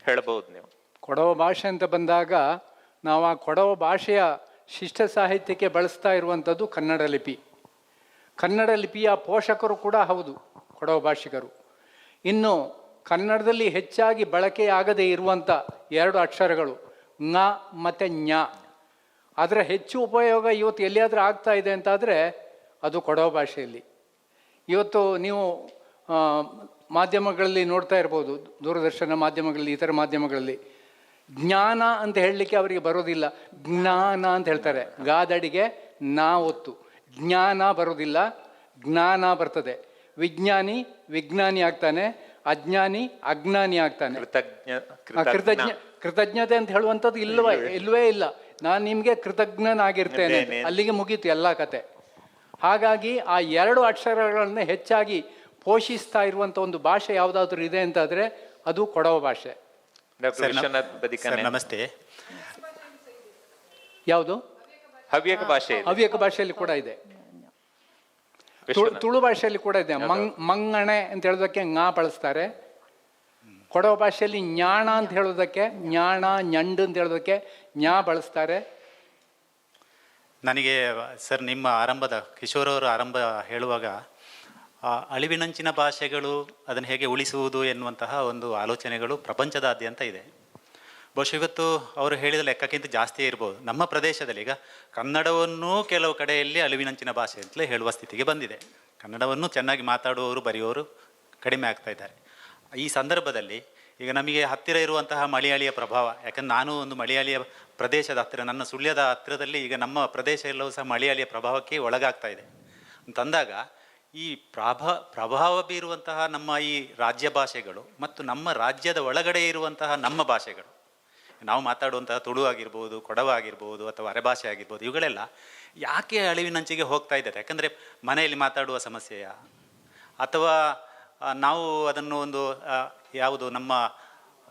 ಹೇಳಬಹುದು ನೀವು. ಕೊಡವ ಭಾಷೆ ಅಂತ ಬಂದಾಗ ನಾವು ಆ ಕೊಡವ ಭಾಷೆಯ ಶಿಷ್ಟ ಸಾಹಿತ್ಯಕ್ಕೆ ಬಳಸ್ತಾ ಇರುವಂಥದ್ದು ಕನ್ನಡ ಲಿಪಿ. ಕನ್ನಡ ಲಿಪಿಯ ಪೋಷಕರು ಕೂಡ ಹೌದು ಕೊಡವ ಭಾಷಿಗರು. ಇನ್ನು ಕನ್ನಡದಲ್ಲಿ ಹೆಚ್ಚಾಗಿ ಬಳಕೆಯಾಗದೇ ಇರುವಂಥ 2 ಅಕ್ಷರಗಳು ङ ಮತ್ತು ಞ, ಅದರ ಹೆಚ್ಚು ಉಪಯೋಗ ಇವತ್ತು ಎಲ್ಲಿಯಾದರೂ ಆಗ್ತಾ ಇದೆ ಅಂತಾದರೆ ಅದು ಕೊಡವ ಭಾಷೆಯಲ್ಲಿ. ಇವತ್ತು ನೀವು ಮಾಧ್ಯಮಗಳಲ್ಲಿ ನೋಡ್ತಾ ಇರ್ಬೋದು, ದೂರದರ್ಶನ ಮಾಧ್ಯಮಗಳಲ್ಲಿ, ಇತರ ಮಾಧ್ಯಮಗಳಲ್ಲಿ ಜ್ಞಾನ ಅಂತ ಹೇಳಲಿಕ್ಕೆ ಅವರಿಗೆ ಬರೋದಿಲ್ಲ, ಜ್ಞಾನ ಅಂತ ಹೇಳ್ತಾರೆ. ಗಾದಡಿಗೆ ನಾ ಒತ್ತು. ಜ್ಞಾನ ಬರೋದಿಲ್ಲ, ಜ್ಞಾನ ಬರ್ತದೆ. ವಿಜ್ಞಾನಿ ಆಗ್ತಾನೆ, ಅಜ್ಞಾನಿ ಅಜ್ಞಾನಿ ಆಗ್ತಾನೆ. ಕೃತಜ್ಞತೆ ಅಂತ ಹೇಳುವಂಥದ್ದು ಇಲ್ಲವೇ ಇಲ್ಲ. ನಾನು ನಿಮಗೆ ಕೃತಜ್ಞನಾಗಿರ್ತೇನೆ, ಅಲ್ಲಿಗೆ ಮುಗೀತು ಎಲ್ಲ ಕತೆ. ಹಾಗಾಗಿ ಆ 2 ಅಕ್ಷರಗಳನ್ನ ಹೆಚ್ಚಾಗಿ ಪೋಷಿಸ್ತಾ ಇರುವಂಥ ಒಂದು ಭಾಷೆ ಯಾವುದಾದ್ರೂ ಇದೆ ಅಂತಾದರೆ ಅದು ಕೊಡವ ಭಾಷೆ. ಡಾಕ್ಟರ್ ವಿಶ್ವನಾಥ್ ಬದಿಕನೆ. ನಮಸ್ತೆ. ಯಾವುದು? ಹವ್ಯಕ ಭಾಷೆ ಇದೆ. ಹವ್ಯಕ ಭಾಷೆಯಲ್ಲಿ ಕೂಡ ಇದೆ, ವಿಶ್ವನಾಥ್. ತುಳು ಭಾಷೆಯಲ್ಲಿ ಕೂಡ ಇದೆ. ಮಂಗಣೆ ಅಂತ ಹೇಳೋದಕ್ಕೆ ಂಗಾ ಬಳಸ್ತಾರೆ. ಕೊಡವ ಭಾಷೆಯಲ್ಲಿ ಞಾಣ ಅಂತ ಹೇಳೋದಕ್ಕೆ ಞಾಣ, ñಂಡು ಅಂತ ಹೇಳೋದಕ್ಕೆ ಞಾ ಬಳಸ್ತಾರೆ. ನನಗೆ ಸರ್ ನಿಮ್ಮ ಆರಂಭದ ಕಿಶೋರವರ ಆರಂಭ ಹೇಳುವಾಗ ಅಳಿವಿನಂಚಿನ ಭಾಷೆಗಳು ಅದನ್ನು ಹೇಗೆ ಉಳಿಸುವುದು ಎನ್ನುವಂತಹ ಒಂದು ಆಲೋಚನೆಗಳು ಪ್ರಪಂಚದಾದ್ಯಂತ ಇದೆ. ಬಹುಶಃ ಇವತ್ತು ಅವರು ಹೇಳಿದ ಲೆಕ್ಕಕ್ಕಿಂತ ಜಾಸ್ತಿ ಇರ್ಬೋದು. ನಮ್ಮ ಪ್ರದೇಶದಲ್ಲಿ ಈಗ ಕನ್ನಡವನ್ನೂ ಕೆಲವು ಕಡೆಯಲ್ಲಿ ಅಳಿವಿನಂಚಿನ ಭಾಷೆ ಅಂತಲೇ ಹೇಳುವ ಸ್ಥಿತಿಗೆ ಬಂದಿದೆ. ಕನ್ನಡವನ್ನು ಚೆನ್ನಾಗಿ ಮಾತಾಡುವವರು ಬರೆಯುವವರು ಕಡಿಮೆ ಆಗ್ತಾ ಇದ್ದಾರೆ. ಈ ಸಂದರ್ಭದಲ್ಲಿ ಈಗ ನಮಗೆ ಹತ್ತಿರ ಇರುವಂತಹ ಮಲಯಾಳಿಯ ಪ್ರಭಾವ, ಯಾಕಂದ್ರೆ ನಾನು ಒಂದು ಮಲಯಾಳಿಯ ಪ್ರದೇಶದ ಹತ್ತಿರ, ನನ್ನ ಸುಳ್ಯದ ಹತ್ತಿರದಲ್ಲಿ ಈಗ ನಮ್ಮ ಪ್ರದೇಶ ಎಲ್ಲವೂ ಸಹ ಮಲಯಾಳಿಯ ಪ್ರಭಾವಕ್ಕೆ ಒಳಗಾಗ್ತಾ ಇದೆ ಅಂತಂದಾಗ ಈ ಪ್ರಭಾವ ಬೀರುವಂತಹ ನಮ್ಮ ಈ ರಾಜ್ಯ ಭಾಷೆಗಳು ಮತ್ತು ನಮ್ಮ ರಾಜ್ಯದ ಒಳಗಡೆ ಇರುವಂತಹ ನಮ್ಮ ಭಾಷೆಗಳು, ನಾವು ಮಾತಾಡುವಂತಹ ತುಳು ಆಗಿರ್ಬೋದು, ಕೊಡವ ಆಗಿರ್ಬೋದು, ಅಥವಾ ಅರೆಭಾಷೆ ಆಗಿರ್ಬೋದು, ಇವುಗಳೆಲ್ಲ ಯಾಕೆ ಅಳಿವಿನಂಚಿಗೆ ಹೋಗ್ತಾ ಇದ್ದಾರೆ? ಯಾಕಂದರೆ ಮನೆಯಲ್ಲಿ ಮಾತಾಡುವ ಸಮಸ್ಯೆಯ, ಅಥವಾ ನಾವು ಅದನ್ನು ಒಂದು ಯಾವುದು ನಮ್ಮ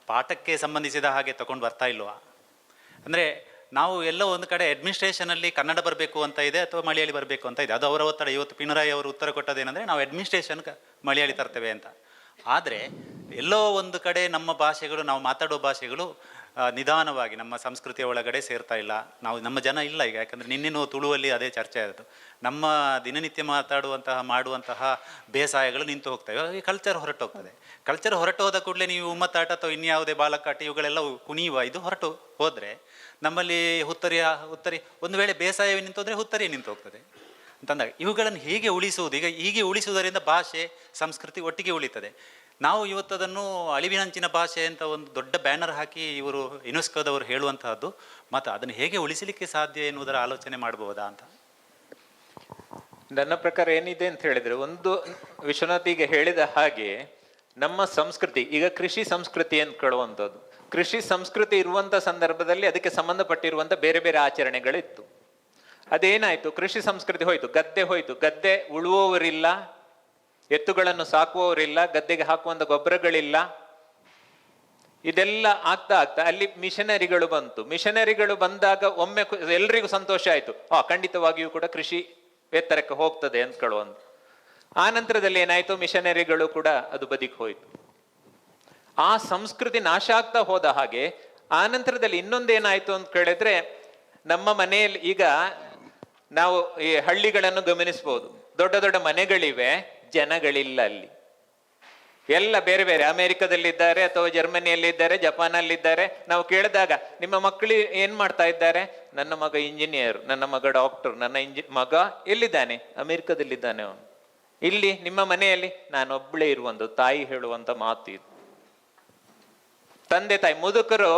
ಪಾಠಕ್ಕೆ ಸಂಬಂಧಿಸಿದ ಹಾಗೆ ತಗೊಂಡು ಬರ್ತಾ ಇಲ್ವಾ? ಅಂದರೆ ನಾವು ಎಲ್ಲೋ ಒಂದು ಕಡೆ ಅಡ್ಮಿನಿಸ್ಟ್ರೇಷನಲ್ಲಿ ಕನ್ನಡ ಬರಬೇಕು ಅಂತ ಇದೆ ಅಥವಾ ಮಲಯಾಳಿ ಬರಬೇಕು ಅಂತ ಇದೆ, ಅದು ಅವರ ಒತ್ತಡ. ಇವತ್ತು ಪಿಣರಾಯಿ ಅವರು ಉತ್ತರ ಕೊಟ್ಟದೇನೆಂದರೆ ನಾವು ಅಡ್ಮಿನಿಸ್ಟ್ರೇಷನ್ ಮಲಯಾಳಿ ತರ್ತೇವೆ ಅಂತ. ಆದರೆ ಎಲ್ಲೋ ಒಂದು ಕಡೆ ನಮ್ಮ ಭಾಷೆಗಳು, ನಾವು ಮಾತಾಡೋ ಭಾಷೆಗಳು ನಿಧಾನವಾಗಿ ನಮ್ಮ ಸಂಸ್ಕೃತಿಯ ಒಳಗಡೆ ಸೇರ್ತಾ ಇಲ್ಲ. ನಾವು ನಮ್ಮ ಜನ ಇಲ್ಲ ಈಗ, ಯಾಕಂದರೆ ನಿನ್ನೆನೂ ತುಳುವಲ್ಲಿ ಅದೇ ಚರ್ಚೆ ಆಯಿತು. ನಮ್ಮ ದಿನನಿತ್ಯ ಮಾಡುವಂತಹ ಬೇಸಾಯಗಳು ನಿಂತು ಹೋಗ್ತವೆ, ಈ ಕಲ್ಚರ್ ಹೊರಟೋಗ್ತದೆ. ಕಲ್ಚರ್ ಹೊರಟು ಹೋದ ಕೂಡಲೇ ನೀವು ಉಮ್ಮತ್ತಾಟ ಅಥವಾ ಇನ್ಯಾವುದೇ ಬಾಲಕಾಟ ಇವುಗಳೆಲ್ಲ ಕುಣಿಯುವ ಇದು ಹೊರಟು ಹೋದರೆ ನಮ್ಮಲ್ಲಿ ಹುತ್ತರಿ ಒಂದು ವೇಳೆ ಬೇಸಾಯವೇ ನಿಂತು ಹೋದರೆ ಹುತ್ತರಿ ನಿಂತು ಹೋಗ್ತದೆ ಅಂತಂದಾಗ ಇವುಗಳನ್ನು ಹೇಗೆ ಉಳಿಸುವುದು? ಈಗ ಹೀಗೆ ಉಳಿಸುವುದರಿಂದ ಭಾಷೆ ಸಂಸ್ಕೃತಿ ಒಟ್ಟಿಗೆ ಉಳಿತದೆ. ನಾವು ಇವತ್ತದನ್ನು ಅಳಿವಿನಂಚಿನ ಭಾಷೆ ಅಂತ ಒಂದು ದೊಡ್ಡ ಬ್ಯಾನರ್ ಹಾಕಿ ಇವರು ಯುನೆಸ್ಕೋದವರು ಹೇಳುವಂತಹದ್ದು, ಮತ್ತು ಅದನ್ನು ಹೇಗೆ ಉಳಿಸಲಿಕ್ಕೆ ಸಾಧ್ಯ ಎನ್ನುವುದರ ಆಲೋಚನೆ ಮಾಡಬಹುದಾ ಅಂತ. ನನ್ನ ಪ್ರಕಾರ ಏನಿದೆ ಅಂತ ಹೇಳಿದ್ರೆ, ಒಂದು ವಿಶ್ವನಾಥ್ ಈಗ ಹೇಳಿದ ಹಾಗೆ ನಮ್ಮ ಸಂಸ್ಕೃತಿ ಈಗ ಕೃಷಿ ಸಂಸ್ಕೃತಿ ಅಂತ ಕೇಳುವಂಥದ್ದು. ಕೃಷಿ ಸಂಸ್ಕೃತಿ ಇರುವಂಥ ಸಂದರ್ಭದಲ್ಲಿ ಅದಕ್ಕೆ ಸಂಬಂಧಪಟ್ಟಿರುವಂಥ ಬೇರೆ ಬೇರೆ ಆಚರಣೆಗಳಿತ್ತು. ಅದೇನಾಯ್ತು? ಕೃಷಿ ಸಂಸ್ಕೃತಿ ಹೋಯ್ತು, ಗದ್ದೆ ಹೋಯ್ತು. ಗದ್ದೆ ಉಳುವವರಿಲ್ಲ, ಎತ್ತುಗಳನ್ನು ಸಾಕುವವರಿಲ್ಲ, ಗದ್ದೆಗೆ ಹಾಕುವಂಥ ಗೊಬ್ಬರಗಳಿಲ್ಲ. ಇದೆಲ್ಲ ಆಗ್ತಾ ಅಲ್ಲಿ ಮಿಷನರಿಗಳು ಬಂತು. ಮಿಷನರಿಗಳು ಬಂದಾಗ ಒಮ್ಮೆ ಎಲ್ರಿಗೂ ಸಂತೋಷ ಆಯ್ತು, ಖಂಡಿತವಾಗಿಯೂ ಕೂಡ ಕೃಷಿ ಎತ್ತರಕ್ಕೆ ಹೋಗ್ತದೆ ಅಂತ ಕೇಳುವಂತ. ಆ ನಂತರದಲ್ಲಿ ಏನಾಯ್ತು? ಮಿಷನರಿಗಳು ಕೂಡ ಅದು ಬದಿಗೆ ಹೋಯ್ತು. ಆ ಸಂಸ್ಕೃತಿ ನಾಶ ಆಗ್ತಾ ಹೋದ ಹಾಗೆ ಆ ನಂತರದಲ್ಲಿ ಇನ್ನೊಂದೇನಾಯ್ತು ಅಂತ ಕೇಳಿದ್ರೆ, ನಮ್ಮ ಮನೆಯಲ್ಲಿ ಈಗ ನಾವು ಈ ಹಳ್ಳಿಗಳನ್ನು ಗಮನಿಸ್ಬೋದು. ದೊಡ್ಡ ದೊಡ್ಡ ಮನೆಗಳಿವೆ, ಜನಗಳಿಲ್ಲ ಅಲ್ಲಿ. ಎಲ್ಲ ಬೇರೆ ಬೇರೆ ಅಮೆರಿಕದಲ್ಲಿದ್ದಾರೆ ಅಥವಾ ಜರ್ಮನಿಯಲ್ಲಿದ್ದಾರೆ, ಜಪಾನಲ್ಲಿದ್ದಾರೆ. ನಾವು ಕೇಳಿದಾಗ ನಿಮ್ಮ ಮಕ್ಕಳು ಏನ್ ಮಾಡ್ತಾ ಇದ್ದಾರೆ? ನನ್ನ ಮಗ ಇಂಜಿನಿಯರ್, ನನ್ನ ಮಗ ಡಾಕ್ಟರ್, ನನ್ನ ಮಗ ಎಲ್ಲಿದ್ದಾನೆ? ಅಮೆರಿಕದಲ್ಲಿದ್ದಾನೆ ಅವನು. ಇಲ್ಲಿ ನಿಮ್ಮ ಮನೆಯಲ್ಲಿ ನಾನೊಬ್ಬಳೇ ಇರುವಂತ ತಾಯಿ ಹೇಳುವಂತ ಮಾತು ಇದು. ತಂದೆ ತಾಯಿ ಮುದುಕರು.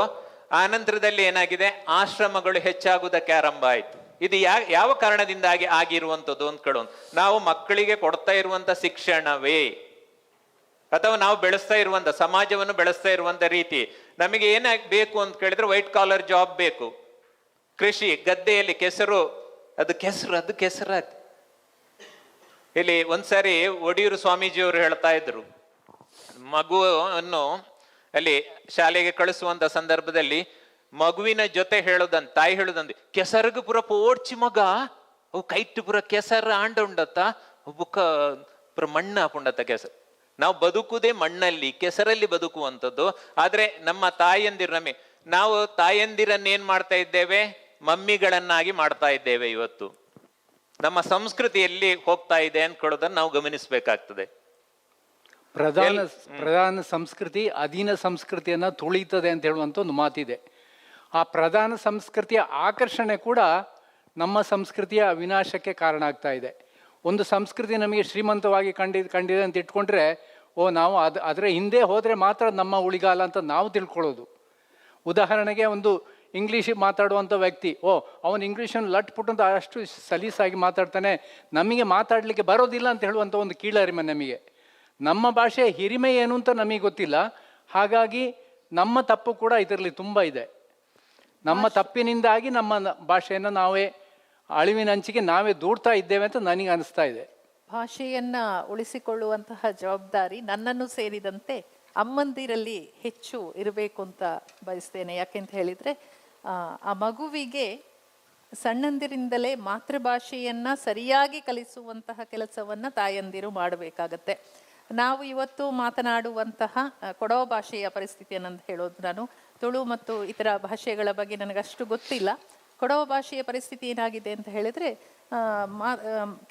ಆ ನಂತರದಲ್ಲಿ ಏನಾಗಿದೆ? ಆಶ್ರಮಗಳು ಹೆಚ್ಚಾಗುವುದಕ್ಕೆ ಆರಂಭ ಆಯ್ತು. ಇದು ಯಾವ ಕಾರಣದಿಂದಾಗಿ ಆಗಿರುವಂಥದ್ದು ಅಂತ ಕೇಳೋದು. ನಾವು ಮಕ್ಕಳಿಗೆ ಕೊಡ್ತಾ ಇರುವಂತ ಶಿಕ್ಷಣವೇ, ಅಥವಾ ನಾವು ಬೆಳೆಸ್ತಾ ಇರುವಂತ ಸಮಾಜವನ್ನು ಬೆಳೆಸ್ತಾ ಇರುವಂತ ರೀತಿ. ನಮಗೆ ಏನಾಗಬೇಕು ಅಂತ ಕೇಳಿದ್ರೆ ವೈಟ್ ಕಾಲರ್ ಜಾಬ್ ಬೇಕು. ಕೃಷಿ ಗದ್ದೆಯಲ್ಲಿ ಕೆಸರು ಕೆಸರಾಗ್ತದೆ. ಇಲ್ಲಿ ಒಂದ್ಸಾರಿ ಒಡಿಯೂರು ಸ್ವಾಮೀಜಿಯವರು ಹೇಳ್ತಾ ಇದ್ರು, ಮಗುವನ್ನು ಅಲ್ಲಿ ಶಾಲೆಗೆ ಕಳಿಸುವಂತ ಸಂದರ್ಭದಲ್ಲಿ ಮಗುವಿನ ಜೊತೆ ತಾಯಿ ಹೇಳುದಂದು, ಕೆಸರಿಗೆ ಪುರ ಪೋಡ್ಚಿ ಮಗ ಅವು ಕೈಟ್ ಪುರ ಕೆಸರ ಆಂಡ ಉಂಡತ್ತ ಬುಕ್ಕ ಪುರ ಮಣ್ಣ ಹಾಕೊಂಡತ್ತ ಕೆಸರು. ನಾವು ಬದುಕುವುದೇ ಮಣ್ಣಲ್ಲಿ, ಕೆಸರಲ್ಲಿ ಬದುಕುವಂಥದ್ದು. ಆದ್ರೆ ನಮ್ಮ ನಾವು ತಾಯಂದಿರನ್ನೇನ್ ಮಾಡ್ತಾ ಇದ್ದೇವೆ? ಮಮ್ಮಿಗಳನ್ನಾಗಿ ಮಾಡ್ತಾ ಇದ್ದೇವೆ. ಇವತ್ತು ನಮ್ಮ ಹೋಗ್ತಾ ಇದೆ ಅನ್ಕೊಳ್ಳೋದನ್ನ ನಾವು ಗಮನಿಸಬೇಕಾಗ್ತದೆ. ಪ್ರಧಾನ ಸಂಸ್ಕೃತಿ ಅಧೀನ ಸಂಸ್ಕೃತಿಯನ್ನ ತುಳಿತದೆ ಅಂತ ಹೇಳುವಂತ ಒಂದು ಮಾತಿದೆ. ಆ ಪ್ರಧಾನ ಸಂಸ್ಕೃತಿಯ ಆಕರ್ಷಣೆ ಕೂಡ ನಮ್ಮ ಸಂಸ್ಕೃತಿಯ ವಿನಾಶಕ್ಕೆ ಕಾರಣ ಆಗ್ತಾ ಇದೆ. ಒಂದು ಸಂಸ್ಕೃತಿ ನಮಗೆ ಶ್ರೀಮಂತವಾಗಿ ಕಂಡಿದೆ ಅಂತ ಇಟ್ಕೊಂಡ್ರೆ, ನಾವು ಅದರ ಹಿಂದೆ ಹೋದರೆ ಮಾತ್ರ ನಮ್ಮ ಉಳಿಗಾಲ ಅಂತ ನಾವು ತಿಳ್ಕೊಳ್ಳೋದು. ಉದಾಹರಣೆಗೆ, ಒಂದು ಇಂಗ್ಲೀಷ್ ಮಾತಾಡುವಂಥ ವ್ಯಕ್ತಿ, ಅವನು ಇಂಗ್ಲೀಷನ್ನು ಲಟ್ಪುಟ್ಟು ಅಂತ ಅಷ್ಟು ಸಲೀಸಾಗಿ ಮಾತಾಡ್ತಾನೆ, ನಮಗೆ ಮಾತಾಡಲಿಕ್ಕೆ ಬರೋದಿಲ್ಲ ಅಂತ ಹೇಳುವಂಥ ಒಂದು ಕೀಳರಿಮೆ ನಮಗೆ. ನಮ್ಮ ಭಾಷೆ ಹಿರಿಮೆ ಏನು ಅಂತ ನಮಗೆ ಗೊತ್ತಿಲ್ಲ. ಹಾಗಾಗಿ ನಮ್ಮ ತಪ್ಪು ಕೂಡ ಇದರಲ್ಲಿ ತುಂಬ ಇದೆ. ನಮ್ಮ ತಪ್ಪಿನಿಂದಾಗಿ ನಮ್ಮ ಭಾಷೆಯನ್ನು ನಾವೇ ಅಳಿವಿನಂಚಿಗೆ ನಾವೇ ದೂಡ್ತಾ ಇದ್ದೇವೆ ಅಂತ ನನಗೆ ಅನಿಸ್ತಾ ಇದೆ. ಭಾಷೆಯನ್ನ ಉಳಿಸಿಕೊಳ್ಳುವಂತಹ ಜವಾಬ್ದಾರಿ ನನ್ನನ್ನು ಸೇರಿದಂತೆ ಅಮ್ಮಂದಿರಲ್ಲಿ ಹೆಚ್ಚು ಇರಬೇಕು ಅಂತ ಬಯಸ್ತೇನೆ. ಯಾಕೆಂತ ಹೇಳಿದರೆ ಆ ಮಗುವಿಗೆ ಸಣ್ಣಂದಿರಿಂದಲೇ ಮಾತೃಭಾಷೆಯನ್ನು ಸರಿಯಾಗಿ ಕಲಿಸುವಂತಹ ಕೆಲಸವನ್ನು ತಾಯಂದಿರು ಮಾಡಬೇಕಾಗತ್ತೆ. ನಾವು ಇವತ್ತು ಮಾತನಾಡುವಂತಹ ಕೊಡವ ಭಾಷೆಯ ಪರಿಸ್ಥಿತಿಯನ್ನು ಹೇಳೋದು, ನಾನು ತುಳು ಮತ್ತು ಇತರ ಭಾಷೆಗಳ ಬಗ್ಗೆ ನನಗಷ್ಟು ಗೊತ್ತಿಲ್ಲ. ಕೊಡವ ಭಾಷೆಯ ಪರಿಸ್ಥಿತಿ ಏನಾಗಿದೆ ಅಂತ ಹೇಳಿದರೆ,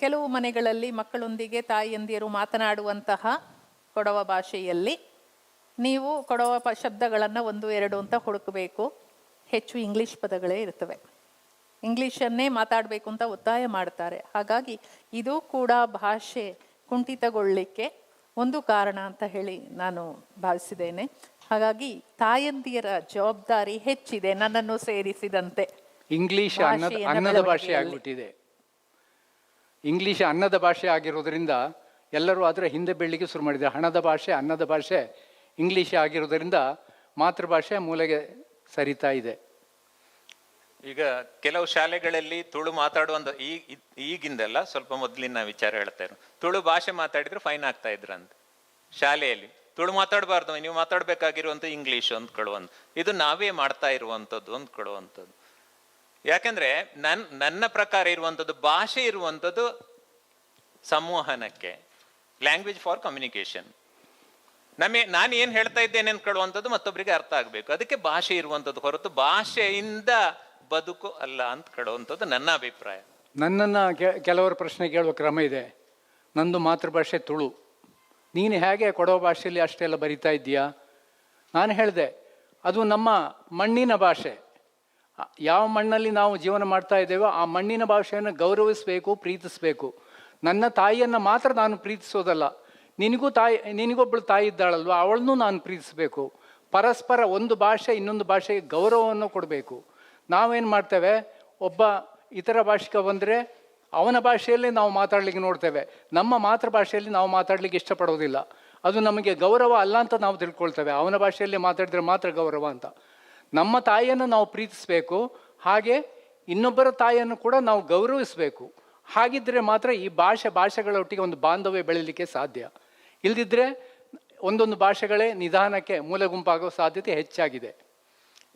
ಕೆಲವು ಮನೆಗಳಲ್ಲಿ ಮಕ್ಕಳೊಂದಿಗೆ ತಾಯಿಯಂದಿರು ಮಾತನಾಡುವಂತಹ ಕೊಡವ ಭಾಷೆಯಲ್ಲಿ ನೀವು ಕೊಡವ ಶಬ್ದಗಳನ್ನು 1-2 ಅಂತ ಹುಡುಕಬೇಕು. ಹೆಚ್ಚು ಇಂಗ್ಲೀಷ್ ಪದಗಳೇ ಇರ್ತವೆ. ಇಂಗ್ಲೀಷನ್ನೇ ಮಾತಾಡಬೇಕು ಅಂತ ಒತ್ತಾಯ ಮಾಡ್ತಾರೆ. ಹಾಗಾಗಿ ಇದು ಕೂಡ ಭಾಷೆ ಕುಂಠಿತಗೊಳ್ಳಲಿಕ್ಕೆ ಒಂದು ಕಾರಣ ಅಂತ ಹೇಳಿ ನಾನು ಭಾವಿಸಿದ್ದೇನೆ. ಹಾಗಾಗಿ ತಾಯಂದಿರ ಜವಾಬ್ದಾರಿ ಹೆಚ್ಚಿದೆ, ನನ್ನನ್ನು ಸೇರಿಸಿದಂತೆ. ಇಂಗ್ಲೀಷ್ ಅನ್ನದ ಭಾಷೆ ಆಗಿಬಿಟ್ಟಿದೆ. ಇಂಗ್ಲೀಷ್ ಅನ್ನದ ಭಾಷೆ ಆಗಿರೋದ್ರಿಂದ ಎಲ್ಲರೂ ಅದರ ಹಿಂದೆ ಬೀಳಲಿಕ್ಕೆ ಶುರು ಮಾಡಿದ್ದಾರೆ. ಹಣದ ಭಾಷೆ, ಅನ್ನದ ಭಾಷೆ ಇಂಗ್ಲೀಷ್ ಆಗಿರೋದ್ರಿಂದ ಮಾತೃಭಾಷೆ ಮೂಲೆಗೆ ಸರಿತಾ ಇದೆ. ಈಗ ಕೆಲವು ಶಾಲೆಗಳಲ್ಲಿ ತುಳು ಮಾತಾಡುವಂತ ಈಗಿಂದಲ್ಲ, ಸ್ವಲ್ಪ ಮೊದಲಿನ ವಿಚಾರ ಹೇಳ್ತಾ ಇರು. ತುಳು ಭಾಷೆ ಮಾತಾಡಿದ್ರೆ ಫೈನ್ ಆಗ್ತಾ ಇದ್ರಂತ ಶಾಲೆಯಲ್ಲಿ. ತುಳು ಮಾತಾಡಬಾರ್ದು, ನೀವು ಮಾತಾಡಬೇಕಾಗಿರುವಂಥ ಇಂಗ್ಲೀಷ್ ಅಂದ್ಕೊಳ್ಳುವಂಥ, ಇದು ನಾವೇ ಮಾಡ್ತಾ ಇರುವಂಥದ್ದು ಅಂದ್ಕೊಳ್ಳುವಂಥದ್ದು. ಯಾಕೆಂದ್ರೆ ನನ್ನ ಪ್ರಕಾರ ಇರುವಂಥದ್ದು ಭಾಷೆ ಇರುವಂಥದ್ದು ಸಂವಹನಕ್ಕೆ, ಲ್ಯಾಂಗ್ವೇಜ್ ಫಾರ್ ಕಮ್ಯುನಿಕೇಶನ್. ನಾನು ಏನು ಹೇಳ್ತಾ ಇದ್ದೇನೆ ಅಂದ್ಕೊಳ್ಳುವಂಥದ್ದು ಮತ್ತೊಬ್ಬರಿಗೆ ಅರ್ಥ ಆಗಬೇಕು. ಅದಕ್ಕೆ ಭಾಷೆ ಇರುವಂಥದ್ದು ಹೊರತು ಭಾಷೆಯಿಂದ ಬದುಕು ಅಲ್ಲ ಅಂತ ಕೇಳುವಂಥದ್ದು ನನ್ನ ಅಭಿಪ್ರಾಯ. ನನ್ನನ್ನು ಕೆಲವರು ಪ್ರಶ್ನೆ ಕೇಳುವ ಕ್ರಮ ಇದೆ. ನಂದು ಮಾತೃಭಾಷೆ ತುಳು, ನೀನು ಹೇಗೆ ಕೊಡವ ಭಾಷೆಯಲ್ಲಿ ಅಷ್ಟೆಲ್ಲ ಬರಿತಾ ಇದ್ದೀಯಾ? ನಾನು ಹೇಳಿದೆ, ಅದು ನಮ್ಮ ಮಣ್ಣಿನ ಭಾಷೆ. ಯಾವ ಮಣ್ಣಲ್ಲಿ ನಾವು ಜೀವನ ಮಾಡ್ತಾ ಇದ್ದೇವೋ ಆ ಮಣ್ಣಿನ ಭಾಷೆಯನ್ನು ಗೌರವಿಸಬೇಕು, ಪ್ರೀತಿಸಬೇಕು. ನನ್ನ ತಾಯಿಯನ್ನು ಮಾತ್ರ ನಾನು ಪ್ರೀತಿಸೋದಲ್ಲ, ನಿನಗೊಬ್ಬಳು ತಾಯಿ ಇದ್ದಾಳಲ್ವ, ಅವಳನ್ನೂ ನಾನು ಪ್ರೀತಿಸಬೇಕು. ಪರಸ್ಪರ ಒಂದು ಭಾಷೆ ಇನ್ನೊಂದು ಭಾಷೆಗೆ ಗೌರವವನ್ನು ಕೊಡಬೇಕು. ನಾವೇನು ಮಾಡ್ತೇವೆ, ಒಬ್ಬ ಇತರ ಭಾಷಿಕ ಬಂದರೆ ಅವನ ಭಾಷೆಯಲ್ಲೇ ನಾವು ಮಾತಾಡಲಿಕ್ಕೆ ನೋಡ್ತೇವೆ, ನಮ್ಮ ಮಾತೃಭಾಷೆಯಲ್ಲಿ ನಾವು ಮಾತಾಡಲಿಕ್ಕೆ ಇಷ್ಟಪಡೋದಿಲ್ಲ. ಅದು ನಮಗೆ ಗೌರವ ಅಲ್ಲ ಅಂತ ನಾವು ತಿಳ್ಕೊಳ್ತೇವೆ. ಅವನ ಭಾಷೆಯಲ್ಲಿ ಮಾತಾಡಿದ್ರೆ ಮಾತ್ರ ಗೌರವ ಅಂತ. ನಮ್ಮ ತಾಯಿಯನ್ನು ನಾವು ಪ್ರೀತಿಸಬೇಕು, ಹಾಗೆ ಇನ್ನೊಬ್ಬರ ತಾಯಿಯನ್ನು ಕೂಡ ನಾವು ಗೌರವಿಸಬೇಕು. ಹಾಗಿದ್ದರೆ ಮಾತ್ರ ಈ ಭಾಷೆಗಳೊಟ್ಟಿಗೆ ಒಂದು ಬಾಂಧವ್ಯ ಬೆಳೀಲಿಕ್ಕೆ ಸಾಧ್ಯ. ಇಲ್ಲದಿದ್ದರೆ ಒಂದೊಂದು ಭಾಷೆಗಳೇ ನಿಧಾನಕ್ಕೆ ಮೂಲೆ ಗುಂಪಾಗೋ ಸಾಧ್ಯತೆ ಹೆಚ್ಚಾಗಿದೆ.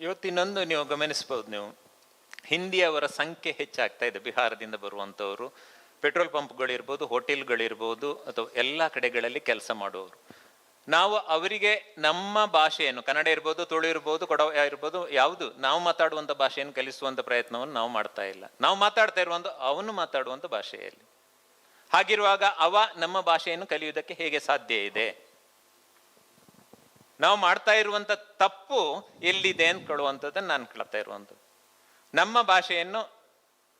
ಇವತ್ತಿನೊಂದು ನೀವು ಗಮನಿಸ್ಬೋದು, ನೀವು ಹಿಂದಿಯವರ ಸಂಖ್ಯೆ ಹೆಚ್ಚಾಗ್ತಾ ಇದೆ. ಬಿಹಾರದಿಂದ ಬರುವಂಥವರು, ಪೆಟ್ರೋಲ್ ಪಂಪ್ಗಳಿರ್ಬೋದು, ಹೋಟೆಲ್ಗಳಿರ್ಬೋದು, ಅಥವಾ ಎಲ್ಲ ಕಡೆಗಳಲ್ಲಿ ಕೆಲಸ ಮಾಡುವವರು. ನಾವು ಅವರಿಗೆ ನಮ್ಮ ಭಾಷೆಯನ್ನು, ಕನ್ನಡ ಇರ್ಬೋದು, ತುಳು ಇರ್ಬೋದು, ಕೊಡವ ಇರ್ಬೋದು, ಯಾವುದು ನಾವು ಮಾತಾಡುವಂಥ ಭಾಷೆಯನ್ನು ಕಲಿಸುವಂಥ ಪ್ರಯತ್ನವನ್ನು ನಾವು ಮಾಡ್ತಾ ಇಲ್ಲ. ನಾವು ಮಾತಾಡ್ತಾ ಇರುವಂಥ ಅವನು ಮಾತಾಡುವಂಥ ಭಾಷೆಯಲ್ಲಿ. ಹಾಗಿರುವಾಗ ಅವ ನಮ್ಮ ಭಾಷೆಯನ್ನು ಕಲಿಯುವುದಕ್ಕೆ ಹೇಗೆ ಸಾಧ್ಯ ಇದೆ? ನಾವು ಮಾಡ್ತಾ ಇರುವಂಥ ತಪ್ಪು ಎಲ್ಲಿದೆ ಅಂದ್ಕೊಳ್ಳುವಂಥದ್ದನ್ನು ನಾನು ಕೇಳ್ತಾ ಇರುವಂಥದ್ದು. ನಮ್ಮ ಭಾಷೆಯನ್ನು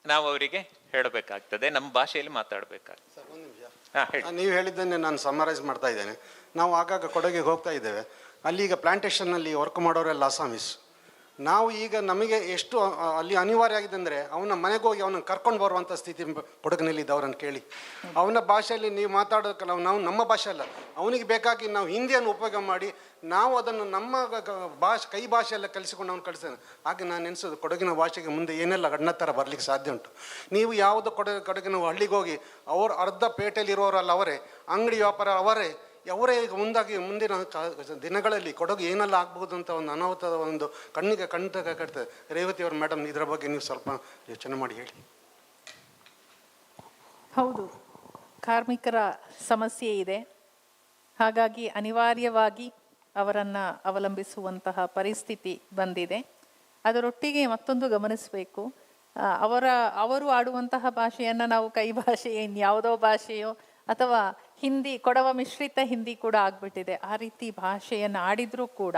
ನಾವು ಅವರಿಗೆ ಹೇಳಬೇಕಾಗ್ತದೆ, ನಮ್ಮ ಭಾಷೆಯಲ್ಲಿ ಮಾತಾಡಬೇಕಾಗ್ತದೆ. ನೀವು ಹೇಳಿದ್ದನ್ನೇ ನಾನು ಸಮ್ಮರೈಸ್ ಮಾಡ್ತಾ ಇದ್ದೇನೆ. ನಾವು ಆಗಾಗ ಕೊಡಗಿಗೆ ಹೋಗ್ತಾ ಇದ್ದೇವೆ. ಅಲ್ಲಿ ಈಗ ಪ್ಲಾಂಟೇಷನ್ನಲ್ಲಿ ವರ್ಕ್ ಮಾಡೋರೆಲ್ಲ ಅಸ್ಸಾಮೀಸ್. ನಾವು ಈಗ ನಮಗೆ ಎಷ್ಟು ಅಲ್ಲಿ ಅನಿವಾರ್ಯ ಆಗಿದೆ ಅಂದರೆ ಅವನ ಮನೆಗೆ ಹೋಗಿ ಅವನನ್ನು ಕರ್ಕೊಂಡು ಬರುವಂಥ ಸ್ಥಿತಿ ಕೊಡಗಿನಲ್ಲಿದ್ದ ಅವರನ್ನು ಕೇಳಿ. ಅವನ ಭಾಷೆಯಲ್ಲಿ ನೀವು ಮಾತಾಡೋಕೆ ನಾವು ನಮ್ಮ ಭಾಷೆ ಅಲ್ಲ, ಅವನಿಗೆ ಬೇಕಾಗಿ ನಾವು ಹಿಂದಿಯನ್ನು ಉಪಯೋಗ ಮಾಡಿ ನಾವು ಅದನ್ನು ನಮ್ಮ ಕೈ ಭಾಷೆಯೆಲ್ಲ ಕಲಿಸಿಕೊಂಡು ಅವನು ಕಳಿಸ್ತೇನೆ. ಹಾಗೆ ನಾನು ನೆನೆಸೋದು, ಕೊಡಗಿನ ಭಾಷೆಗೆ ಮುಂದೆ ಏನೆಲ್ಲ ಗಣ್ಣತ್ತರ ಬರಲಿಕ್ಕೆ ಸಾಧ್ಯ ಉಂಟು. ನೀವು ಯಾವುದೋ ಕೊಡಗಿನ ಹಳ್ಳಿಗೆ ಹೋಗಿ ಅವರು ಅರ್ಧ ಪೇಟೆಯಲ್ಲಿ ಇರೋರಲ್ಲ ಅವರೇ, ಅಂಗಡಿ ವ್ಯಾಪಾರ ಅವರೇ ಮುಂದಿನ ದಿನಗಳಲ್ಲಿ ಕೊಡಗು ಏನೆಲ್ಲ ಆಗ್ಬೋದು ಅಂತ ಒಂದು ಅನಾಹುತದ ಒಂದು ಕಣ್ಣಿಗೆ ಕಟ್ತದೆ. ರೇವತಿಯವರು ಮೇಡಮ್, ಇದರ ಬಗ್ಗೆ ನೀವು ಸ್ವಲ್ಪ ಯೋಚನೆ ಮಾಡಿ ಹೇಳಿ. ಹೌದು, ಕಾರ್ಮಿಕರ ಸಮಸ್ಯೆ ಇದೆ. ಹಾಗಾಗಿ ಅನಿವಾರ್ಯವಾಗಿ ಅವರನ್ನು ಅವಲಂಬಿಸುವಂತಹ ಪರಿಸ್ಥಿತಿ ಬಂದಿದೆ. ಅದರೊಟ್ಟಿಗೆ ಮತ್ತೊಂದು ಗಮನಿಸಬೇಕು, ಅವರು ಆಡುವಂತಹ ಭಾಷೆಯನ್ನು ನಾವು ಕೈ ಭಾಷೆ, ಇನ್ಯಾವುದೋ ಭಾಷೆಯೋ ಅಥವಾ ಹಿಂದಿ, ಕೊಡವ ಮಿಶ್ರಿತ ಹಿಂದಿ ಕೂಡ ಆಗಿಬಿಟ್ಟಿದೆ. ಆ ರೀತಿ ಭಾಷೆಯನ್ನು ಆಡಿದರೂ ಕೂಡ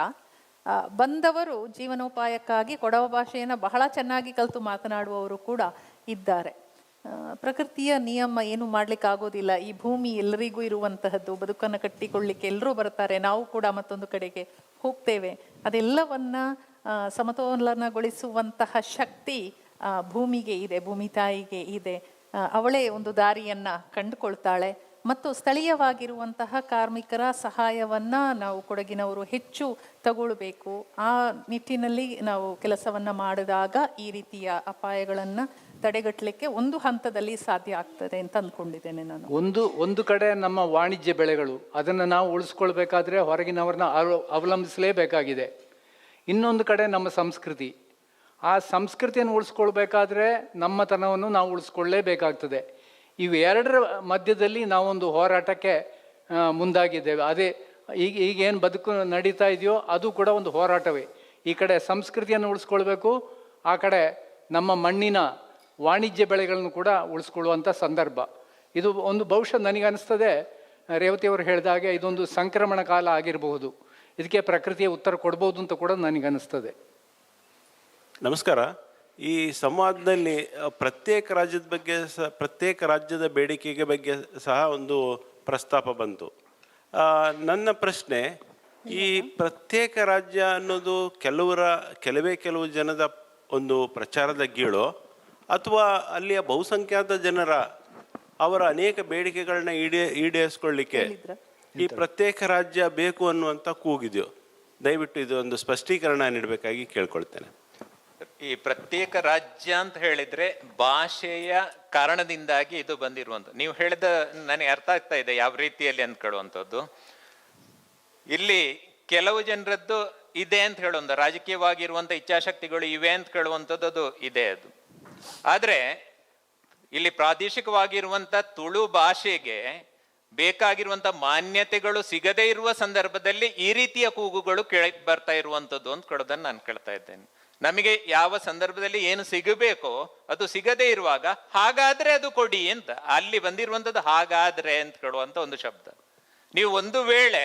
ಬಂದವರು ಜೀವನೋಪಾಯಕ್ಕಾಗಿ ಕೊಡವ ಭಾಷೆಯನ್ನು ಬಹಳ ಚೆನ್ನಾಗಿ ಕಲಿತು ಮಾತನಾಡುವವರು ಕೂಡ ಇದ್ದಾರೆ. ಪ್ರಕೃತಿಯ ನಿಯಮ ಏನು ಮಾಡಲಿಕ್ಕಾಗೋದಿಲ್ಲ. ಈ ಭೂಮಿ ಎಲ್ಲರಿಗೂ ಇರುವಂತಹದ್ದು, ಬದುಕನ್ನು ಕಟ್ಟಿಕೊಳ್ಳಿಕ್ಕೆ ಎಲ್ಲರೂ ಬರ್ತಾರೆ, ನಾವು ಕೂಡ ಮತ್ತೊಂದು ಕಡೆಗೆ ಹೋಗ್ತೇವೆ. ಅದೆಲ್ಲವನ್ನ ಸಮತೋಲನಗೊಳಿಸುವಂತಹ ಶಕ್ತಿ ಭೂಮಿಗೆ ಇದೆ, ಭೂಮಿ ತಾಯಿಗೆ ಇದೆ. ಅವಳೇ ಒಂದು ದಾರಿಯನ್ನು ಕಂಡುಕೊಳ್ತಾಳೆ. ಮತ್ತು ಸ್ಥಳೀಯವಾಗಿರುವಂತಹ ಕಾರ್ಮಿಕರ ಸಹಾಯವನ್ನು ನಾವು ಕೊಡಗಿನವರು ಹೆಚ್ಚು ತಗೊಳ್ಬೇಕು. ಆ ನಿಟ್ಟಿನಲ್ಲಿ ನಾವು ಕೆಲಸವನ್ನು ಮಾಡಿದಾಗ ಈ ರೀತಿಯ ಅಪಾಯಗಳನ್ನು ತಡೆಗಟ್ಟಲಿಕ್ಕೆ ಒಂದು ಹಂತದಲ್ಲಿ ಸಾಧ್ಯ ಆಗ್ತದೆ ಅಂತ ಅಂದ್ಕೊಂಡಿದ್ದೇನೆ ನಾನು. ಒಂದು ಕಡೆ ನಮ್ಮ ವಾಣಿಜ್ಯ ಬೆಳೆಗಳು, ಅದನ್ನು ನಾವು ಉಳಿಸ್ಕೊಳ್ಬೇಕಾದ್ರೆ ಹೊರಗಿನವ್ರನ್ನ ಅವಲಂಬಿಸಲೇಬೇಕಾಗಿದೆ. ಇನ್ನೊಂದು ಕಡೆ ನಮ್ಮ ಸಂಸ್ಕೃತಿ, ಆ ಸಂಸ್ಕೃತಿಯನ್ನು ಉಳಿಸ್ಕೊಳ್ಬೇಕಾದ್ರೆ ನಮ್ಮತನವನ್ನು ನಾವು ಉಳಿಸ್ಕೊಳ್ಳೇಬೇಕಾಗ್ತದೆ. ಇವೆರಡರ ಮಧ್ಯದಲ್ಲಿ ನಾವೊಂದು ಹೋರಾಟಕ್ಕೆ ಮುಂದಾಗಿದ್ದೇವೆ. ಅದೇ ಈಗೇನು ಬದುಕು ನಡೀತಾ ಇದೆಯೋ ಅದು ಕೂಡ ಒಂದು ಹೋರಾಟವೇ. ಈ ಕಡೆ ಸಂಸ್ಕೃತಿಯನ್ನು ಉಳಿಸ್ಕೊಳ್ಬೇಕು, ಆ ಕಡೆ ನಮ್ಮ ಮಣ್ಣಿನ ವಾಣಿಜ್ಯ ಬೆಳೆಗಳನ್ನು ಕೂಡ ಉಳಿಸ್ಕೊಳ್ಳುವಂಥ ಸಂದರ್ಭ ಇದು. ಒಂದು ಬಹುಶಃ ನನಗನ್ನಿಸ್ತದೆ, ರೇವತಿಯವರು ಹೇಳಿದ ಹಾಗೆ ಇದೊಂದು ಸಂಕ್ರಮಣ ಕಾಲ ಆಗಿರಬಹುದು. ಇದಕ್ಕೆ ಪ್ರಕೃತಿಯ ಉತ್ತರ ಕೊಡ್ಬೋದು ಅಂತ ಕೂಡ ನನಗನ್ನಿಸ್ತದೆ. ನಮಸ್ಕಾರ. ಈ ಸಂವಾದದಲ್ಲಿ ಪ್ರತ್ಯೇಕ ರಾಜ್ಯದ ಬಗ್ಗೆ ಪ್ರತ್ಯೇಕ ರಾಜ್ಯದ ಬೇಡಿಕೆಗೆ ಬಗ್ಗೆ ಸಹ ಒಂದು ಪ್ರಸ್ತಾಪ ಬಂತು. ನನ್ನ ಪ್ರಶ್ನೆ, ಈ ಪ್ರತ್ಯೇಕ ರಾಜ್ಯ ಅನ್ನೋದು ಕೆಲವು ಜನದ ಒಂದು ಪ್ರಚಾರದ ಗೀಳು, ಅಥವಾ ಅಲ್ಲಿಯ ಬಹುಸಂಖ್ಯಾತ ಜನರ ಅವರ ಅನೇಕ ಬೇಡಿಕೆಗಳನ್ನ ಈಡೇರಿಸ್ಕೊಳ್ಳಿಕ್ಕೆ ಈ ಪ್ರತ್ಯೇಕ ರಾಜ್ಯ ಬೇಕು ಅನ್ನುವಂಥ ಕೂಗಿದೆಯೋ? ದಯವಿಟ್ಟು ಇದು ಒಂದು ಸ್ಪಷ್ಟೀಕರಣ ನೀಡಬೇಕಾಗಿ ಕೇಳ್ಕೊಳ್ತೇನೆ. ಈ ಪ್ರತ್ಯೇಕ ರಾಜ್ಯ ಅಂತ ಹೇಳಿದ್ರೆ ಭಾಷೆಯ ಕಾರಣದಿಂದಾಗಿ ಇದು ಬಂದಿರುವಂತ. ನೀವು ಹೇಳಿದ ನನಗೆ ಅರ್ಥ ಆಗ್ತಾ ಇದೆ ಯಾವ ರೀತಿಯಲ್ಲಿ ಅಂದ್ಕೊಳ್ಳುವಂಥದ್ದು. ಇಲ್ಲಿ ಕೆಲವು ಜನರದ್ದು ಇದೆ ಅಂತ ಹೇಳುವಂಥ ರಾಜಕೀಯವಾಗಿರುವಂಥ ಇಚ್ಛಾಶಕ್ತಿಗಳು ಇವೆ ಅಂತ ಕೇಳುವಂಥದ್ದು ಅದು ಇದೆ. ಅದು ಆದರೆ ಇಲ್ಲಿ ಪ್ರಾದೇಶಿಕವಾಗಿರುವಂಥ ತುಳು ಭಾಷೆಗೆ ಬೇಕಾಗಿರುವಂಥ ಮಾನ್ಯತೆಗಳು ಸಿಗದೇ ಇರುವ ಸಂದರ್ಭದಲ್ಲಿ ಈ ರೀತಿಯ ಕೂಗುಗಳು ಕೇಳಿ ಬರ್ತಾ ಇರುವಂಥದ್ದು ಅಂತ ಕೇಳೋದನ್ನು ನಾನು ಕೇಳ್ತಾ ಇದ್ದೇನೆ. ನಮಗೆ ಯಾವ ಸಂದರ್ಭದಲ್ಲಿ ಏನು ಸಿಗಬೇಕೋ ಅದು ಸಿಗದೇ ಇರುವಾಗ ಹಾಗಾದ್ರೆ ಅದು ಕೊಡಿ ಅಂತ ಅಲ್ಲಿ ಬಂದಿರುವಂಥದ್ದು ಹಾಗಾದ್ರೆ ಅಂತ ಕೇಳುವಂಥ ಒಂದು ಶಬ್ದ. ನೀವು ಒಂದು ವೇಳೆ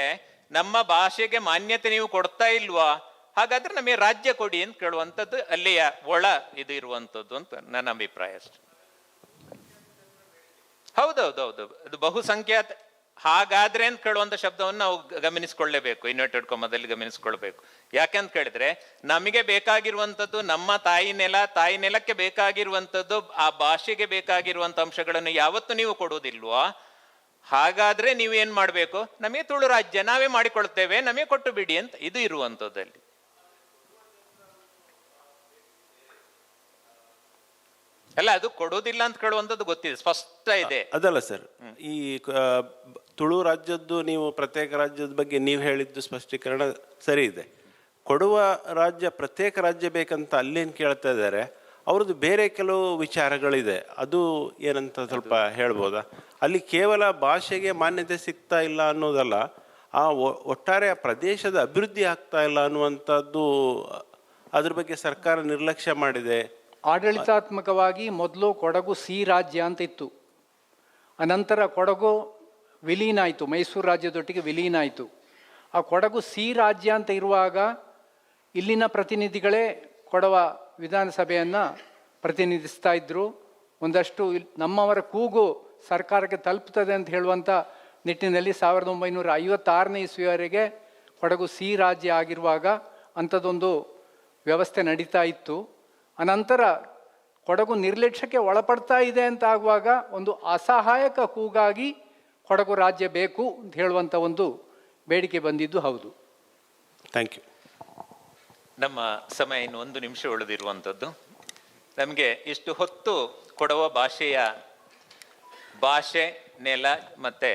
ನಮ್ಮ ಭಾಷೆಗೆ ಮಾನ್ಯತೆ ನೀವು ಕೊಡ್ತಾ ಇಲ್ವಾ, ಹಾಗಾದ್ರೆ ನಮಗೆ ರಾಜ್ಯ ಕೊಡಿ ಅಂತ ಕೇಳುವಂಥದ್ದು ಅಲ್ಲಿಯ ಒಳ ಇದು ಇರುವಂಥದ್ದು ಅಂತ ನನ್ನ ಅಭಿಪ್ರಾಯ ಅಷ್ಟೆ. ಹೌದೌದೌದು, ಅದು ಬಹುಸಂಖ್ಯಾತ ಹಾಗಾದ್ರೆ ಅಂತ ಕೇಳುವಂಥ ಶಬ್ದವನ್ನು ನಾವು ಗಮನಿಸ್ಕೊಳ್ಳೇಬೇಕು, ಇನ್ವರ್ಟೆಡ್ ಕಾಮದಲ್ಲಿ ಗಮನಿಸ್ಕೊಳ್ಬೇಕು. ಯಾಕೆಂತ ಕೇಳಿದ್ರೆ ನಮಗೆ ಬೇಕಾಗಿರುವಂಥದ್ದು ನಮ್ಮ ತಾಯಿ ನೆಲಕ್ಕೆ ಬೇಕಾಗಿರುವಂಥದ್ದು, ಆ ಭಾಷೆಗೆ ಬೇಕಾಗಿರುವಂಥ ಅಂಶಗಳನ್ನು ಯಾವತ್ತು ನೀವು ಕೊಡುವುದಿಲ್ವೋ, ಹಾಗಾದ್ರೆ ನೀವು ಏನ್ ಮಾಡ್ಬೇಕು, ನಮಗೆ ತುಳು ರಾಜ್ಯ ನಾವೇ ಮಾಡಿಕೊಳ್ತೇವೆ, ನಮಗೆ ಕೊಟ್ಟು ಬಿಡಿ ಅಂತ ಇದು ಇರುವಂಥದ್ದಲ್ಲಿ. ಅಲ್ಲ, ಅದು ಕೊಡುವುದಿಲ್ಲ ಅಂತ ಕೇಳುವಂಥದ್ದು ಗೊತ್ತಿದೆ, ಸ್ಪಷ್ಟ ಇದೆ. ಅದಲ್ಲ ಸರ್, ಈ ತುಳು ರಾಜ್ಯದ್ದು ನೀವು ಪ್ರತ್ಯೇಕ ರಾಜ್ಯದ ಬಗ್ಗೆ ನೀವು ಹೇಳಿದ್ದು ಸ್ಪಷ್ಟೀಕರಣ ಸರಿ ಇದೆ. ಕೊಡುವ ರಾಜ್ಯ ಪ್ರತ್ಯೇಕ ರಾಜ್ಯ ಬೇಕಂತ ಅಲ್ಲೇನು ಕೇಳ್ತಾ ಇದ್ದಾರೆ, ಅವ್ರದ್ದು ಬೇರೆ ಕೆಲವು ವಿಚಾರಗಳಿದೆ. ಅದು ಏನಂತ ಸ್ವಲ್ಪ ಹೇಳ್ಬೋದಾ? ಅಲ್ಲಿ ಕೇವಲ ಭಾಷೆಗೆ ಮಾನ್ಯತೆ ಸಿಗ್ತಾ ಇಲ್ಲ ಅನ್ನೋದಲ್ಲ, ಆ ಒಟ್ಟಾರೆ ಆ ಪ್ರದೇಶದ ಅಭಿವೃದ್ಧಿ ಆಗ್ತಾ ಇಲ್ಲ ಅನ್ನುವಂಥದ್ದು, ಅದ್ರ ಬಗ್ಗೆ ಸರ್ಕಾರ ನಿರ್ಲಕ್ಷ್ಯ ಮಾಡಿದೆ. ಆಡಳಿತಾತ್ಮಕವಾಗಿ ಮೊದಲು ಕೊಡಗು ಸಿ ರಾಜ್ಯ ಅಂತ ಇತ್ತು, ಅನಂತರ ಕೊಡಗು ವಿಲೀನ ಆಯಿತು, ಮೈಸೂರು ರಾಜ್ಯದೊಟ್ಟಿಗೆ ವಿಲೀನ ಆಯಿತು. ಆ ಕೊಡಗು ಸಿ ರಾಜ್ಯ ಅಂತ ಇರುವಾಗ ಇಲ್ಲಿನ ಪ್ರತಿನಿಧಿಗಳೇ ಕೊಡವ ವಿಧಾನಸಭೆಯನ್ನು ಪ್ರತಿನಿಧಿಸ್ತಾ ಇದ್ದರು. ಒಂದಷ್ಟು ನಮ್ಮವರ ಕೂಗು ಸರ್ಕಾರಕ್ಕೆ ತಲುಪ್ತದೆ ಅಂತ ಹೇಳುವಂಥ ನಿಟ್ಟಿನಲ್ಲಿ 1956ನೇ ಇಸ್ವಿಯವರೆಗೆ ಕೊಡಗು ಸಿ ರಾಜ್ಯ ಆಗಿರುವಾಗ ಅಂಥದ್ದೊಂದು ವ್ಯವಸ್ಥೆ ನಡೀತಾ ಇತ್ತು. ಅನಂತರ ಕೊಡಗು ನಿರ್ಲಕ್ಷ್ಯಕ್ಕೆ ಒಳಪಡ್ತಾ ಇದೆ ಅಂತ ಆಗುವಾಗ ಒಂದು ಅಸಹಾಯಕ ಕೂಗಾಗಿ ಕೊಡಗು ರಾಜ್ಯ ಬೇಕು ಅಂತ ಹೇಳುವಂಥ ಒಂದು ಬೇಡಿಕೆ ಬಂದಿದ್ದು ಹೌದು. Thank you. ನಮ್ಮ ಸಮಯ ಇನ್ನು 1 ನಿಮಿಷ ಉಳಿದಿರುವಂಥದ್ದು. ನಮಗೆ ಇಷ್ಟು ಹೊತ್ತು ಕೊಡವ ಭಾಷೆಯ ಭಾಷೆ, ನೆಲ ಮತ್ತು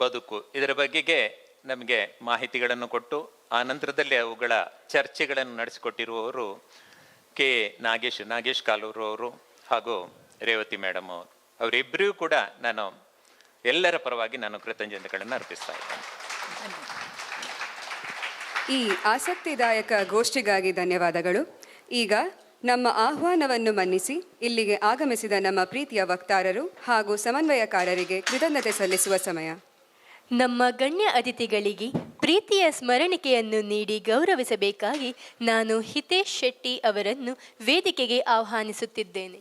ಬದುಕು ಇದರ ಬಗೆಗೆ ನಮಗೆ ಮಾಹಿತಿಗಳನ್ನು ಕೊಟ್ಟು ಆ ನಂತರದಲ್ಲಿ ಅವುಗಳ ಚರ್ಚೆಗಳನ್ನು ನಡೆಸಿಕೊಟ್ಟಿರುವವರು ಕೆ ನಾಗೇಶ್ ಕಾಲೂರು ಅವರು ಹಾಗೂ ರೇವತಿ ಮೇಡಮ್ ಅವರು. ಅವರಿಬ್ಬರಿಗೂ ಕೂಡ ನಾನು ಎಲ್ಲರ ಪರವಾಗಿ ನಾನು ಕೃತಜ್ಞತೆಗಳನ್ನು ಅರ್ಪಿಸ್ತಾ ಇದ್ದೇನೆ. ಈ ಆಸಕ್ತಿದಾಯಕ ಗೋಷ್ಠಿಗಾಗಿ ಧನ್ಯವಾದಗಳು. ಈಗ ನಮ್ಮ ಆಹ್ವಾನವನ್ನು ಮನ್ನಿಸಿ ಇಲ್ಲಿಗೆ ಆಗಮಿಸಿದ ನಮ್ಮ ಪ್ರೀತಿಯ ವಕ್ತಾರರು ಹಾಗೂ ಸಮನ್ವಯಕಾರರಿಗೆ ಕೃತಜ್ಞತೆ ಸಲ್ಲಿಸುವ ಸಮಯ. ನಮ್ಮ ಗಣ್ಯ ಅತಿಥಿಗಳಿಗೆ ಪ್ರೀತಿಯ ಸ್ಮರಣಿಕೆಯನ್ನು ನೀಡಿ ಗೌರವಿಸಬೇಕಾಗಿ ನಾನು ಹಿತೇಶ್ ಶೆಟ್ಟಿ ಅವರನ್ನು ವೇದಿಕೆಗೆ ಆಹ್ವಾನಿಸುತ್ತಿದ್ದೇನೆ.